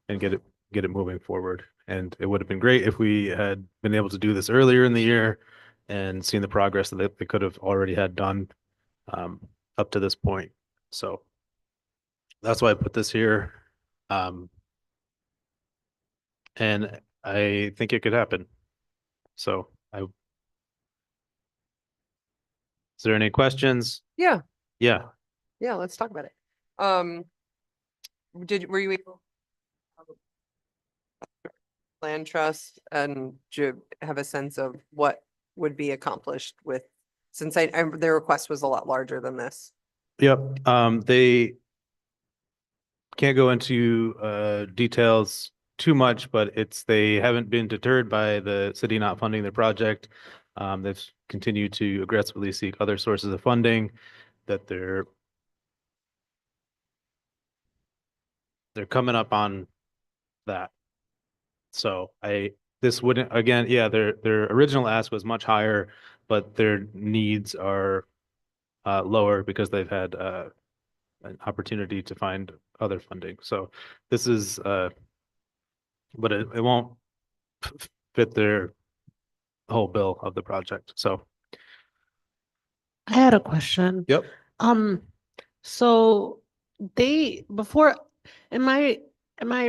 and get it moving forward. And it would have been great if we had been able to do this earlier in the year and seen the progress that they could have already had done up to this point. So that's why I put this here. And I think it could happen. So is there any questions? Yeah, Yeah. yeah, let's talk about it. Were you able land trust, and do you have a sense of what would be accomplished with, since their request was a lot larger than this? Yep. They can't go into details too much, but they haven't been deterred by the city not funding their project. They've continued to aggressively seek other sources of funding, that they're coming up on that. So this wouldn't, again, yeah, their original ask was much higher, but their needs are lower because they've had an opportunity to find other funding. So this is, but it won't fit their whole bill of the project. So. I had a question. Yep. So am I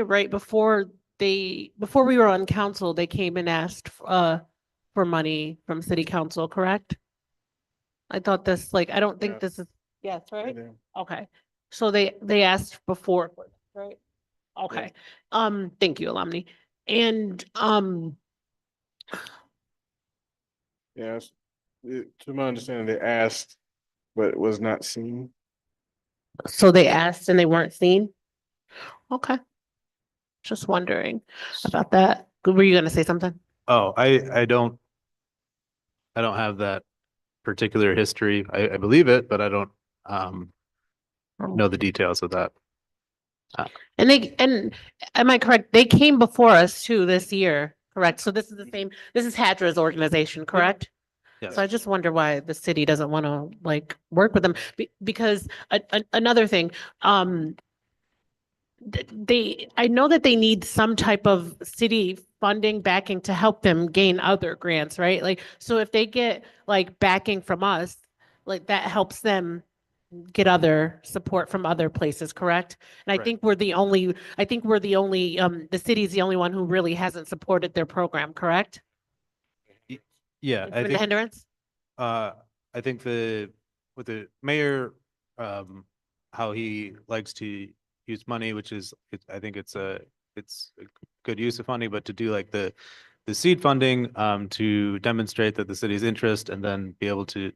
right, before we were on council, they came and asked for money from city council, correct? I thought this, I don't think this is, yes, right? Okay. So they asked before, right? Okay. Thank you, Alumni. And Yes, to my understanding, they asked, but it was not seen. so they asked and they weren't seen? Okay. Just wondering about that. Were you gonna say something? Oh, I don't have that particular history. I believe it, but I don't know the details of that. And am I correct? They came before us too this year, correct? So this is Hadra's organization, correct? Yes. So I just wonder why the city doesn't want to work with them because another thing, I know that they need some type of city funding backing to help them gain other grants, right? So if they get backing from us, that helps them get other support from other places, correct? And I Right. think the city's the only one who really hasn't supported their program, correct? Yeah, It's I been a think, hindrance? I think with the mayor, how he likes to use money, which is, I think it's a good use of funding, but to do the seed funding, to demonstrate that the city's interest, and then be able to,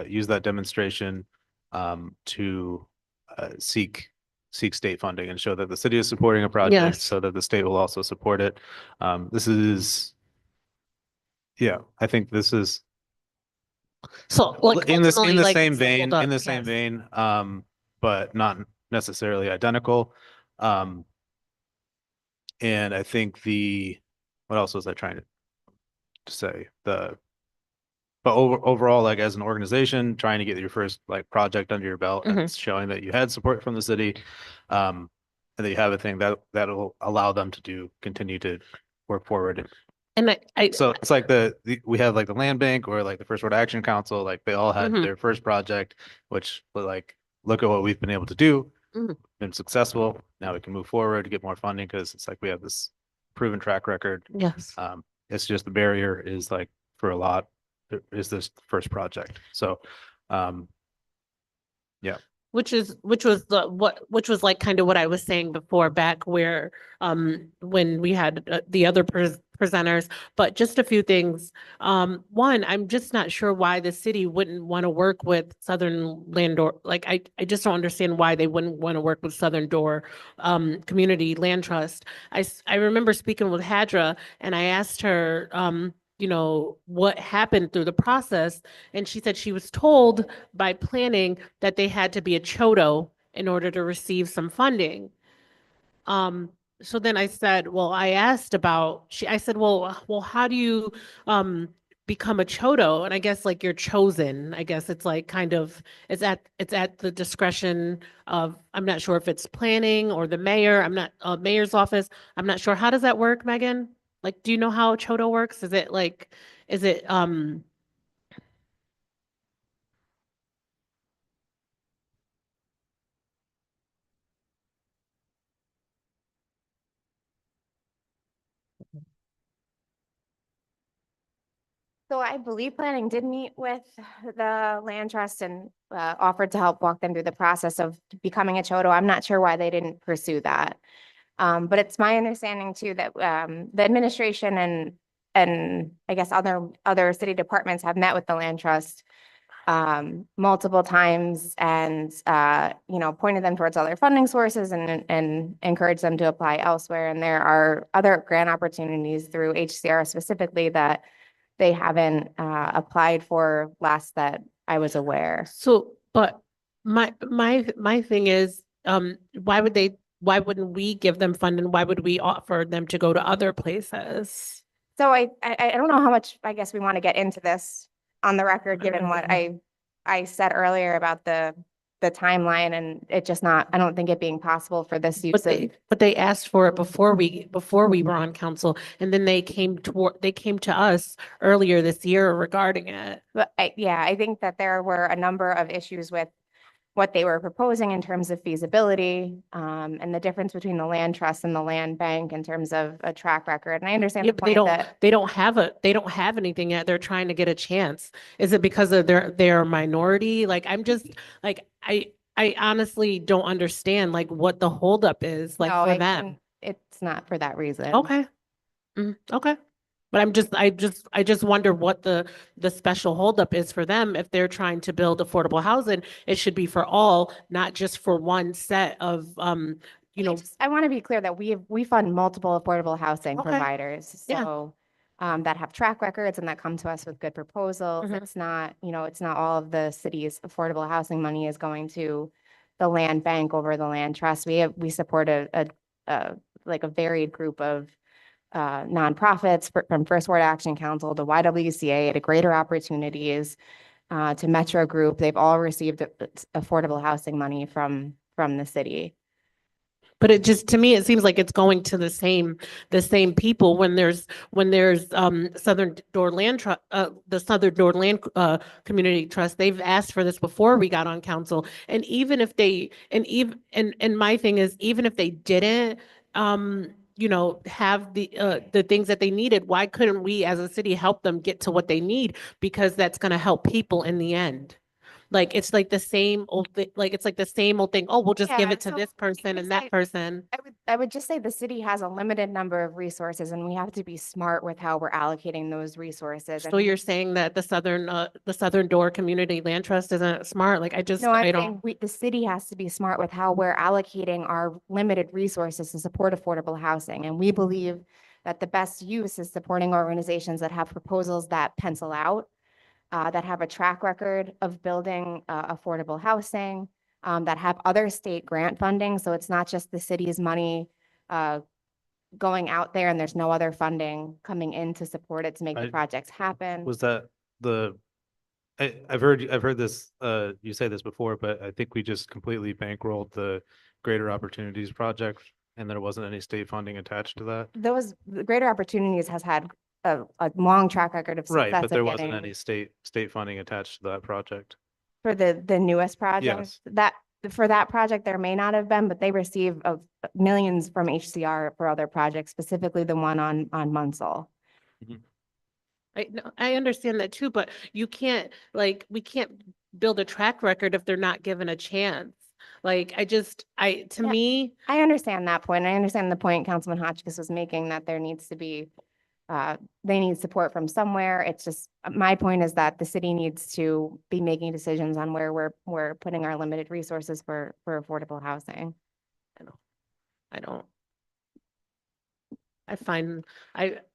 use that demonstration, to, seek state funding and show that the city is supporting a project, Yes. so that the state will also support it. I think this is So in the ultimately, same simple vein, yes. but not necessarily identical. And I think what else was I trying to say? But overall, as an organization, trying to get your first project under your belt, and it's showing that you had support from the city, and that you have a thing that'll allow them to continue to work forward. And So it's we have the land bank, or the First Ward Action Council, they all had their first project, which look at what we've been able to do, been successful. Now we can move forward to get more funding, because it's we have this proven track record. Yes. It's just the barrier is for a lot is this first project. So, yeah. Which was kind of what I was saying before, back where when we had the other presenters, but just a few things. One, I'm just not sure why the city wouldn't want to work with Southern Landor. I just don't understand why they wouldn't want to work with Southern Door Community Land Trust. I remember speaking with Hadra, and I asked her, what happened through the process. And she said she was told by planning that they had to be a CHOTO in order to receive some funding. so then I said, well, I asked about, I said, well, how do you, become a chodo? And I guess like you're chosen, I guess it's like kind of, it's at the discretion of, I'm not sure if it's planning or the mayor, I'm not, mayor's office. I'm not sure. How does that work, Megan? Like, do you know how chodo works? Is it like, is it, So I believe planning did meet with the land trust and offered to help walk them through the process of becoming a chodo. I'm not sure why they didn't pursue that. But it's my understanding too that the administration and I guess other city departments have met with the land trust multiple times and pointed them towards other funding sources and encouraged them to apply elsewhere. And there are other grant opportunities through HCR specifically that they haven't applied for last that I was aware. so, but my thing is, why wouldn't we give them funding? Why would we offer them to go to other places? So I don't know how much, I guess we want to get into this on the record, given what I said earlier about the timeline and it just not, I don't think it being possible for this use of. But they asked for it before we were on council, and then they came to us earlier this year regarding it. But I think that there were a number of issues with what they were proposing in terms of feasibility, and the difference between the land trust and the land bank in terms of a track record. And I understand Yeah, the but they point don't, that. they don't have anything yet. They're trying to get a chance. Is it because of their minority? Like, I'm just like, I honestly don't understand like what the holdup is like No, for them. It's not for that reason. Okay. Okay. But I just wonder what the special holdup is for them. If they're trying to build affordable housing, it should be for all, not just for one set of, I want to be clear that we fund multiple affordable housing Okay. providers. Yeah. So that have track records and that come to us with good proposals. Mhm. It's not, it's not all of the city's affordable housing money is going to the land bank over the land trust. We support a like a varied group of nonprofits from First Ward Action Council to YWCA to Greater Opportunities to Metro Group. They've all received affordable housing money from the city. But it just, to me, it seems like it's going to the same people when there's Southern Door Land the Southern Door Land Community Trust. They've asked for this before we got on council. And even if they, and my thing is, even if they didn't, have the things that they needed, why couldn't we as a city help them get to what they need? Because that's going to help people in the end. Like, it's like the same old thing, like, it's like the same old thing. Oh, we'll just give Yeah, it to so this person and that person. I would just say the city has a limited number of resources and we have to be smart with how we're allocating those resources. So you're saying that the Southern Door Community Land Trust isn't smart? Like, No, I I'm don't. saying the city has to be smart with how we're allocating our limited resources to support affordable housing. And we believe that the best use is supporting organizations that have proposals that pencil out, that have a track record of building affordable housing, that have other state grant funding. So it's not just the city's money going out there and there's no other funding coming in to support it to make the projects happen. Was that I've heard this, you say this before, but I think we just completely bankrolled the Greater Opportunities project and there wasn't any state funding attached to that. The Greater Opportunities has had a long track record of Right, success but there of wasn't getting any state funding attached to that project. for the newest project. Yes. For that project, there may not have been, but they receive millions from HCR for other projects, specifically the one on Munsell. I understand that too, but we can't build a track record if they're not given a chance. Like, to me. I understand that point. I understand the point Councilman Hotchkiss was making that there needs to be, they need support from somewhere. It's just, my point is that the city needs to be making decisions on where we're putting our limited resources for affordable housing.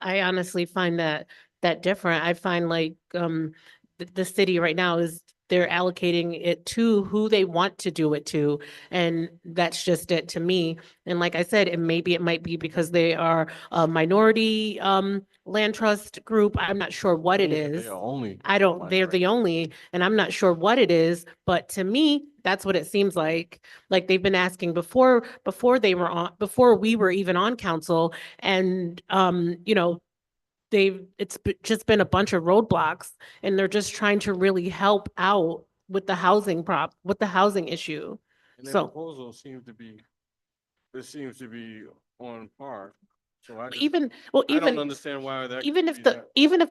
I honestly find that different. I find like, the city right now is they're allocating it to who they want to do it to. And that's just it to me. And like I said, it might be because they are a minority land trust group. I'm not sure what it is. They're the only, and I'm not sure what it is, but to me, that's what it seems like. Like they've been asking before we were even on council, and just been a bunch of roadblocks, and they're just trying to really help out with the housing issue. And their So proposal seems to be on par. So I don't understand why that. even if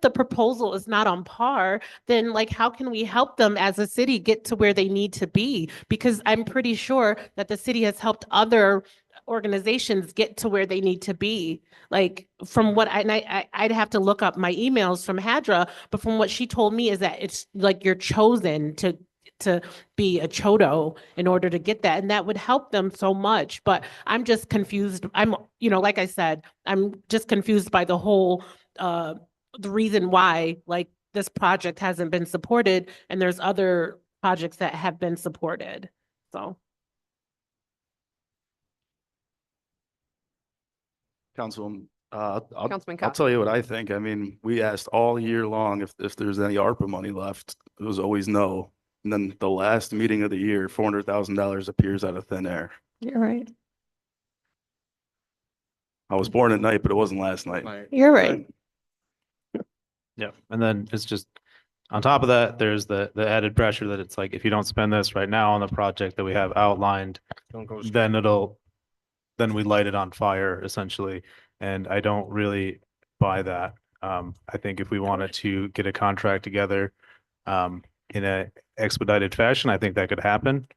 the proposal is not on par, then like how can we help them as a city get to where they need to be? Because I'm pretty sure that the city has helped other organizations get to where they need to be. Like from what I'd have to look up my emails from Hadra, but from what she told me is that it's like you're chosen to be a chodo in order to get that. And that would help them so much. But I'm just confused. Like I said, I'm just confused by the whole, the reason why like this project hasn't been supported and there's other projects that have been supported. So. Councilman, Councilman I'll Cox. tell you what I think. I mean, we asked all year long if there's any ARPA money left. It was always no. And then the last meeting of the year, $400,000 appears out of thin air. You're right. I was born at night, but it wasn't last night. You're right. Yeah, and then it's just, on top of that, there's the added pressure that it's like, if you don't spend this right now on the project that we have outlined, then we light it on fire essentially. And I don't really buy that. I think if we wanted to get a contract together in a expedited fashion, I think that could happen.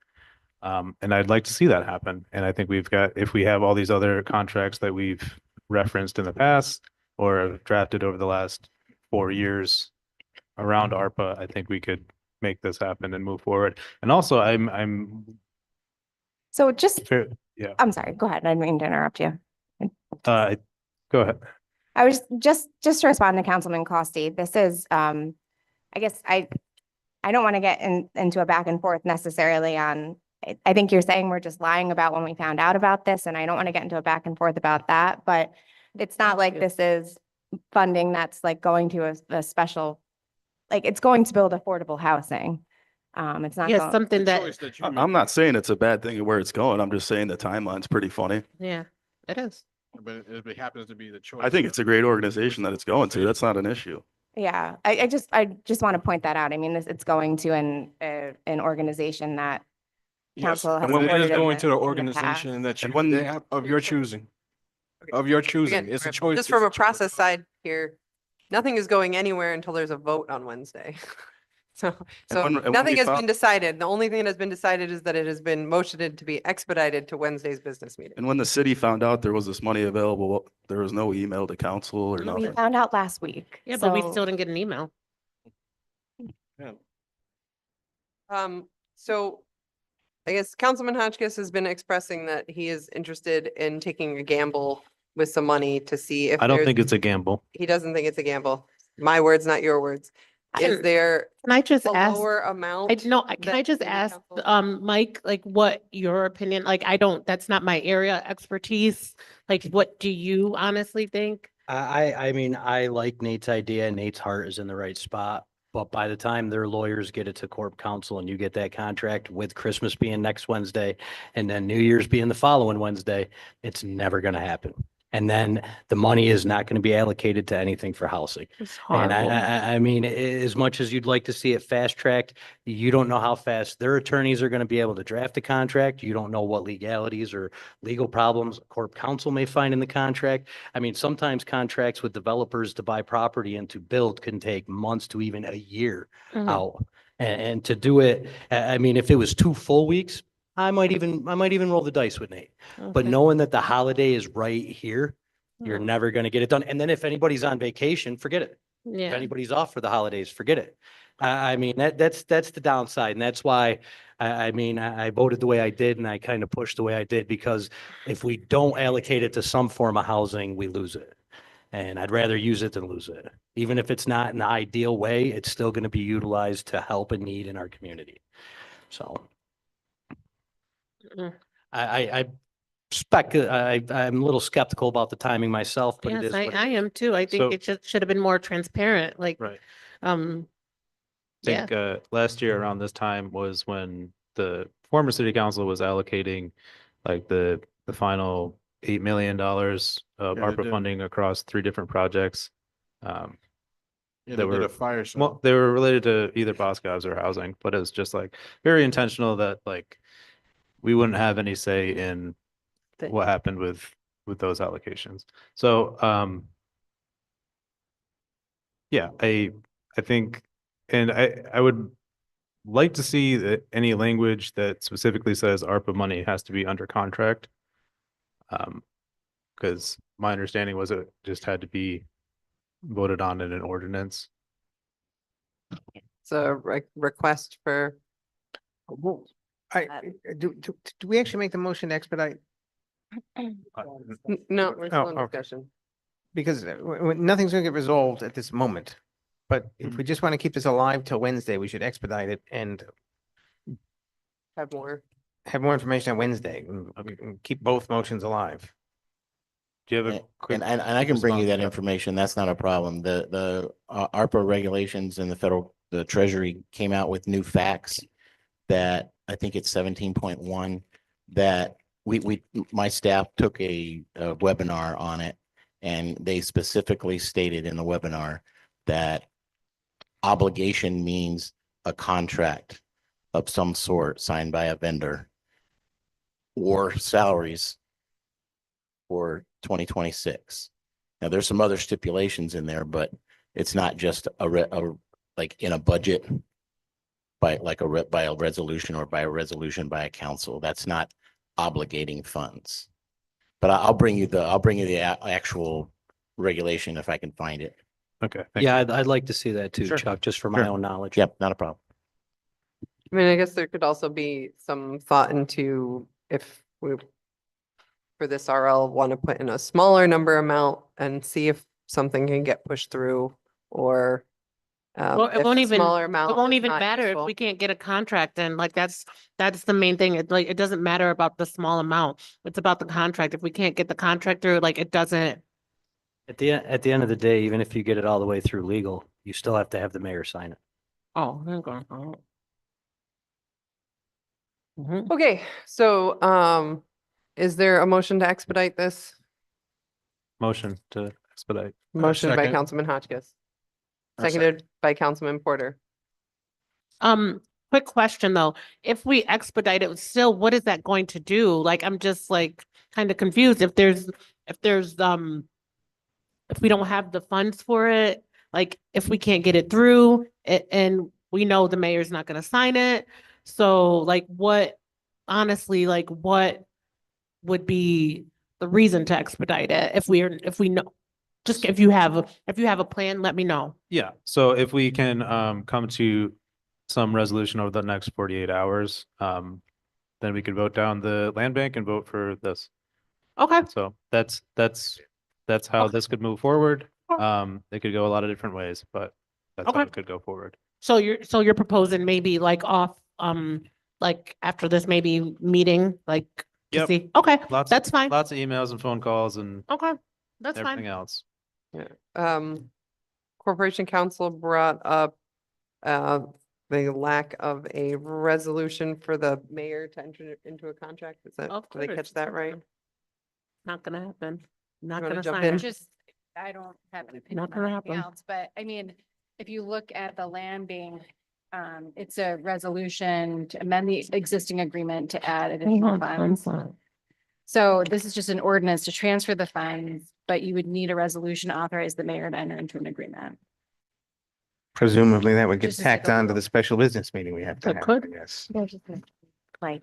And I'd like to see that happen. And I think if we have all these other contracts that we've referenced in the past or have drafted over the last 4 years around ARPA, I think we could make this happen and move forward. And also So just, yeah. I'm sorry, go ahead. I didn't mean to interrupt you. Go ahead. I was just to respond to Councilman Costi. This is, I guess I don't want to get into a back and forth necessarily on, I think you're saying we're just lying about when we found out about this, and I don't want to get into a back and forth about that, but it's not like this is funding that's like going to a special, like it's going to build affordable housing. It's not. Yeah, something that. I'm not saying it's a bad thing where it's going. I'm just saying the timeline's pretty funny. Yeah, it is. But it happens to be the choice. I think it's a great organization that it's going to. That's not an issue. Yeah, I just want to point that out. I mean, it's going to an organization that council has. And when it is supported going in to the in past. organization that they have of your choosing. Of your choosing. Again, It's a choice. just from a process side here, nothing is going anywhere until there's a vote on Wednesday. So when nothing we has found- been decided. The only thing that has been decided is that it has been motioned to be expedited to Wednesday's business meeting. And when the city found out there was this money available, there was no email to council or We nothing. found out last week. Yeah, but we so- still didn't get an email. So I guess Councilman Hotchkiss has been expressing that he is interested in taking a gamble with some money to see if I don't there's- think it's a gamble. He doesn't think it's a gamble. My words, not your words. Is Can- there Can I just a ask? lower amount? Can I that just city ask, council- Mike, like what your opinion, like that's not my area expertise. Like, what do you honestly think? I mean, I like Nate's idea. Nate's heart is in the right spot. But by the time their lawyers get it to Corp Council and you get that contract with Christmas being next Wednesday and then New Year's being the following Wednesday, it's never going to happen. And then the money is not going to be allocated to anything for housing. It's And horrible. I mean, as much as you'd like to see it fast tracked, you don't know how fast their attorneys are going to be able to draft a contract. You don't know what legalities or legal problems Corp Council may find in the contract. I mean, sometimes contracts with developers to buy property and to build can take months to even a year Mhm. out. And to do it, I mean, if it was 2 full weeks, I might even roll the dice with Nate. But Okay. knowing that the holiday is right here, you're Mhm. never going to get it done. And then if anybody's on vacation, forget it. If Yeah. anybody's off for the holidays, forget it. I mean, that's the downside. And that's why I mean, I voted the way I did and I kind of pushed the way I did because if we don't allocate it to some form of housing, we lose it. And I'd rather use it than lose it. Even if it's not in the ideal way, it's still going to be utilized to help a need in our community. So Mm. I'm a little skeptical about the timing myself, but it Yes, is. what it I is. am too. I So- think it should have been more transparent, like, Right. yeah. think last year around this time was when the former city council was allocating like the final $8 million of Yeah, they ARPA did. funding across 3 different projects. Yeah, They they did were- a fire Well, sale. they were related to either Boscov's or housing, but it was just like very intentional that like we wouldn't have any say in what happened with those allocations. So yeah, I think, and I would like to see that any language that specifically says ARPA money has to be under contract. Because my understanding was it just had to be voted on in an ordinance. It's a request for, Do we actually make the motion to expedite? no, we're still in Oh, okay. discussion. Because nothing's gonna get resolved at this moment. But if we just want to keep this alive till Wednesday, we should expedite it and Have more. have more information on Wednesday and keep both motions alive. Do you have a And, quick? and I can bring you response that to information. That's not a problem. The ARPA regulations and the Treasury came out with new facts that I think it's 17.1 that my staff took a webinar on it, and they specifically stated in the webinar that obligation means a contract of some sort signed by a vendor or salaries for 2026. Now, there's some other stipulations in there, but it's not just like in a budget by a resolution or by a resolution by a council. That's not obligating funds. But I'll bring you the actual regulation if I can find it. Okay. Yeah, I'd like to see that too, Sure. Chuck, just for my Sure. own knowledge. Yep, not a problem. I mean, I guess there could also be some thought into if we, for this RL, want to put in a smaller number amount and see if something can get pushed through or Well, it if won't a even, smaller it amount won't is even not matter if useful. we can't get a contract and like, that's the main thing. It like, it doesn't matter about the small amount. It's about the contract. If we can't get the contract through, like, it doesn't. At the end of the day, even if you get it all the way through legal, you still have to have the mayor sign it. Oh, okay. Oh. Mhm. Okay, so is there a motion to expedite this? Motion to expedite. Motion by second. Councilman Hotchkiss. I sec- Seconded by Councilman Porter. Quick question though, if we expedite it, still, what is that going to do? Like, I'm just like kind of confused if there's, if we don't have the funds for it, like if we can't get it through and we know the mayor's not gonna sign it. So like what, honestly, like what would be the reason to expedite it if we know? Just if you have a plan, let me know. Yeah, so if we can come to some resolution over the next 48 hours, then we could vote down the land bank and vote for this. Okay. So that's how Okay. this could move forward. Okay. It could go a lot of different ways, but that's how Okay. it could go forward. So you're proposing maybe like off, like after this maybe meeting, like to Yep. see, okay, Lots, that's fine. lots of emails and phone calls and Okay, that's everything fine. else. Yeah. Corporation Council brought up the lack of a resolution for the mayor to enter into a contract. Is that, Of did I course, catch that it's right? Not gonna happen. Not wanna gonna jump sign in? it. Just, I don't have an opinion Not on gonna anything happen. else, but I mean, if you look at the land bank, it's a resolution to amend the existing agreement to add additional funds. So this is just an ordinance to transfer the funds, but you would need a resolution to authorize the mayor to enter into an agreement. Presumably that would get Just as like tacked a on to little- the special business meeting we have to It have, could. I guess. Like,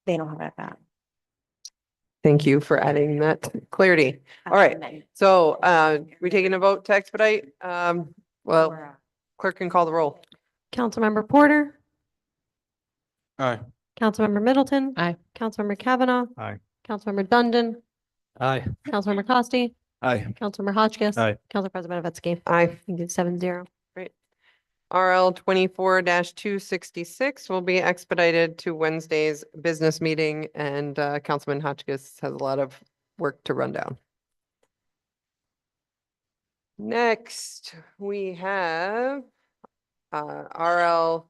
they don't have that. Thank you for adding that clarity. All right, so we taking a vote to expedite? Well, clerk can call the roll. Councilmember Porter, Aye. Councilmember Middleton. Aye. Councilmember Kavanaugh. Aye. Councilmember Dundon, Aye. Councilmember Costi, Aye. Councilmember Hotchkiss. Aye. Council President Avetsky. Aye. You did 7-0. Great. RL 24-266 will be expedited to Wednesday's business meeting, and Councilman Hotchkiss has a lot of work to run down. Next, we have RL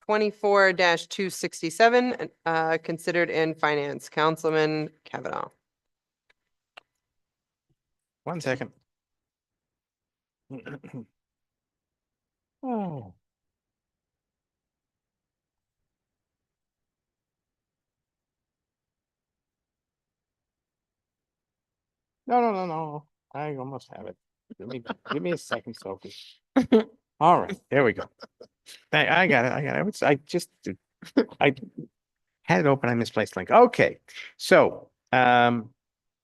24-267, considered in finance. Councilman Kavanaugh. 1 second. Oh. No. I almost have it. Give me a second, Sophie. All right, there we go. I got it. I had it open. I misplaced link. Okay, so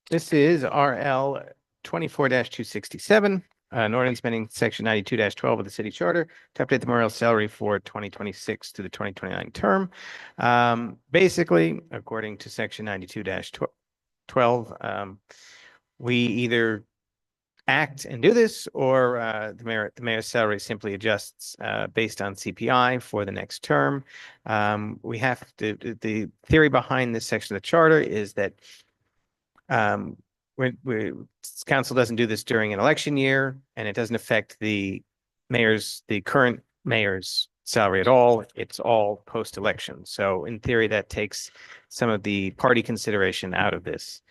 this is RL 24-267. An ordinance amending section 92-12 of the city charter to update the mayoral salary for 2026 to the 2029 term. Basically, according to section 92-12, we either act and do this, or the mayor's salary simply adjusts based on CPI for the next term. We have to, the theory behind this section of the charter is that council doesn't do this during an election year, and it doesn't affect the current mayor's salary at all. It's all post-election. So in theory, that takes some of the party consideration out of this.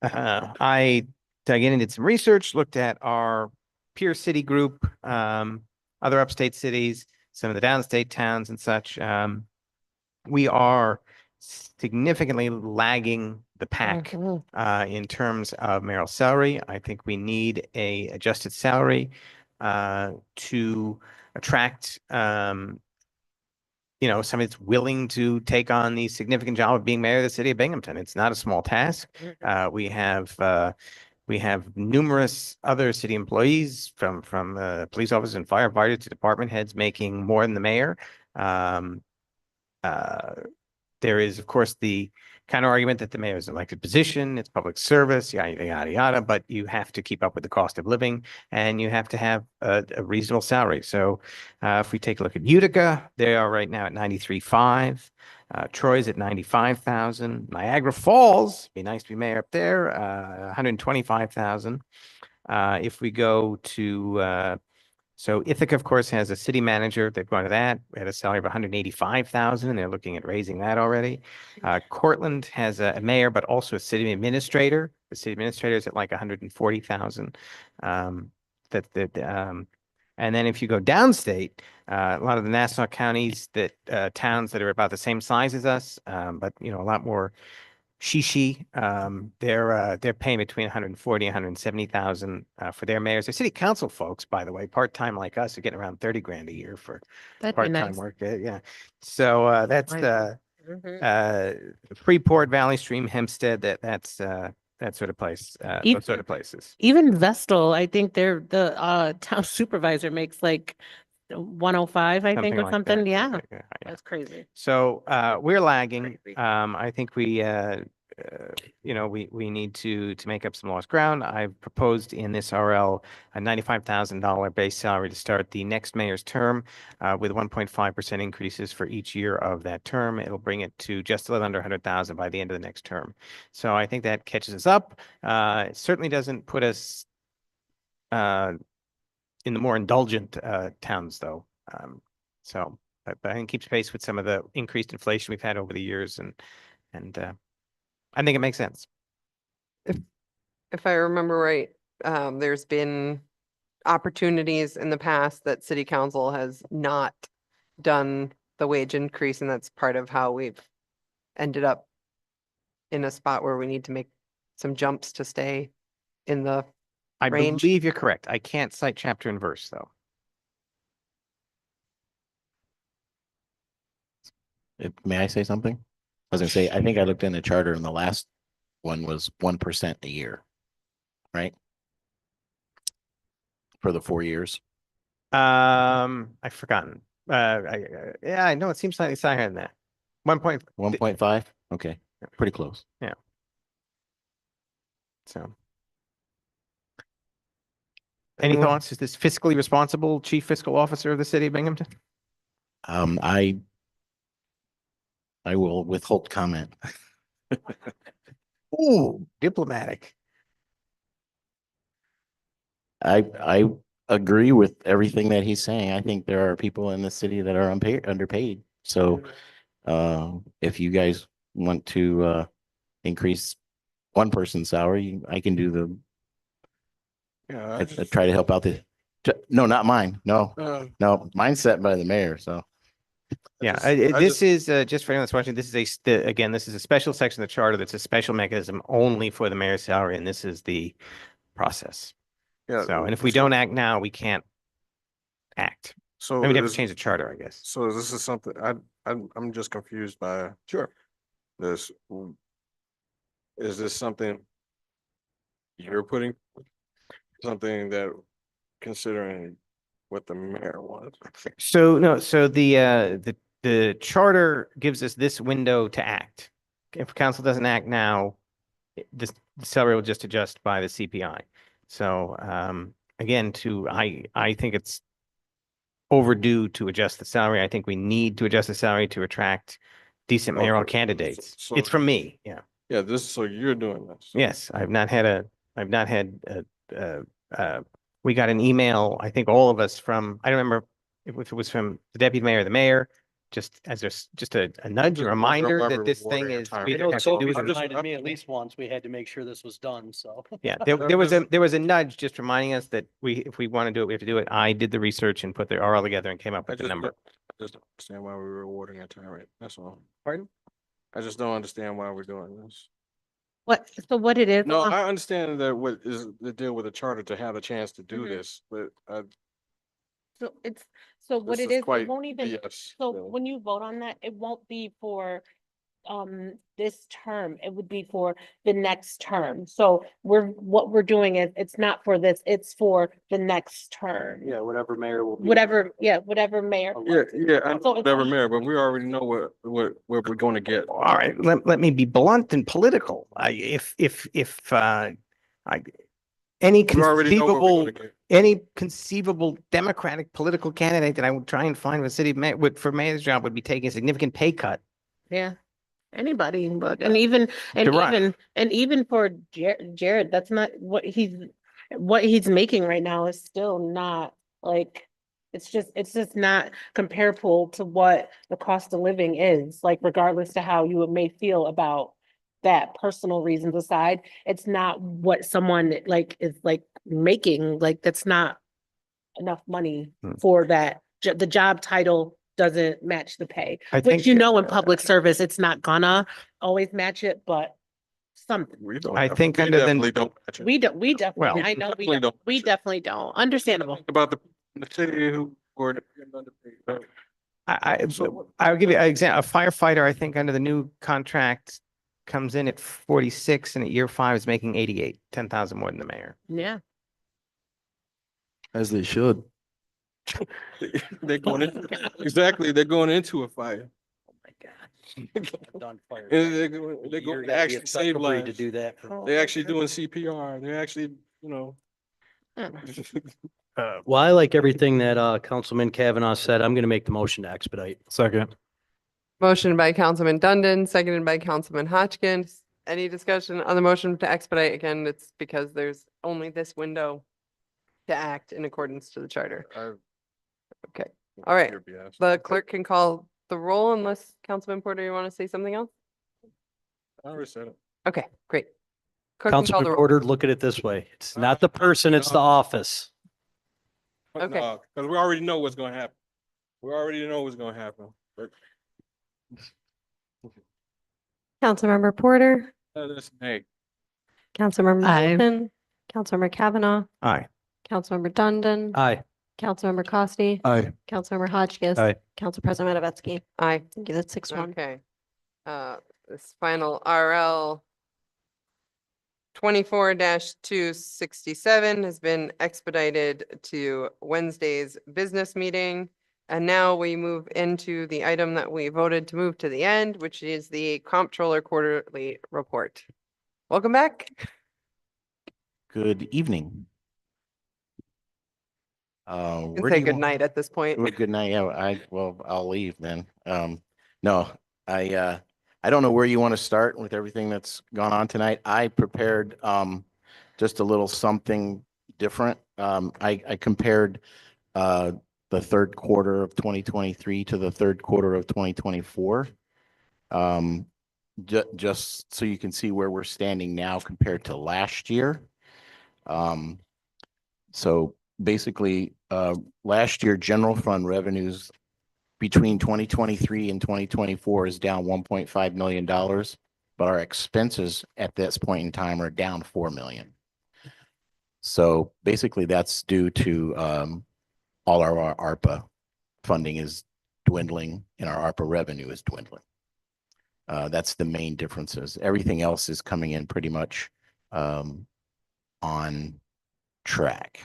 I dug in and did some research, looked at our peer city group, other upstate cities, some of the downstate towns and such. We are significantly lagging the pack in terms of mayoral salary. I think we need a adjusted salary to attract somebody that's willing to take on the significant job of being mayor of the city of Binghamton. It's not a small task. We have numerous other city employees, from police officers and firefighters to department heads, making more than the mayor. There is, of course, the kind of argument that the mayor is an elected position, it's public service, yada, yada, yada, but you have to keep up with the cost of living, and you have to have a reasonable salary. So if we take a look at Utica, they are right now at 93.5. Troy's at 95,000. Niagara Falls, be nice to be mayor up there, 125,000. If we go to so Ithaca, of course, has a city manager. They've gone to that. We had a salary of 185,000, and they're looking at raising that already. Cortland has a mayor, but also a city administrator. The city administrator is at like 140,000. And then if you go downstate, a lot of the Nassau counties, towns that are about the same size as us, but a lot more shishi, they're paying between 140 and 170,000 for their mayors. Their city council folks, by the way, part-time like us, are getting around 30 grand a year for part-time nice. Mm-hmm. work. Yeah. So that's the Freeport, Valley Stream, Hempstead, that's that sort of place, those sort of places. Even Vestal, I think the town supervisor makes like 105, I think, Something or like something. that. Yeah, Yeah. that's crazy. So we're lagging. I think we need to make up some lost ground. I've proposed in this RL a $95,000 base salary to start the next mayor's term, with 1.5% increases for each year of that term. It'll bring it to just a little under 100,000 by the end of the next term. So I think that catches us up. It certainly doesn't put us in the more indulgent towns, though. But I think keeps pace with some of the increased inflation we've had over the years, and I think it makes sense. If I remember right, there's been opportunities in the past that city council has not done the wage increase, and that's part of how we've ended up in a spot where we need to make some jumps to stay in the range. believe you're correct. I can't cite chapter and verse, though. May I say something? I was gonna say, I think I looked in the charter and the last one was 1% a year, right? For the 4 years. I've forgotten. I know it seems slightly higher than that. 1.5. Okay, pretty close. Yeah. So. Any thoughts? Is this fiscally responsible chief fiscal officer of the city of Binghamton? I will withhold comment. Ooh, diplomatic. I agree with everything that he's saying. I think there are people in the city that are underpaid. So if you guys want to increase one person's salary, I can do the Yeah. I try to help out no, not mine. No, no, mine's set by the mayor. So Yeah, I this is just for anyone that's watching, this is again, this is a special section of the charter that's a special mechanism only for the mayor's salary, and this is the process. Yeah. So, and if we don't act now, we can't act. So And we'd have to is- change the charter, I guess. So this is something I'm just confused by. Sure. This. Is this something you're putting? Something that considering what the mayor wants? So no, so the charter gives us this window to act. If council doesn't act now, the salary will just adjust by the CPI. So again, I think it's overdue to adjust the salary. I think we need to adjust the salary to attract decent mayoral Okay. candidates. So- It's from me, yeah. Yeah, so you're doing this. Yes, we got an email, I think all of us from, I don't remember if it was from the deputy mayor or the mayor, just as just a nudge, a reminder that this thing is. we I know have to do Sophie it. reminded me at least once, we had to make sure this was done, so. Yeah, there was a nudge just reminding us that if we want to do it, we have to do it. I did the research and put the RL together and came up I with the just number. don't understand why we're rewarding a tyrant. That's all. Pardon? I just don't understand why we're doing this. What it is? No, I understand that what is the deal with the charter to have a chance to do this, but So what this it is is, quite it won't even, BS, so really. when you vote on that, it won't be for this term, it would be for the next term. So what we're doing is, it's not for this, it's for the next term. Yeah, whatever mayor will. Whatever mayor. Yeah, I know So it's whatever only- mayor, but we already know what we're gonna get. All right, let me be blunt and political. Any We already know what we're conceivable, gonna get. any conceivable Democratic political candidate that I would try and find for city mayor, for mayor's job would be taking a significant pay cut. Yeah, anybody, but, and even for Jared, that's not what he's making right now is still not like, it's just not comparable to what the cost of living is, like regardless to how you may feel about that, personal reasons aside, it's not what someone like is like making, like that's not enough money for that. The job title doesn't match the pay, I which think- in public service, it's not gonna always match it, but something. We don't. I think we under the- definitely don't match it. We definitely, Well, I know, definitely don't we definitely don't. Understandable. Think about the city who were underpaid. I'll give you an example. A firefighter, I think under the new contract comes in at 46 and at year 5 is making 88, 10,000 more than the mayor. Yeah. As they should. They're going in, exactly, they're going into a fire. Done fire. And they're You're going to gonna be actually at save Sucker Breed lives. to do that. for- They're actually doing CPR. They're actually, Well, I like everything that Councilman Kavanaugh said. I'm gonna make the motion to expedite. Second. Motion by Councilman Dundon, seconded by Councilman Hotchkiss. Any discussion on the motion to expedite? Again, it's because there's only this window to act in accordance to the charter. Okay, all right. The clerk can call the roll unless Councilman Porter, you want to say something else? I already said it. Okay, great. Clerk can call Councilman the roll. Porter, look at it this way. It's not the person, it's the office. Okay. Because we already know what's gonna happen. We already know what's gonna happen. But Councilmember Porter, that's Nate. Councilmember Aye. Middleton, Councilmember Kavanaugh, Aye. Councilmember Dundon, Aye. Councilmember Costi, Aye. Councilmember Hotchkiss. Aye. Council President Matavetsky. Aye. Thank you. That's 6-1. Okay. This final RL 24-267 has been expedited to Wednesday's business meeting. And now we move into the item that we voted to move to the end, which is the Comptroller Quarterly Report. Welcome back. Good evening. You Where can say do you good want- night at this point. Well, good night. Yeah, I'll leave then. No, I don't know where you want to start with everything that's gone on tonight. I prepared, just a little something different. I compared, the third quarter of 2023 to the third quarter of 2024. Just so you can see where we're standing now compared to last year. So basically, last year, general fund revenues between 2023 and 2024 is down $1.5 million, but our expenses at this point in time are down $4 million. So basically that's due to, all our ARPA funding is dwindling and our ARPA revenue is dwindling. That's the main differences. Everything else is coming in pretty much, on track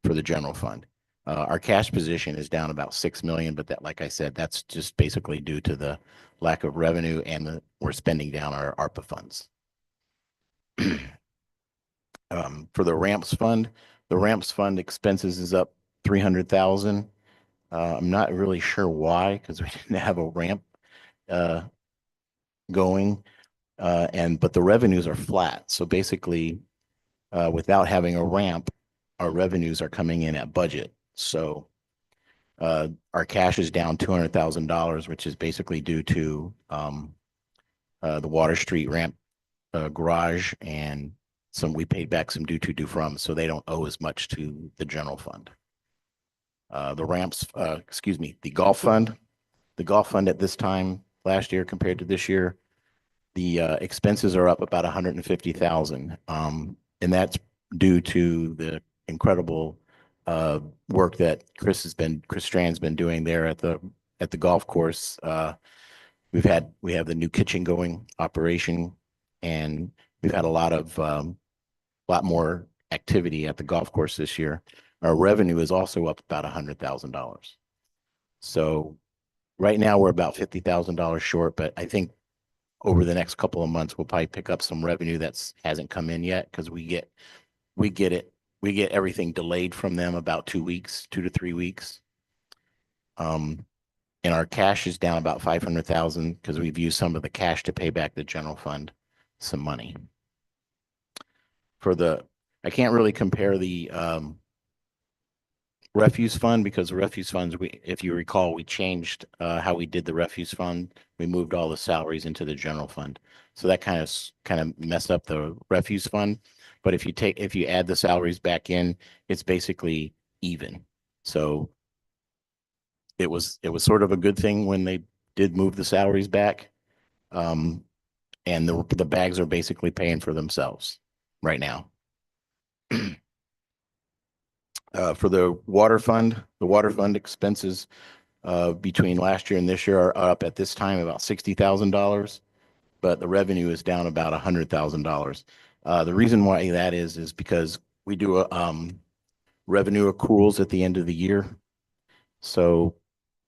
for the general fund. Our cash position is down about 6 million, but that, like I said, that's just basically due to the lack of revenue and we're spending down our ARPA funds. For the ramps fund expenses is up 300,000. I'm not really sure why, because we didn't have a ramp going, but the revenues are flat. So basically, without having a ramp, our revenues are coming in at budget. So our cash is down $200,000, which is basically due to the Water Street ramp garage and we paid back some due to from, so they don't owe as much to the general fund. The ramps, the golf fund at this time last year compared to this year, the expenses are up about 150,000. And that's due to the incredible work that Chris Strand's been doing there at the golf course. We have the new kitchen going operation, and we've had a lot more activity at the golf course this year. Our revenue is also up about $100,000. So right now we're about $50,000 short, but I think over the next couple of months, we'll probably pick up some revenue hasn't come in yet, because we get everything delayed from them about 2 weeks, 2 to 3 weeks. And our cash is down about 500,000 because we've used some of the cash to pay back the general fund some money. I can't really compare the refuse fund, because the refuse funds, if you recall, we changed how we did the refuse fund. We moved all the salaries into the general fund. So that kind of messed up the refuse fund. But if you add the salaries back in, it's basically even. So it was sort of a good thing when they did move the salaries back. And the bags are basically paying for themselves right now. For the water fund expenses between last year and this year are up at this time about $60,000, but the revenue is down about $100,000. The reason why that is because we do revenue accruals at the end of the year. So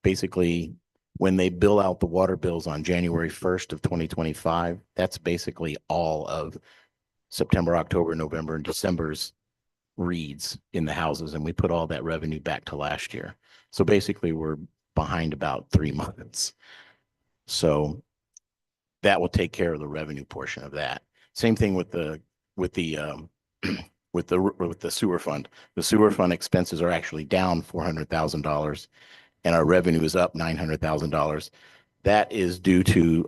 basically, when they bill out the water bills on January 1st of 2025, that's basically all of September, October, November, and December's reads in the houses, and we put all that revenue back to last year. So basically, we're behind about 3 months. So that will take care of the revenue portion of that. Same thing with the sewer fund. The sewer fund expenses are actually down $400,000, and our revenue is up $900,000. That is due to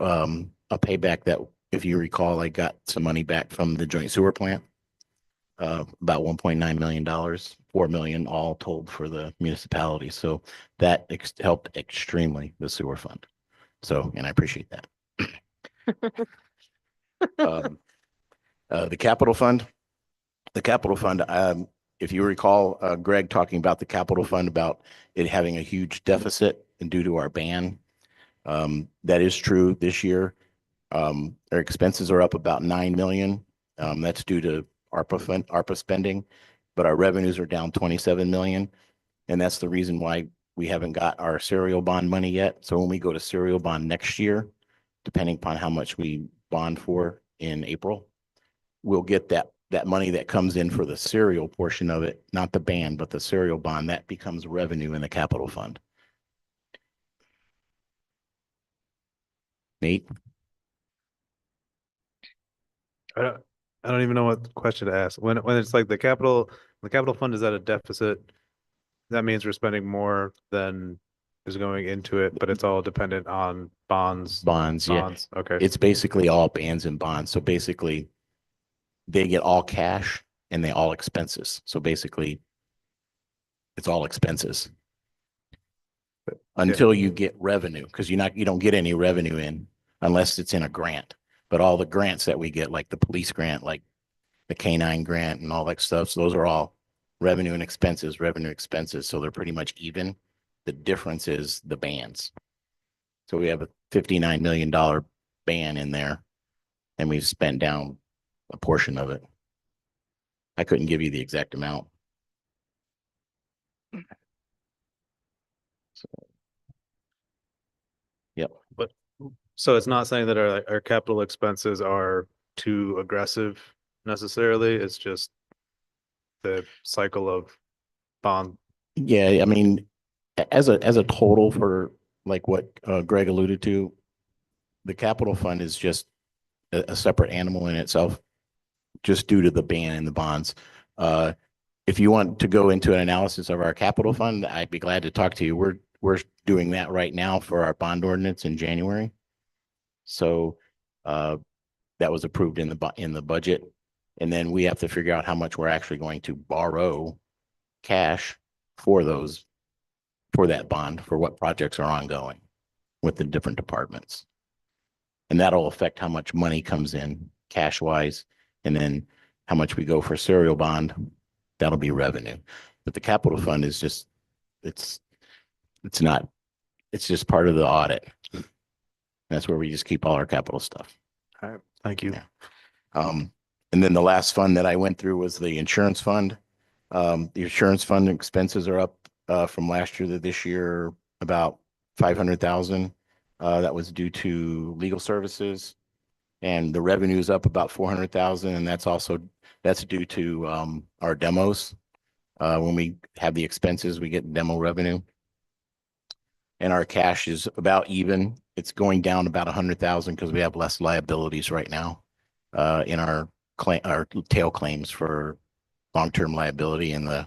a payback that, if you recall, I got some money back from the joint sewer plant, about $1.9 million, $4 million all told for the municipality. So that helped extremely the sewer fund. So, and I appreciate that. The capital fund, if you recall, Greg talking about the capital fund, about it having a huge deficit and due to our ban. That is true this year. Our expenses are up about 9 million. That's due to ARPA spending, but our revenues are down 27 million. And that's the reason why we haven't got our serial bond money yet. So when we go to serial bond next year, depending upon how much we bond for in April, we'll get that that money that comes in for the serial portion of it, not the band, but the serial bond, that becomes revenue in the capital fund. Nate? I don't even know what question to ask. When it's like the capital fund is at a deficit, that means we're spending more than is going into it, but it's all dependent on bonds. Yeah. Okay. It's basically all bands and bonds. So basically they get all cash and they all expenses. So basically it's all expenses until you get revenue, because you don't get any revenue in unless it's in a grant. But all the grants that we get, like the police grant, like the K-9 grant and all that stuff, so those are all revenue and expenses, revenue expenses. So they're pretty much even. The difference is the bands. So we have a $59 million ban in there, and we've spent down a portion of it. I couldn't give you the exact amount. So, yep. But so it's not saying that our capital expenses are too aggressive necessarily. It's just the cycle of bond. Yeah, I mean, as a total for like what Greg alluded to, the capital fund is just a separate animal in itself, just due to the ban in the bonds. If you want to go into an analysis of our capital fund, I'd be glad to talk to you. We're doing that right now for our bond ordinance in January. So that was approved in the budget. And then we have to figure out how much we're actually going to borrow cash for that bond, for what projects are ongoing with the different departments. And that'll affect how much money comes in cash wise. And then how much we go for serial bond, that'll be revenue. But the capital fund is just, it's just part of the audit. That's where we just keep all our capital stuff. All right. Thank you. Yeah. And then the last fund that I went through was the insurance fund. The insurance fund expenses are up from last year to this year about 500,000. That was due to legal services, and the revenue is up about 400,000, and that's due to our demos. When we have the expenses, we get demo revenue, and our cash is about even. It's going down about 100,000 because we have less liabilities right now in our tail claims for long-term liability and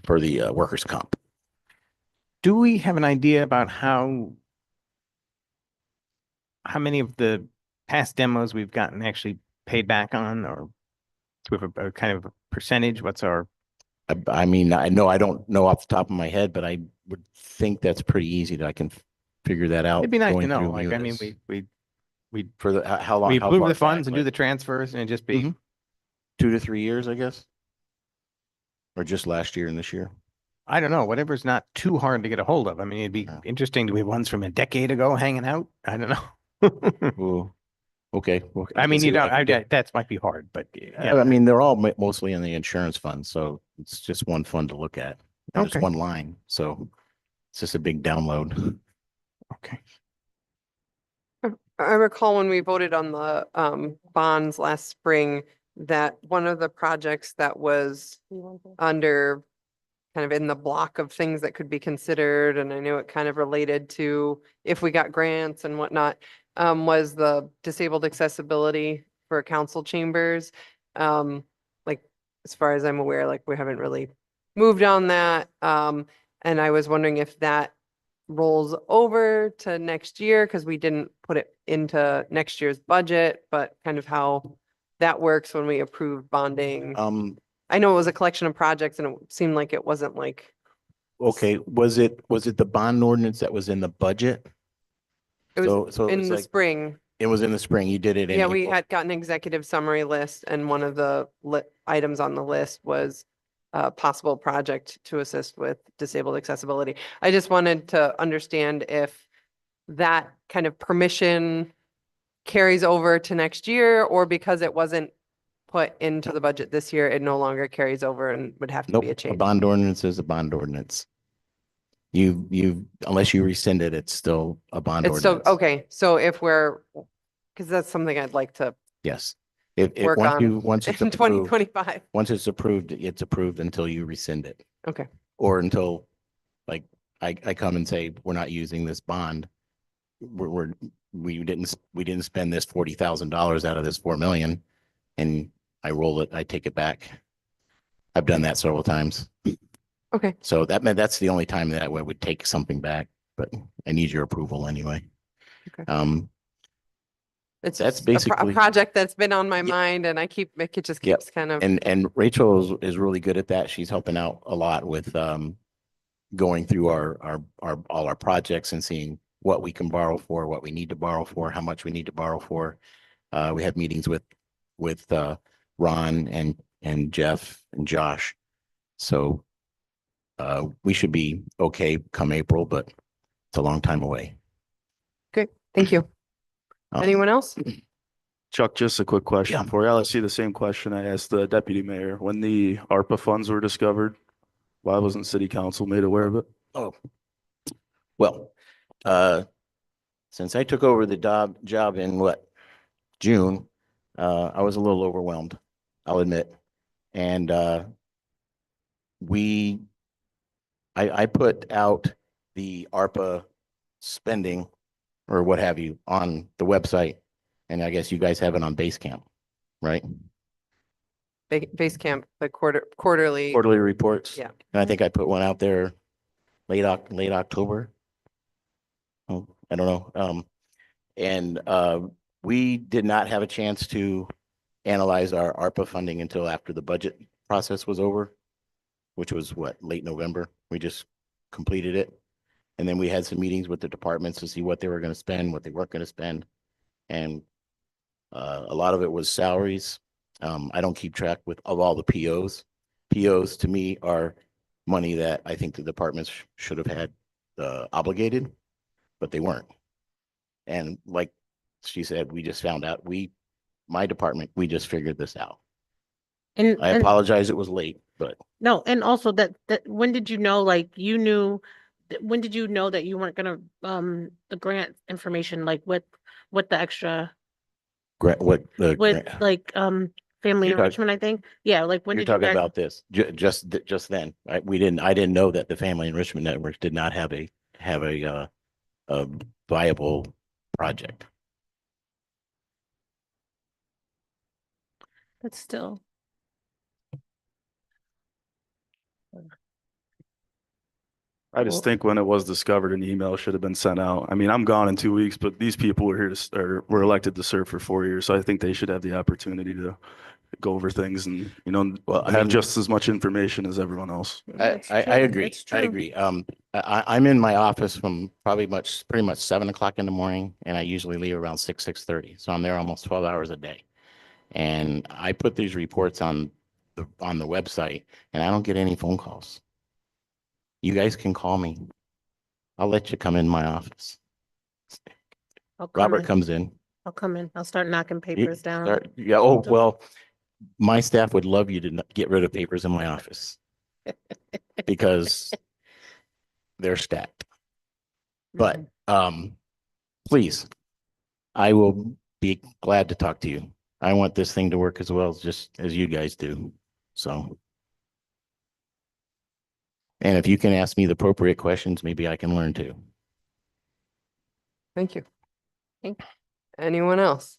for the workers' comp. Do we have an idea about how many of the past demos we've gotten actually paid back on, or do we have a kind of a percentage? What's our? I mean, I don't know off the top of my head, but I would think that's pretty easy that I can figure that out. It'd be nice to going know. through Like, I mean, this. we for the how long we how approve far the funds back, and do like the transfers, and just be 2 to 3 years, I guess, or just last year and this year. I don't know, whatever's not too hard to get a hold of. I mean, it'd be interesting. Do we have ones from a decade ago hanging out? I don't know. Ooh, okay. Well, I mean, see you what don't, can do. that might be hard, but yeah. I mean, they're all mostly in the insurance fund, so it's just one fund to look at. Not just Okay. one line, so it's just a big download. Okay. I recall when we voted on the bonds last spring, that one of the projects that was under kind of in the block of things that could be considered, and I knew it kind of related to if we got grants and whatnot, was the disabled accessibility for council chambers. Like, as far as I'm aware, like we haven't really moved on that. And I was wondering if that rolls over to next year, because we didn't put it into next year's budget, but kind of how that works when we approve bonding. I know it was a collection of projects and it seemed like it wasn't like, Okay, was it the bond ordinance that was in the budget? it was So it in was the like, spring. it was in the spring. You did it in Yeah, we April. had gotten an executive summary list, and one of the items on the list was a possible project to assist with disabled accessibility. I just wanted to understand if that kind of permission carries over to next year, or because it wasn't put into the budget this year, it no longer carries over and would have to Nope, be a a change. bond ordinance is a bond ordinance. Unless you rescind it, it's still a bond It's still, ordinance. okay, so if we're, because that's something I'd like to Yes. work on once it's in approved, 2025. once it's approved until you rescind it. Okay. Or until, like, I come and say, we're not using this bond. We didn't spend this $40,000 out of this 4 million, and I roll it, I take it back. I've done that several times. Okay. So that's the only time that I would take something back, but I need your approval anyway. Okay. That's just a basically project that's been on my mind, and it just Yep. keeps kind of. And Rachel is really good at that. She's helping out a lot with going through all our projects and seeing what we can borrow for, what we need to borrow for, how much we need to borrow for. We have meetings with Ron and Jeff and Josh. So we should be okay come April, but it's a long time away. Okay, thank you. Anyone else? Chuck, just a quick question for you. I see the same question I asked the deputy mayor. When the ARPA funds were discovered, why wasn't city council made aware of it? Oh, well, since I took over the job in June, I was a little overwhelmed, I'll admit. And I put out the ARPA spending or what have you on the website. And I guess you guys have it on Basecamp, right? Basecamp, the quarterly. Quarterly reports. Yeah. And I think I put one out there late October. Oh, I don't know. And we did not have a chance to analyze our ARPA funding until after the budget process was over, which was late November. We just completed it. And then we had some meetings with the departments to see what they were going to spend, what they weren't going to spend. And a lot of it was salaries. I don't keep track of all the POs. POs to me are money that I think the departments should have had obligated, but they weren't. And like she said, we just found out, my department, we just figured this out. And I apologize, it was late, but no, and also that when did you know, when did you know that you weren't gonna, the grant information, like what the extra, family You're enrichment, I think? Yeah, like when you're did you talking guys? about this, just then, right? I didn't know that the Family Enrichment Network did not have a viable project. But still. I just think when it was discovered, an email should have been sent out. I mean, I'm gone in 2 weeks, but these people were here were elected to serve for 4 years. So I think they should have the opportunity to go over things and, have just as much information as everyone else. I agree. I agree. I'm in my office from pretty much 7 o'clock in the morning, and I usually leave around 6:30. So I'm there almost 12 hours a day. And I put these reports on the website, and I don't get any phone calls. You guys can call me. I'll let you come in my office. Robert comes in. I'll come in. I'll start knocking papers down. Yeah. Oh, well, my staff would love you to get rid of papers in my office because they're stacked. But please, I will be glad to talk to you. I want this thing to work as well as you guys do. So. And if you can ask me the appropriate questions, maybe I can learn too. Thank you. Anyone else?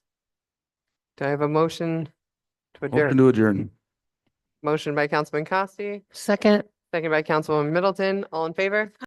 Do I have a motion to adjourn? Motion to adjourn. Motion by Councilman Costi, Second. second by Councilwoman Middleton. All in favor?